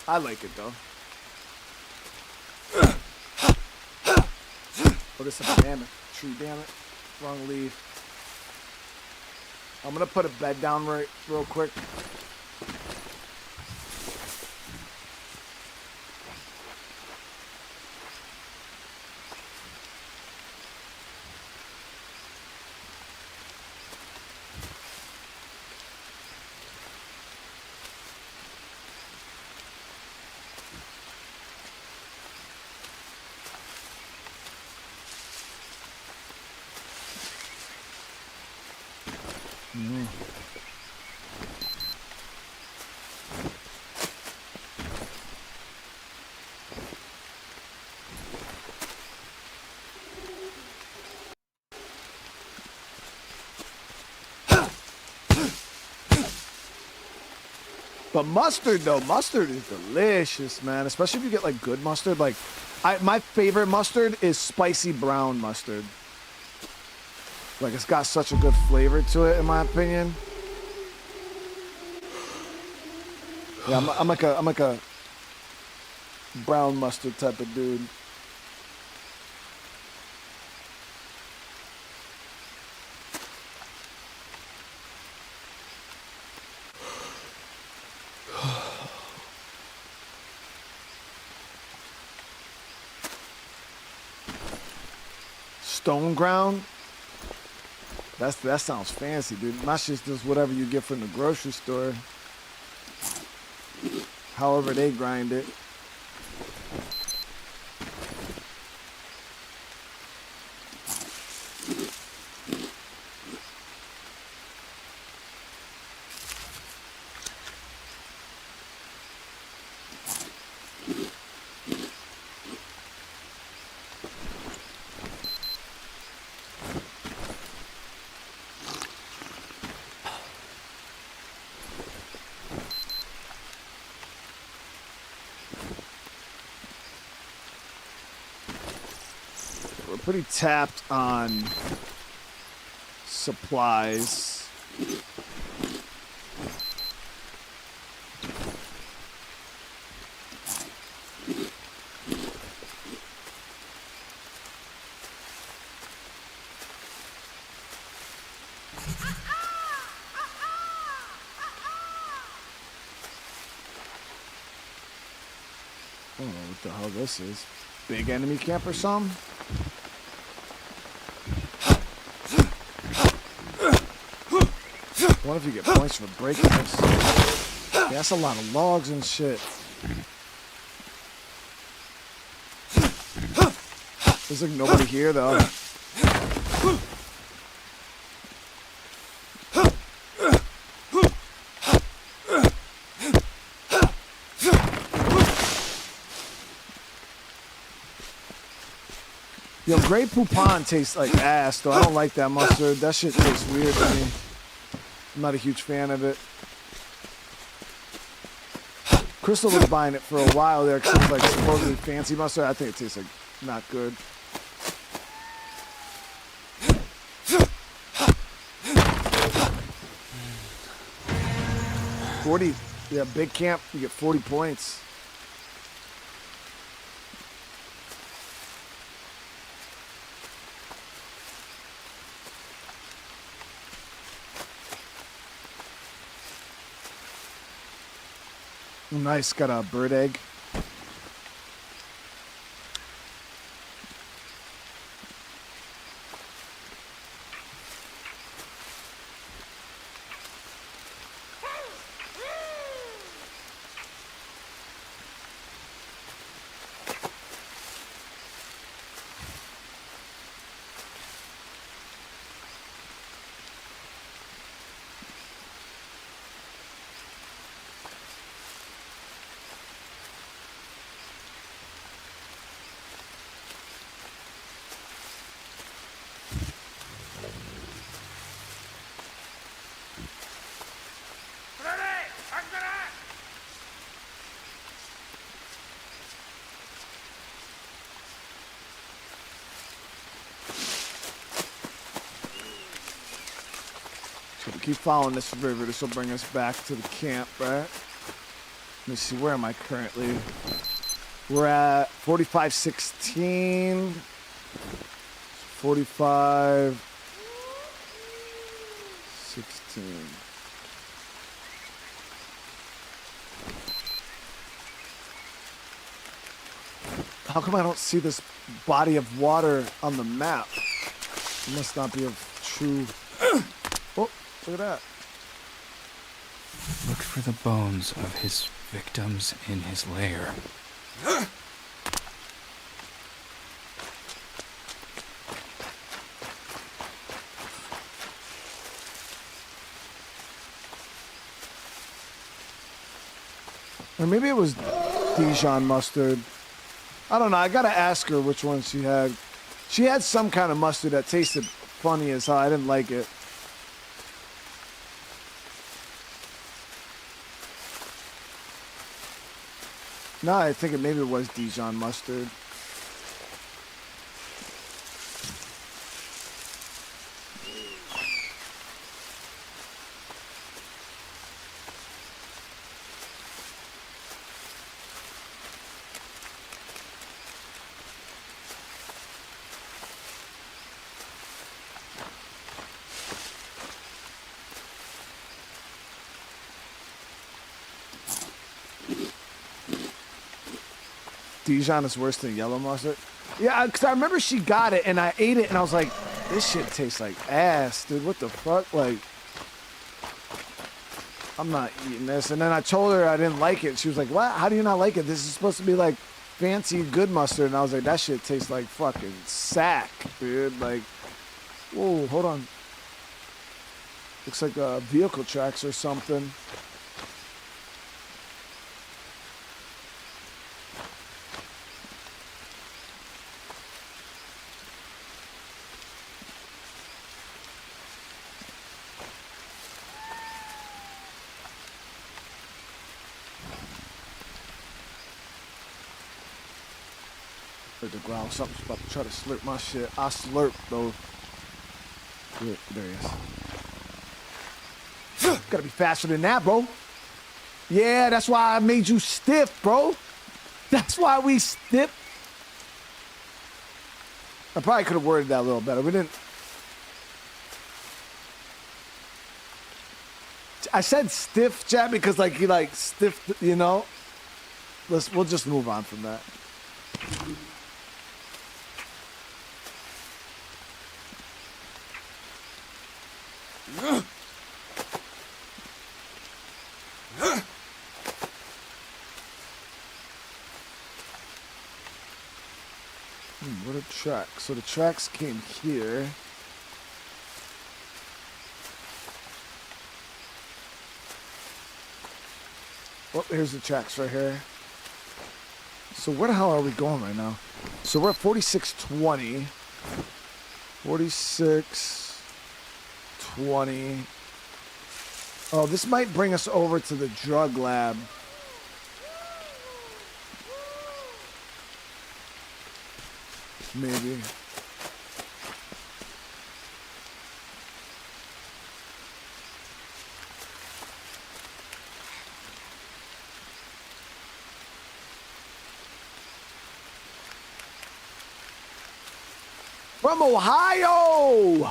I like it though. Oh, this is a banana tree, damn it. Wrong leaf. I'm gonna put a bed down real quick. But mustard though, mustard is delicious, man. Especially if you get like good mustard. Like, my favorite mustard is spicy brown mustard. Like, it's got such a good flavor to it, in my opinion. Yeah, I'm like a brown mustard type of dude. Stone ground. That sounds fancy, dude. My shit's just whatever you get from the grocery store. However they grind it. Pretty tapped on supplies. I don't know what the hell this is. Big enemy camp or something? What if you get points for breaking this? Yeah, that's a lot of logs and shit. There's like nobody here though. Yo, Grey Poupon tastes like ass though. I don't like that mustard. That shit tastes weird to me. I'm not a huge fan of it. Crystal was buying it for a while there because it was like supposedly fancy mustard. I think it tastes like not good. $40, yeah, big camp, you get 40 points. Nice, got a bird egg. So we keep following this river. This will bring us back to the camp, right? Let me see, where am I currently? We're at 45:16. 45:16. How come I don't see this body of water on the map? It must not be of true. Oh, look at that. Look for the bones of his victims in his lair. Or maybe it was Dijon mustard. I don't know. I gotta ask her which one she had. She had some kind of mustard that tasted funny as hell. I didn't like it. No, I think maybe it was Dijon mustard. Dijon is worse than yellow mustard. Yeah, because I remember she got it and I ate it and I was like, this shit tastes like ass, dude. What the fuck? Like, I'm not eating this. And then I told her I didn't like it. She was like, what? How do you not like it? This is supposed to be like fancy good mustard. And I was like, that shit tastes like fucking sack, dude. Like, whoa, hold on. Looks like vehicle tracks or something. Heard the ground. Something's about to try to slurp my shit. I slurp though. Yeah, there he is. Gotta be faster than that, bro. Yeah, that's why I made you stiff, bro. That's why we stiff. I probably could have worded that a little better. We didn't. I said stiff, chat, because like he like stiff, you know. We'll just move on from that. What a track. So the tracks came here. Oh, here's the tracks right here. So where the hell are we going right now? So we're at 4620. 4620. Oh, this might bring us over to the drug lab. Maybe. From Ohio!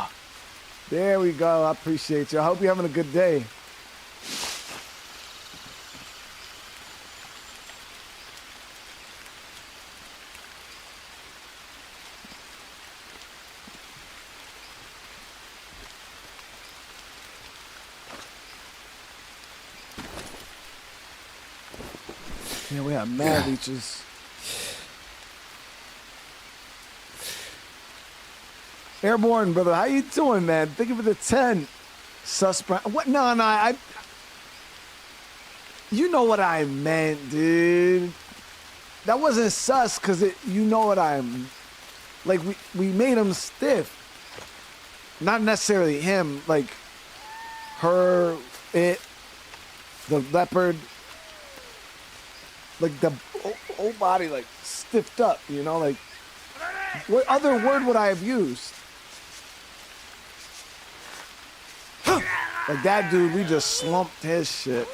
There we go. I appreciate you. I hope you're having a good day. Yeah, we have mad leeches. Airborne, brother. How you doing, man? Thank you for the 10. What? No, you know what I meant, dude. That wasn't sus, because you know what I'm... Like, we made him stiff. Not necessarily him, like, her, it, the leopard. Like, the whole body, like, stiffed up, you know? Like, what other word would I have used? Like, that dude, we just slumped his shit.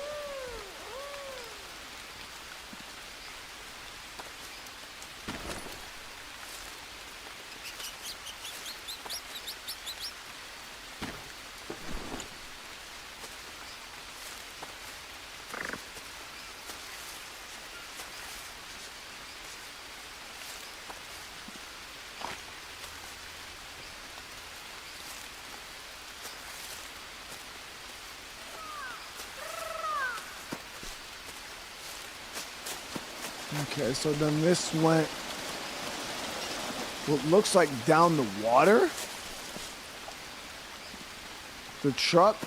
Okay, so then this went what looks like down the water. The truck.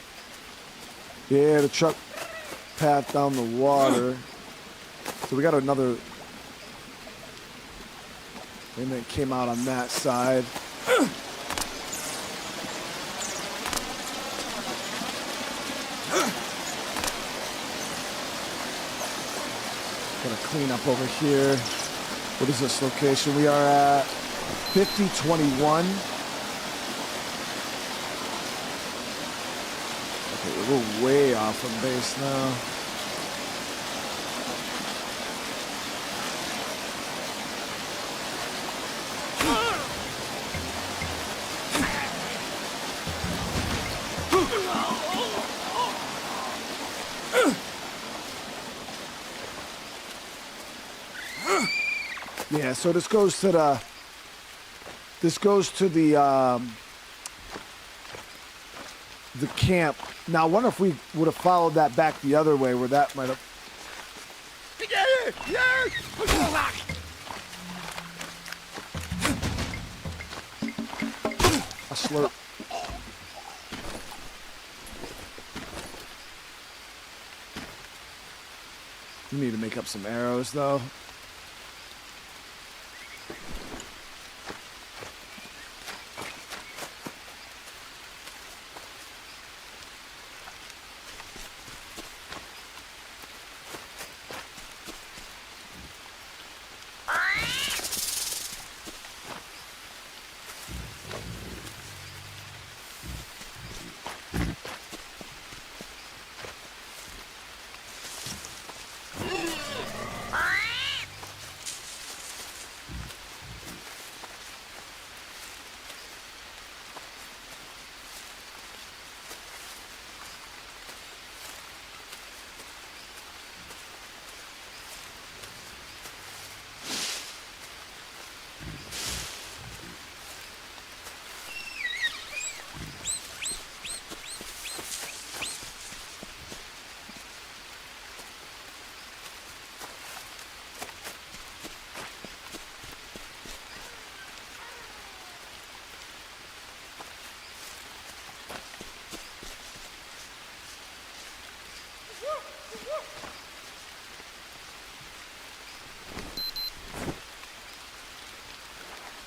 Yeah, the truck path down the water. So we got another thing that came out on that side. Gonna clean up over here. What is this location? We are at 5021. Okay, we're way off from base now. Yeah, so this goes to the camp. Now I wonder if we would have followed that back the other way, where that might have. A slurp. We need to make up some arrows though.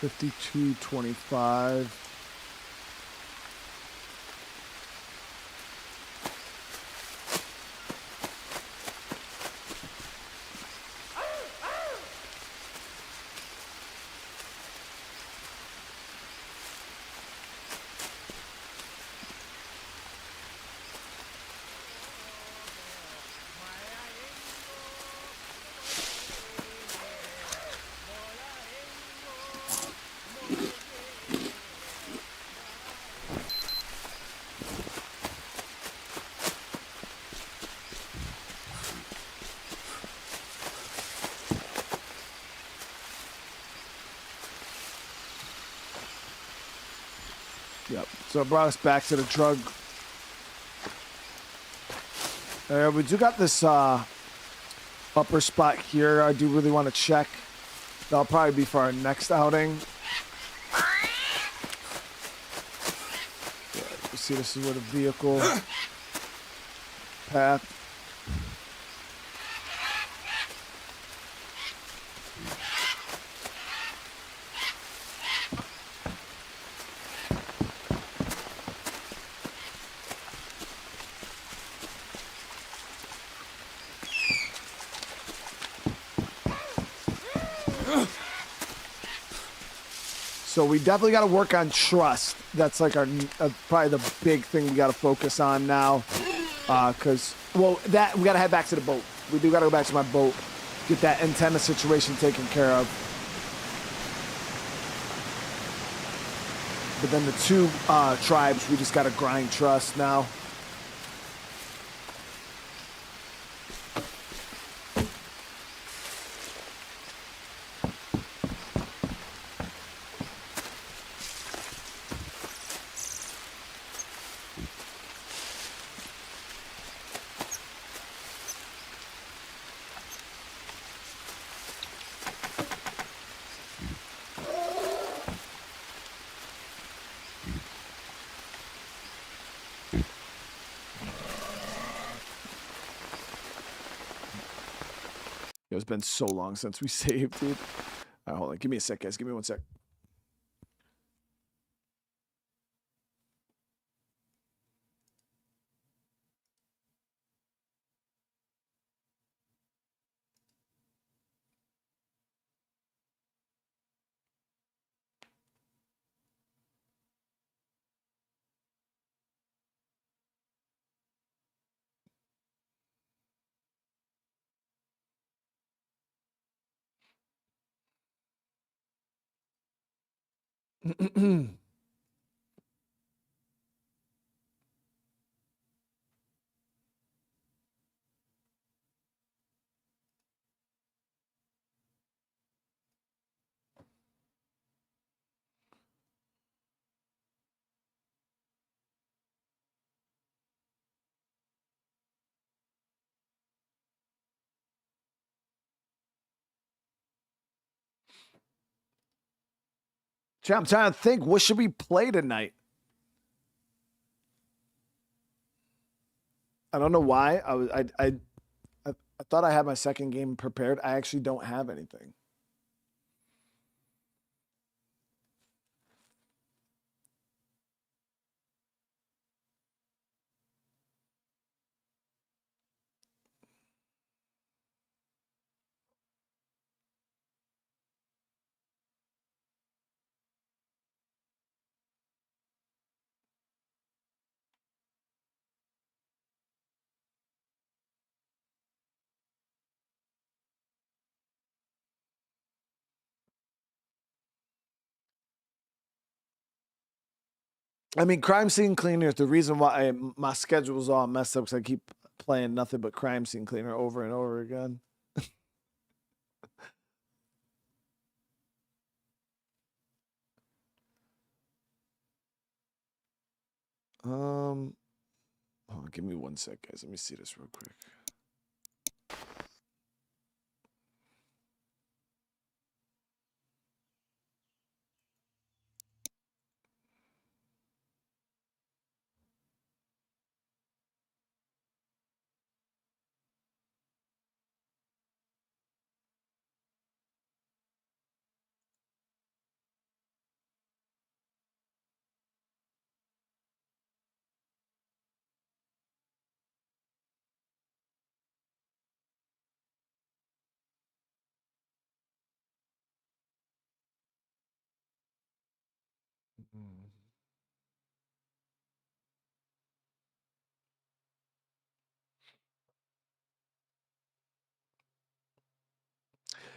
$52.25. Yep. So it brought us back to the drug. We do got this upper spot here I do really want to check. That'll probably be for our next outing. Yeah, you see this is where the vehicle path. So we definitely got to work on trust. That's like our probably the big thing we got to focus on now. Because, well, that we got to head back to the boat. We do got to go back to my boat, get that antenna situation taken care of. But then the two tribes, we just got to grind trust now. It's been so long since we saved, dude. All right, hold on. Give me a sec, guys. Give me 1 sec. I'm trying to think. What should we play tonight? I don't know why. I thought I had my second game prepared. I actually don't have anything. I mean, crime scene cleaner is the reason why my schedule was all messed up because I keep playing nothing but crime scene cleaner over and over again. Oh, give me 1 sec, guys. Let me see this real quick.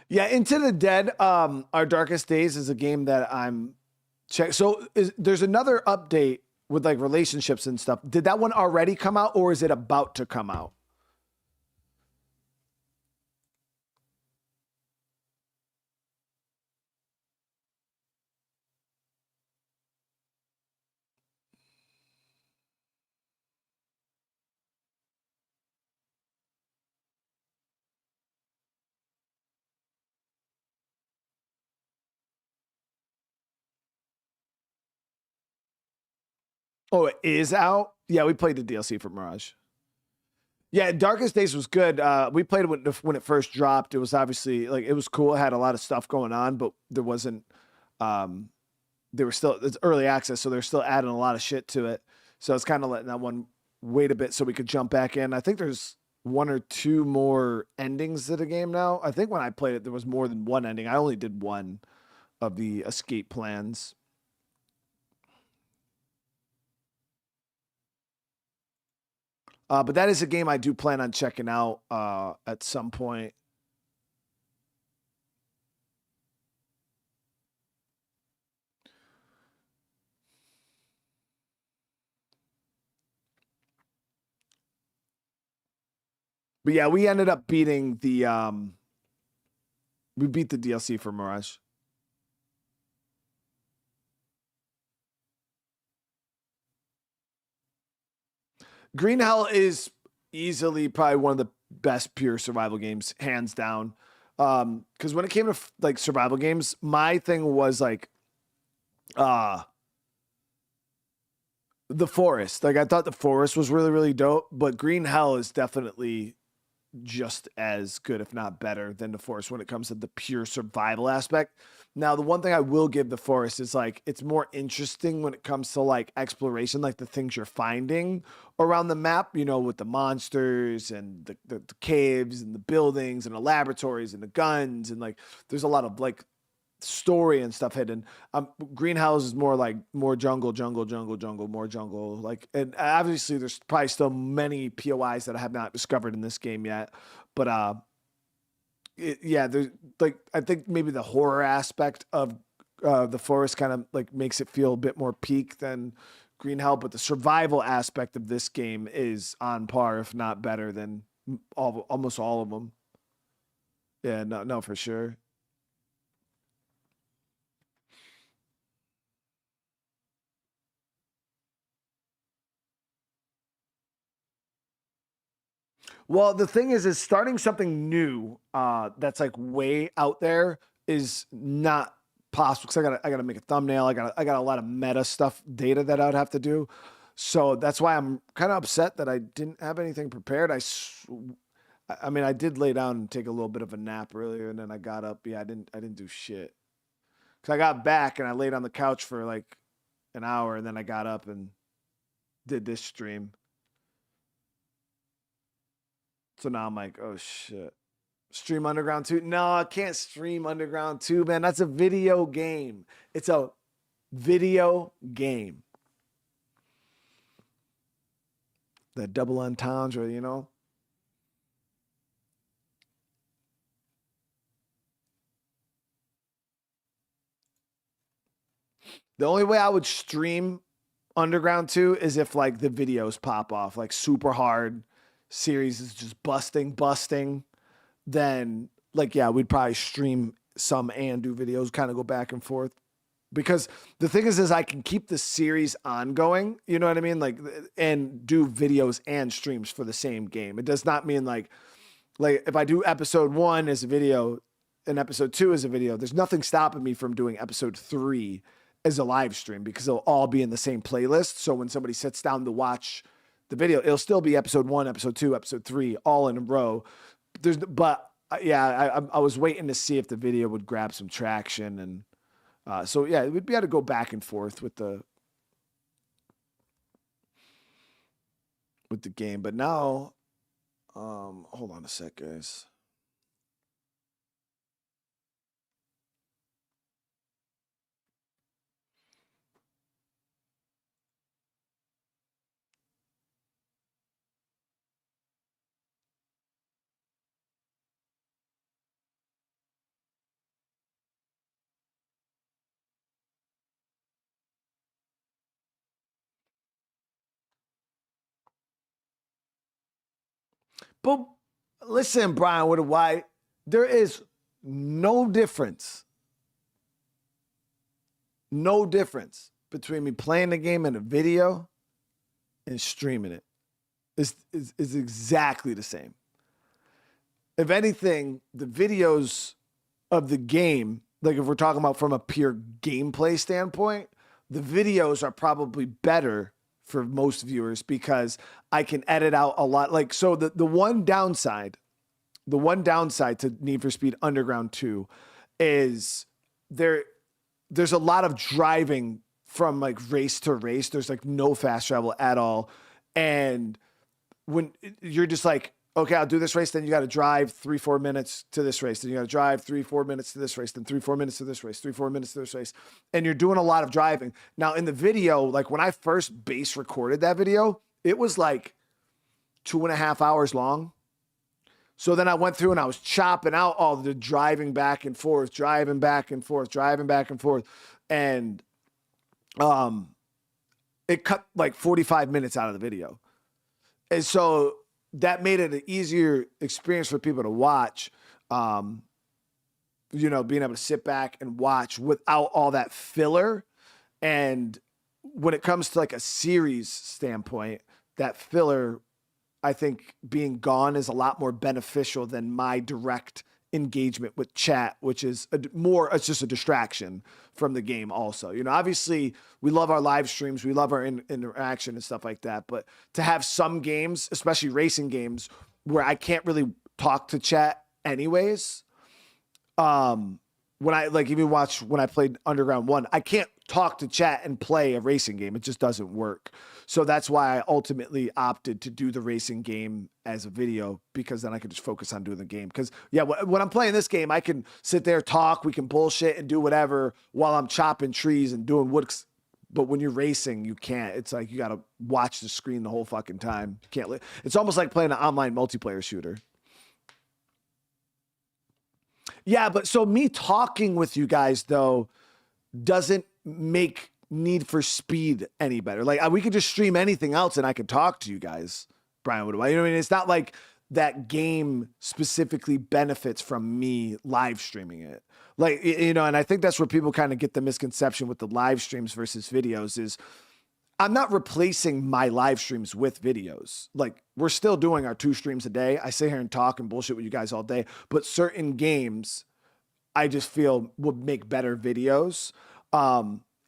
Yeah, Into the Dead, Our Darkest Days is a game that I'm check. So there's another update with like relationships and stuff. Did that one already come out or is it about to come out? Oh, it is out? Yeah, we played the DLC for Mirage. Yeah, Darkest Days was good. We played it when it first dropped. It was obviously like it was cool. It had a lot of stuff going on, but there wasn't. They were still it's early access, so they're still adding a lot of shit to it. So it's kind of letting that one wait a bit so we could jump back in. I think there's 1 or 2 more endings to the game now. I think when I played it, there was more than one ending. I only did one of the escape plans. But that is a game I do plan on checking out at some point. But yeah, we ended up beating the we beat the DLC for Mirage. Green Hell is easily probably one of the best pure survival games, hands down. Because when it came to like survival games, my thing was like the forest. Like I thought the forest was really, really dope, but Green Hell is definitely just as good, if not better, than the forest when it comes to the pure survival aspect. Now, the one thing I will give the forest is like it's more interesting when it comes to like exploration, like the things you're finding around the map, you know, with the monsters and the caves and the buildings and the laboratories and the guns, and like there's a lot of like story and stuff hidden. Greenhouse is more like more jungle, more jungle. Like, and obviously there's probably still many POIs that I have not discovered in this game yet. But yeah, there's like I think maybe the horror aspect of the forest kind of like makes it feel a bit more peak than Green Hell, but the survival aspect of this game is on par, if not better, than almost all of them. Yeah, no, for sure. Well, the thing is starting something new that's like way out there is not possible because I gotta make a thumbnail. I got a lot of meta stuff, data that I'd have to do. So that's why I'm kind of upset that I didn't have anything prepared. I mean, I did lay down and take a little bit of a nap earlier, and then I got up. Yeah, I didn't do shit because I got back and I laid on the couch for like an hour, and then I got up and did this stream. So now I'm like, oh shit. Stream Underground 2? No, I can't stream Underground 2, man. That's a video game. It's a video game. That double entendre, you know? The only way I would stream Underground 2 is if like the videos pop off, like super hard series is just busting, then like yeah, we'd probably stream some and do videos, kind of go back and forth. Because the thing is I can keep the series ongoing, you know what I mean? Like and do videos and streams for the same game. It does not mean like if I do episode 1 as a video and episode 2 as a video, there's nothing stopping me from doing episode 3 as a live stream because they'll all be in the same playlist. So when somebody sits down to watch the video, it'll still be episode 1, episode 2, episode 3, all in a row. But yeah, I was waiting to see if the video would grab some traction, and so yeah, we'd be able to go back and forth with the game. But now, hold on a sec, guys. But listen, Brian, with a Y, there is no difference between me playing the game in a video and streaming it. It's exactly the same. If anything, the videos of the game, like if we're talking about from a pure gameplay standpoint, the videos are probably better for most viewers because I can edit out a lot. Like, so the one downside to Need for Speed Underground 2 is there's a lot of driving from like race to race. There's like no fast travel at all. And when you're just like, okay, I'll do this race, then you got to drive 3-4 minutes to this race. Then you got to drive 3-4 minutes to this race, then 3-4 minutes to this race, 3-4 minutes to this race. And you're doing a lot of driving. Now in the video, like when I first base recorded that video, it was like 2.5 hours long. So then I went through and I was chopping out all the driving back and forth, driving back and forth, driving back and forth. And it cut like 45 minutes out of the video. And so that made it an easier experience for people to watch, you know, being able to sit back and watch without all that filler. And when it comes to like a series standpoint, that filler, I think being gone is a lot more beneficial than my direct engagement with chat, which is it's just a distraction from the game also. You know, obviously we love our live streams, we love our interaction and stuff like that, but to have some games, especially racing games, where I can't really talk to chat anyways, when I like even watch when I played Underground 1, I can't talk to chat and play a racing game. It just doesn't work. So that's why I ultimately opted to do the racing game as a video, because then I could just focus on doing the game. Because yeah, when I'm playing this game, I can sit there, talk, we can bullshit and do whatever while I'm chopping trees and doing wood. But when you're racing, you can't. It's like you got to watch the screen the whole fucking time. You can't. It's almost like playing an online multiplayer shooter. Yeah, but so me talking with you guys though doesn't make Need for Speed any better. Like we could just stream anything else and I could talk to you guys, Brian. What do I? You know what I mean? It's not like that game specifically benefits from me live streaming it. Like, you know, and I think that's where people kind of get the misconception with the live streams versus videos is I'm not replacing my live streams with videos. Like we're still doing our 2 streams a day. I sit here and talk and bullshit with you guys all day, but certain games I just feel would make better videos.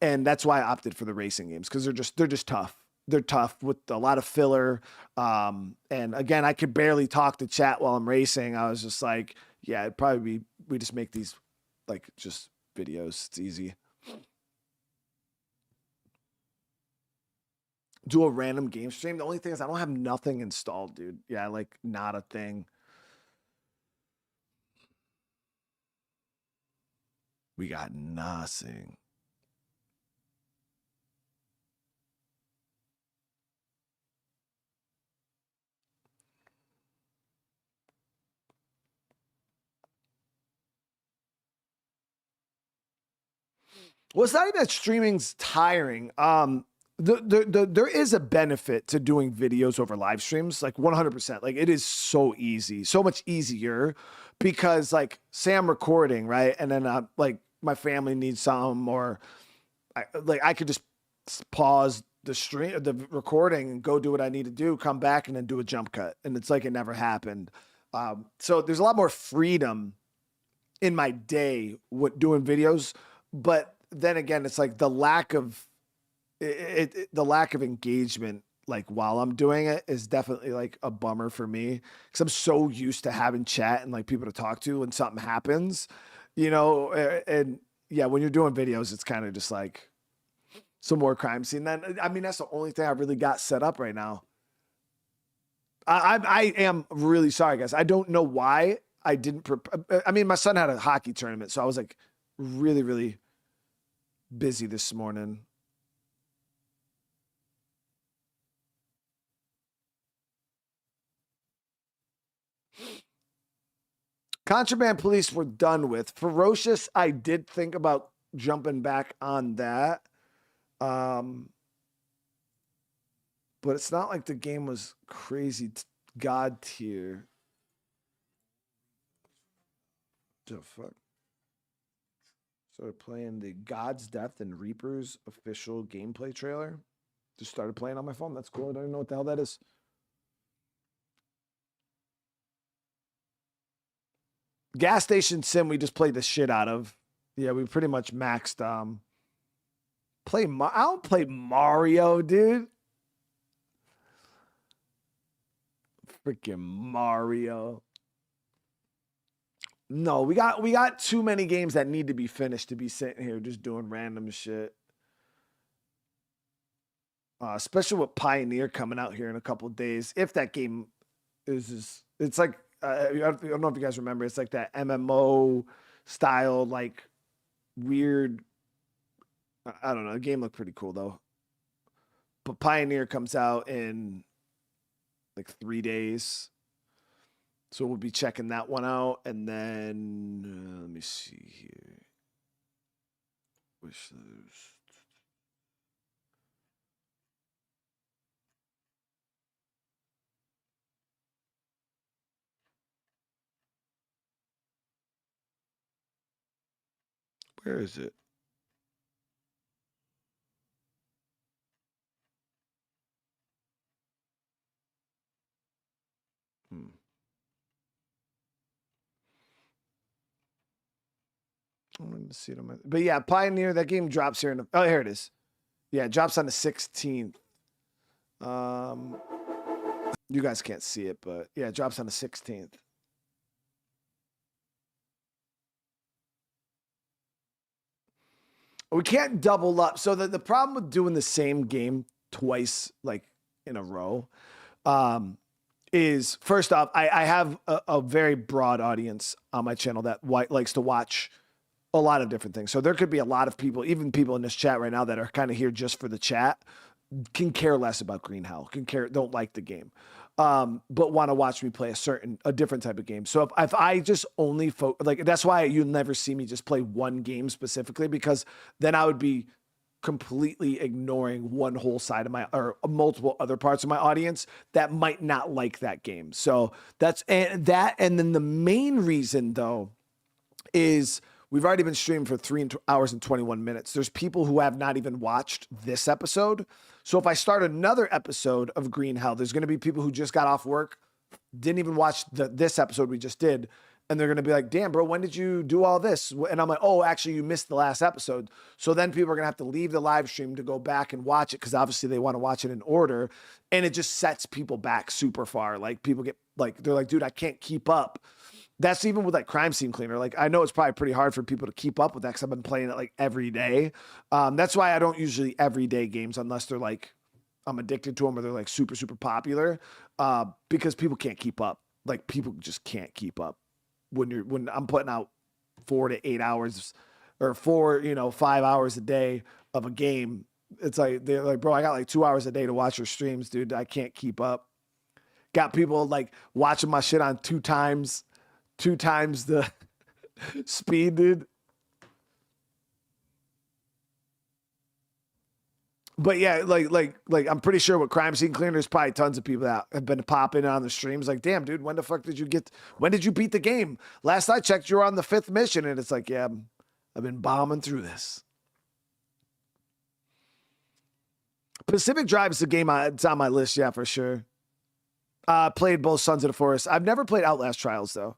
And that's why I opted for the racing games, because they're just tough. They're tough with a lot of filler. And again, I could barely talk to chat while I'm racing. I was just like, yeah, it'd probably be, we just make these like just videos. It's easy. Do a random game stream. The only thing is I don't have nothing installed, dude. Yeah, like not a thing. We got nothing. Well, it's not even that streaming's tiring. There is a benefit to doing videos over live streams, like 100%. Like it is so easy, so much easier, because like say I'm recording, right? And then like my family needs some, or I could just pause the recording and go do what I need to do, come back and then do a jump cut. And it's like it never happened. So there's a lot more freedom in my day with doing videos. But then again, it's like the lack of engagement, like while I'm doing it, is definitely like a bummer for me, because I'm so used to having chat and like people to talk to when something happens, you know. And yeah, when you're doing videos, it's kind of just like some more crime scene. Then I mean, that's the only thing I really got set up right now. I am really sorry, guys. I don't know why I didn't. I mean, my son had a hockey tournament, so I was like really, really busy this morning. Contraband Police we're done with. Ferocious, I did think about jumping back on that. But it's not like the game was crazy god tier. The fuck? Started playing the God's Death and Reapers official gameplay trailer. Just started playing on my phone. That's cool. I don't even know what the hell that is. Gas Station Sim, we just played the shit out of. Yeah, we pretty much maxed. I don't play Mario, dude. Freaking Mario. No, we got too many games that need to be finished to be sitting here just doing random shit. Especially with Pioneer coming out here in a couple of days. If that game it's like I don't know if you guys remember. It's like that MMO style, like weird. I don't know. The game looked pretty cool though. But Pioneer comes out in like 3 days. So we'll be checking that one out. And then let me see here. Wish those. Where is it? I wanted to see it on my, but yeah, Pioneer, that game drops here in oh, here it is. Yeah, it drops on the 16th. You guys can't see it, but yeah, it drops on the 16th. We can't double up. So the problem with doing the same game twice, like in a row, is first off, I have a very broad audience on my channel that likes to watch a lot of different things. So there could be a lot of people, even people in this chat right now that are kind of here just for the chat, can care less about Green Hell, don't like the game, but want to watch me play a different type of game. So if I just only like, that's why you'll never see me just play one game specifically, because then I would be completely ignoring one whole side of or multiple other parts of my audience that might not like that game. So and then the main reason though is we've already been streaming for 3 hours and 21 minutes. There's people who have not even watched this episode. So if I start another episode of Green Hell, there's going to be people who just got off work, didn't even watch this episode we just did. And they're going to be like, damn, bro, when did you do all this? And I'm like, oh, actually, you missed the last episode. So then people are going to have to leave the live stream to go back and watch it, because obviously they want to watch it in order. And it just sets people back super far. Like people get like, they're like, dude, I can't keep up. That's even with like Crime Scene Cleaner. Like I know it's probably pretty hard for people to keep up with that because I've been playing it like every day. That's why I don't usually everyday games unless they're like I'm addicted to them or they're like super, super popular, because people can't keep up. Like people just can't keep up when I'm putting out 4 to 8 hours or 5 hours a day of a game. It's like, they're like, bro, I got like 2 hours a day to watch your streams, dude. I can't keep up. Got people like watching my shit on two times the speed, dude. But yeah, like I'm pretty sure with Crime Scene Cleaner, there's probably tons of people that have been popping on the streams like, damn, dude, when did you beat the game? Last I checked, you were on the 5th mission. And it's like, yeah, I've been bombing through this. Pacific Drive is the game it's on my list, yeah, for sure. Played both Sons of the Forest. I've never played Outlast Trials, though.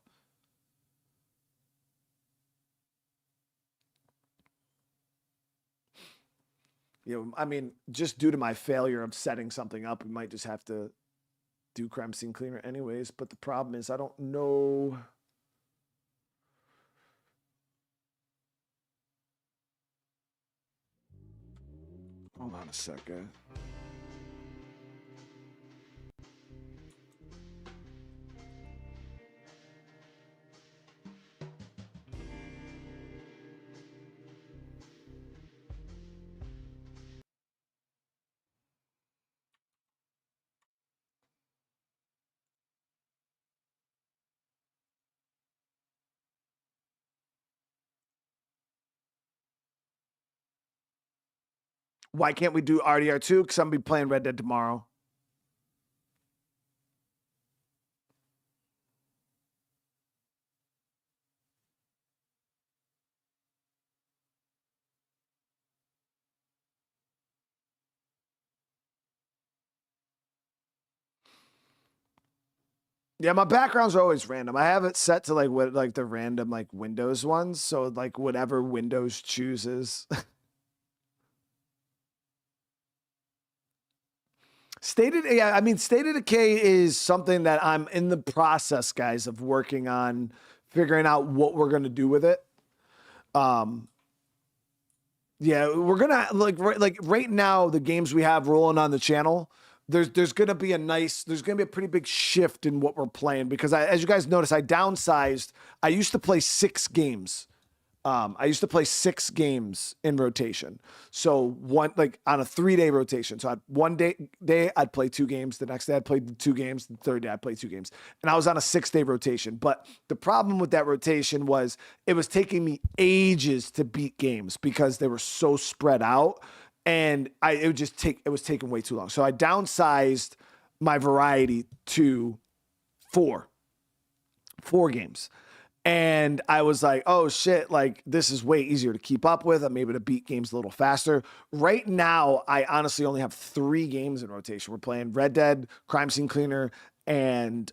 I mean, just due to my failure of setting something up, we might just have to do Crime Scene Cleaner anyways. But the problem is I don't know. Hold on a second. Why can't we do RDR2? Because I'm going to be playing Red Dead tomorrow. Yeah, my backgrounds are always random. I have it set to like what like the random like Windows ones. So like whatever Windows chooses. State of Decay is something that I'm in the process, guys, of working on figuring out what we're going to do with it. Yeah, we're going to right now, the games we have rolling on the channel, there's going to be a pretty big shift in what we're playing because as you guys notice, I downsized. I used to play 6 games. I used to play 6 games in rotation. So on a 3-day rotation. So one day I'd play 2 games. The next day I'd play 2 games. The third day I'd play 2 games. And I was on a 6-day rotation. But the problem with that rotation was it was taking me ages to beat games because they were so spread out. And it was taking way too long. So I downsized my variety to 4 games. And I was like, oh shit, like this is way easier to keep up with. I'm able to beat games a little faster. Right now, I honestly only have 3 games in rotation. We're playing Red Dead, Crime Scene Cleaner, and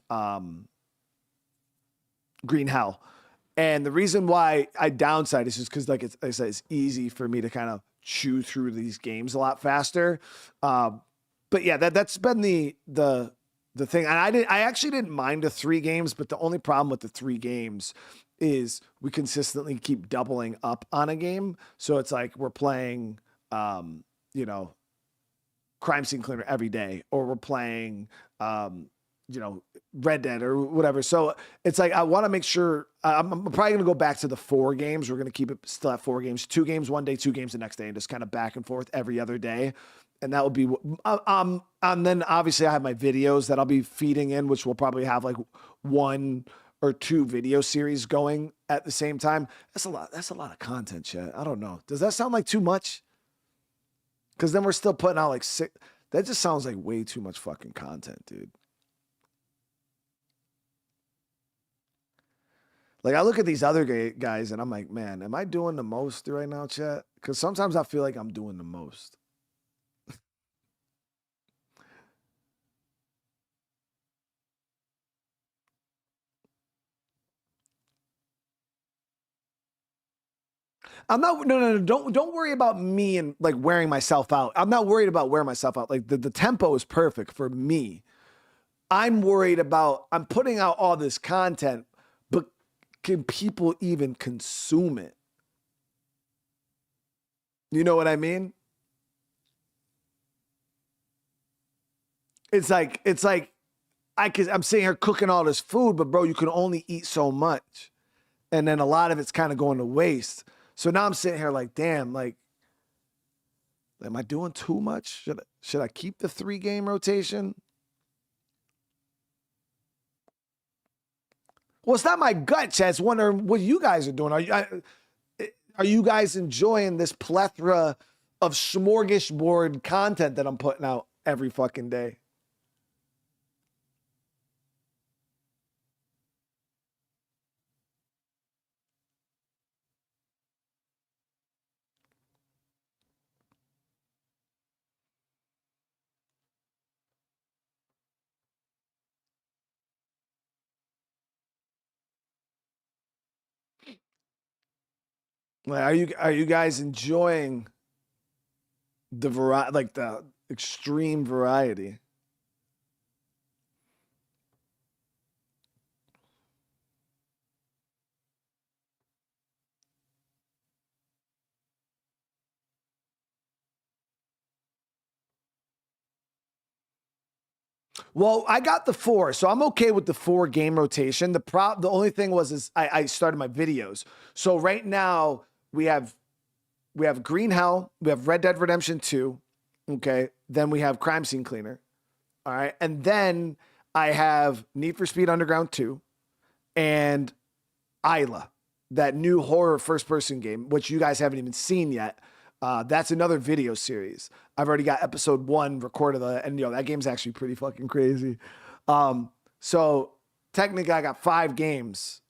Green Hell. And the reason why I downside is just because, like I said, it's easy for me to kind of chew through these games a lot faster. But yeah, that's been the thing. And I actually didn't mind the 3 games, but the only problem with the 3 games is we consistently keep doubling up on a game. So it's like we're playing, Crime Scene Cleaner every day, or we're playing, Red Dead or whatever. So it's like, I want to make sure I'm probably going to go back to the 4 games. We're going to keep it still at 4 games, 2 games one day, 2 games the next day, and just kind of back and forth every other day. And that would be, and then obviously I have my videos that I'll be feeding in, which will probably have like 1 or 2 video series going at the same time. That's a lot of content, chat. I don't know. Does that sound like too much? Because then we're still putting out like 6. That just sounds like way too much fucking content, dude. Like I look at these other guys and I'm like, man, am I doing the most right now, chat? Because sometimes I feel like I'm doing the most. I'm not, no, don't worry about me and like wearing myself out. I'm not worried about wearing myself out. Like the tempo is perfect for me. I'm worried about, I'm putting out all this content, but can people even consume it? You know what I mean? It's like I'm sitting here cooking all this food, but bro, you can only eat so much. And then a lot of it's kind of going to waste. So now I'm sitting here like, damn, like, am I doing too much? Should I keep the 3 game rotation? Well, it's not my gut, Chad. It's wondering what you guys are doing. Are you guys enjoying this plethora of smorgasbord content that I'm putting out every fucking day? Like, are you guys enjoying the variety, like the extreme variety? Well, I got the 4, so I'm okay with the 4 game rotation. The only thing was I started my videos. So right now we have Green Hell, we have Red Dead Redemption 2, okay? Then we have Crime Scene Cleaner, all right? And then I have Need for Speed Underground 2 and Isla, that new horror first-person game, which you guys haven't even seen yet. That's another video series. I've already got episode 1 recorded, and that game's actually pretty fucking crazy. So technically I got 5 games,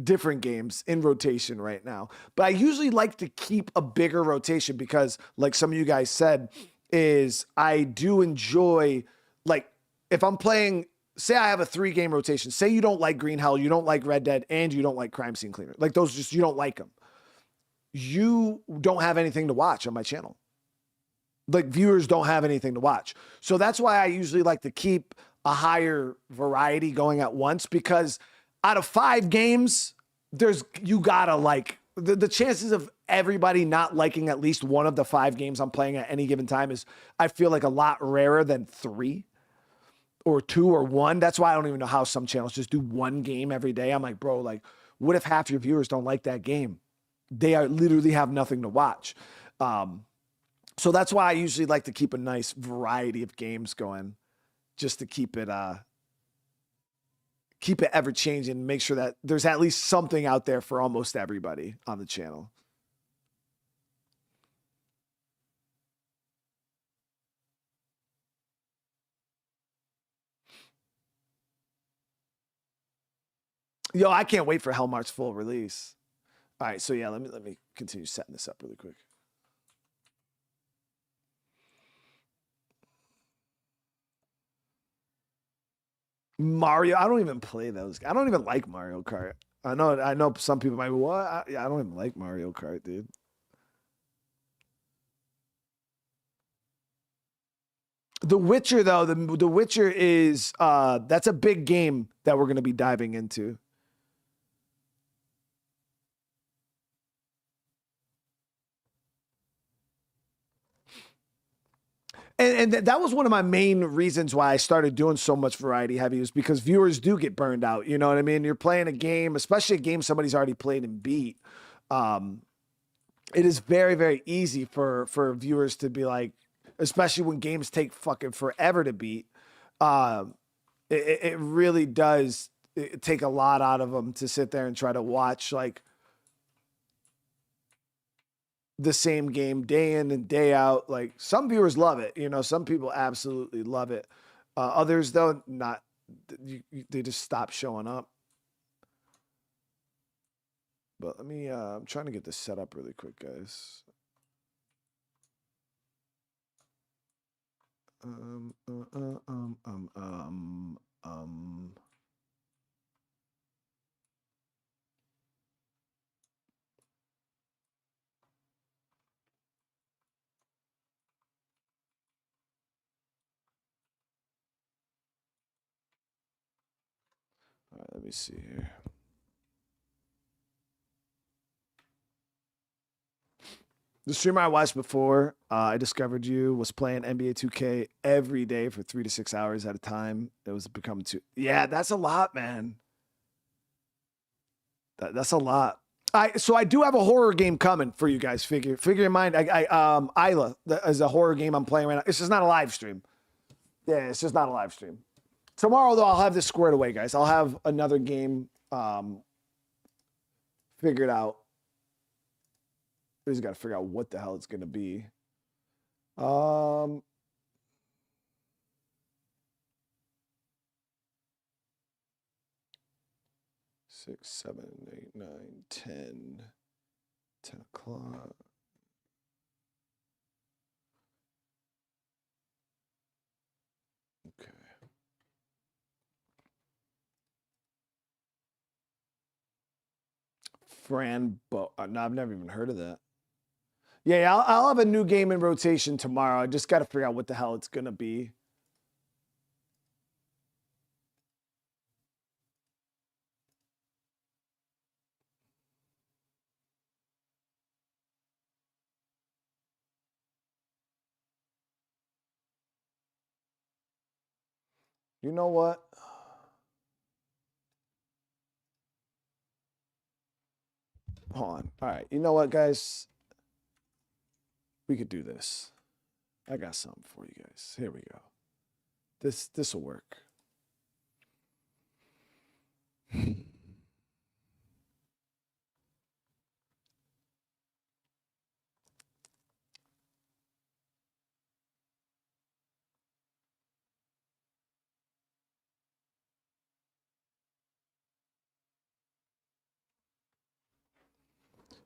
different games in rotation right now. But I usually like to keep a bigger rotation because, like some of you guys said, is I do enjoy, like, if I'm playing, say I have a 3 game rotation, say you don't like Green Hell, you don't like Red Dead, and you don't like Crime Scene Cleaner. Like those, just, you don't like them. You don't have anything to watch on my channel. like viewers don't have anything to watch. So that's why I usually like to keep a higher variety going at once, because out of 5 games, you gotta like the chances of everybody not liking at least one of the 5 games I'm playing at any given time is, I feel like, a lot rarer than 3 or 2 or 1. That's why I don't even know how some channels just do 1 game every day. I'm like, bro, like, what if half your viewers don't like that game? They are literally have nothing to watch. So that's why I usually like to keep a nice variety of games going, just to keep it ever changing and make sure that there's at least something out there for almost everybody on the channel. Yo, I can't wait for Hellmar's full release. All right, so yeah, let me continue setting this up really quick. Mario, I don't even play those. I don't even like Mario Kart. I know some people might be, what? I don't even like Mario Kart, dude. The Witcher, though, the Witcher is that's a big game that we're gonna be diving into. And that was one of my main reasons why I started doing so much variety heavy, was because viewers do get burned out. You know what I mean? You're playing a game, especially a game somebody's already played and beat. It is very, very easy for viewers to be like, especially when games take fucking forever to beat. It really does take a lot out of them to sit there and try to watch like the same game day in and day out. Like, some viewers love it, you know, some people absolutely love it. Others, though, not. They just stop showing up. But let me, I'm trying to get this set up really quick, guys. All right, let me see here. The streamer I watched before I discovered you was playing NBA 2K every day for 3 to 6 hours at a time. It was becoming too. Yeah, that's a lot, man. That's a lot. So I do have a horror game coming for you guys. Figure in mind. Isla is a horror game I'm playing right now. It's just not a live stream. Yeah, it's just not a live stream. Tomorrow, though, I'll have this squared away, guys. I'll have another game figured out. We just got to figure out what the hell it's going to be. 6, 7, 8, 9, 10. 10 o'clock. Okay. No, I've never even heard of that. Yeah, I'll have a new game in rotation tomorrow. I just got to figure out what the hell it's going to be. You know what? Hold on. All right. You know what, guys? We could do this. I got something for you guys. Here we go. This will work.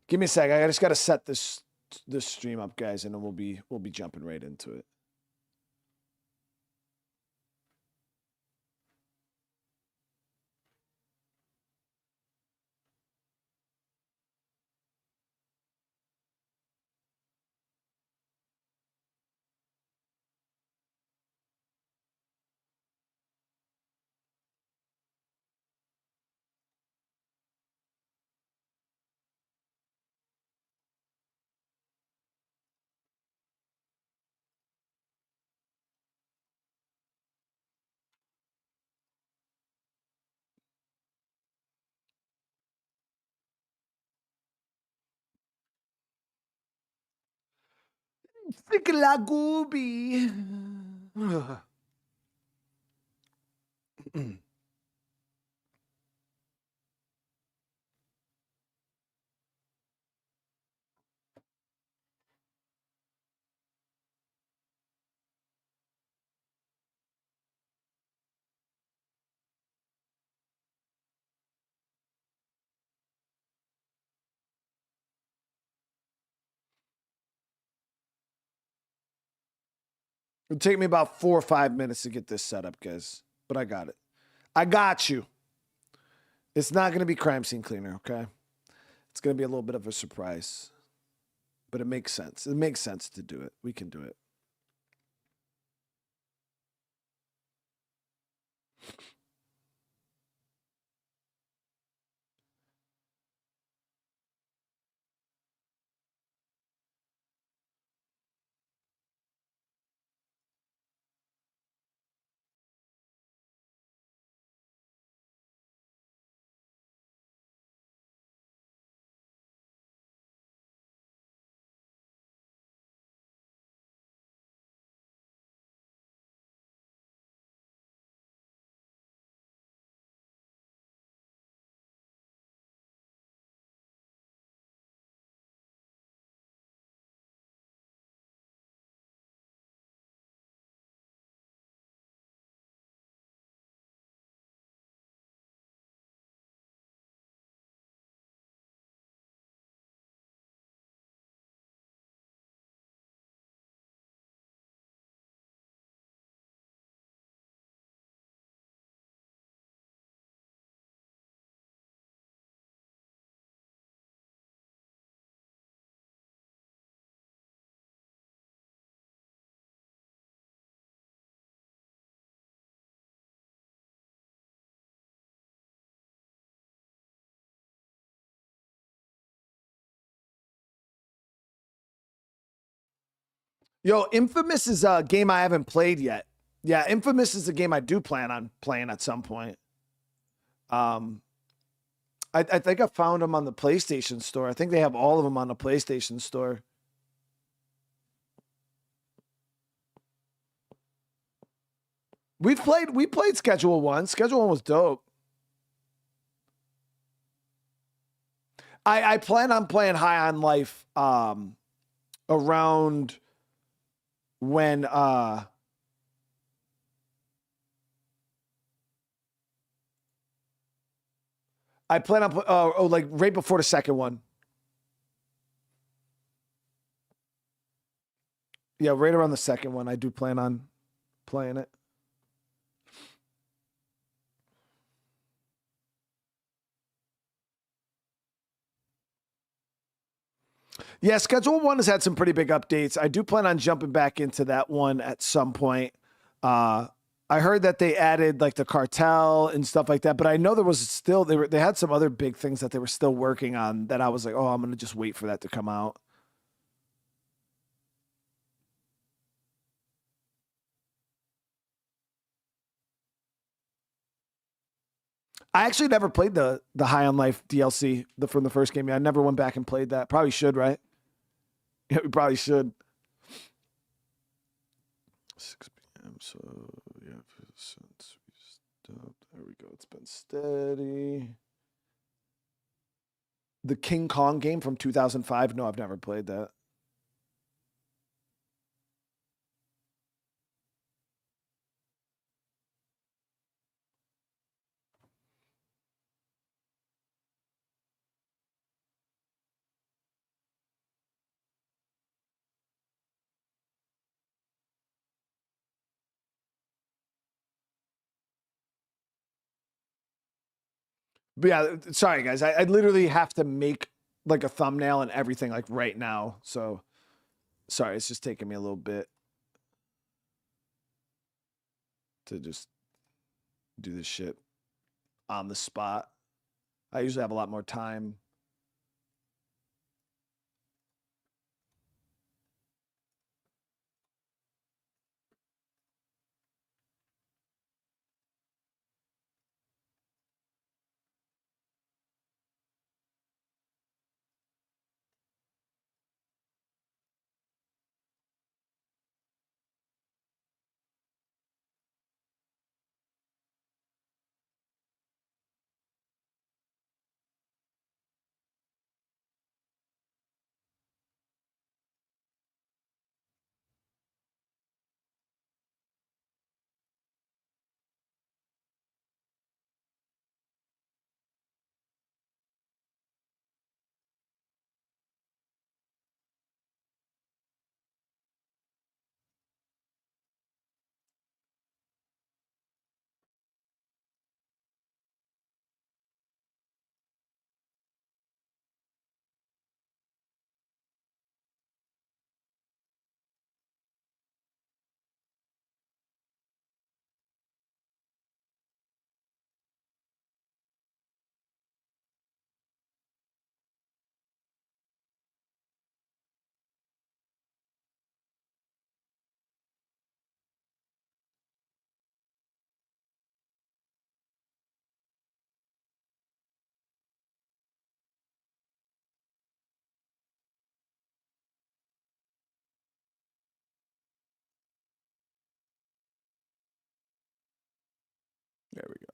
Give me a sec. I just got to set this stream up, guys, and then we'll be jumping right into it. Gooby. It'll take me about 4 or 5 minutes to get this set up, guys. But I got it. I got you. It's not going to be crime scene cleaner, okay? It's going to be a little bit of a surprise. But it makes sense. It makes sense to do it. We can do it. Yo, Infamous is a game I haven't played yet. Yeah, Infamous is a game I do plan on playing at some point. I think I found them on the PlayStation Store. I think they have all of them on the PlayStation Store. We played Schedule 1. Schedule 1 was dope. I plan on playing High on Life around when I plan on like right before the second one. Yeah, right around the second one. I do plan on playing it. Yeah, Schedule 1 has had some pretty big updates. I do plan on jumping back into that one at some point. I heard that they added like the cartel and stuff like that, but I know there was still they had some other big things that they were still working on that I was like, oh, I'm gonna just wait for that to come out. I actually never played the High on Life DLC from the first game. Yeah, I never went back and played that. Probably should, right? Yeah, we probably should. 6 p.m. So yeah, since we stopped. There we go. It's been steady. The King Kong game from 2005. No, I've never played that. But yeah, sorry guys. I literally have to make like a thumbnail and everything like right now. So sorry, it's just taking me a little bit to just do this shit on the spot. I usually have a lot more time. There we go.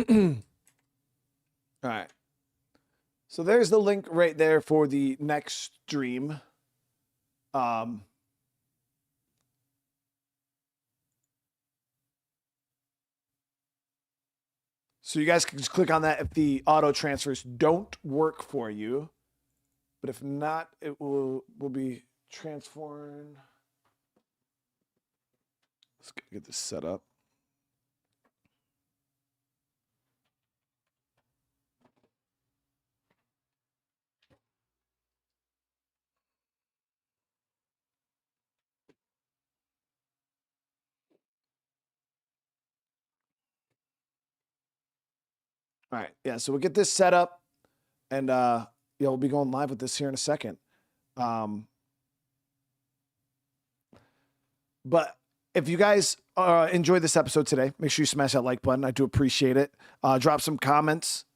All right. So there's the link right there for the next stream. So you guys can just click on that if the auto transfers don't work for you. But if not, it will be transformed. Let's get this set up. All right. Yeah. So we'll get this set up and yeah, we'll be going live with this here in a second. But if you guys enjoyed this episode today, make sure you smash that like button. I do appreciate it. Drop some comments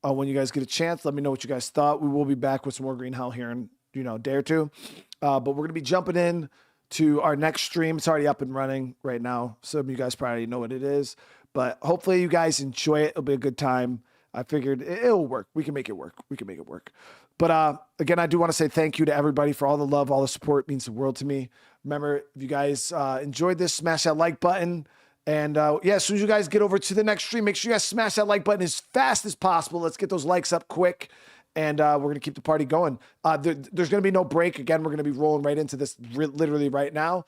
when you guys get a chance. Let me know what you guys thought. We will be back with some more Green Hell here in a day or two. But we're gonna be jumping in to our next stream. It's already up and running right now. Some of you guys probably know what it is. But hopefully you guys enjoy it. It'll be a good time. I figured it'll work. We can make it work. But again, I do want to say thank you to everybody for all the love, all the support. It means the world to me. Remember, if you guys enjoyed this, smash that like button. And yeah, as soon as you guys get over to the next stream, make sure you guys smash that like button as fast as possible. Let's get those likes up quick. And we're going to keep the party going. There's going to be no break. Again, we're going to be rolling right into this literally right now.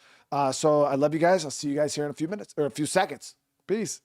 So I love you guys. I'll see you guys here in a few minutes or a few seconds. Peace.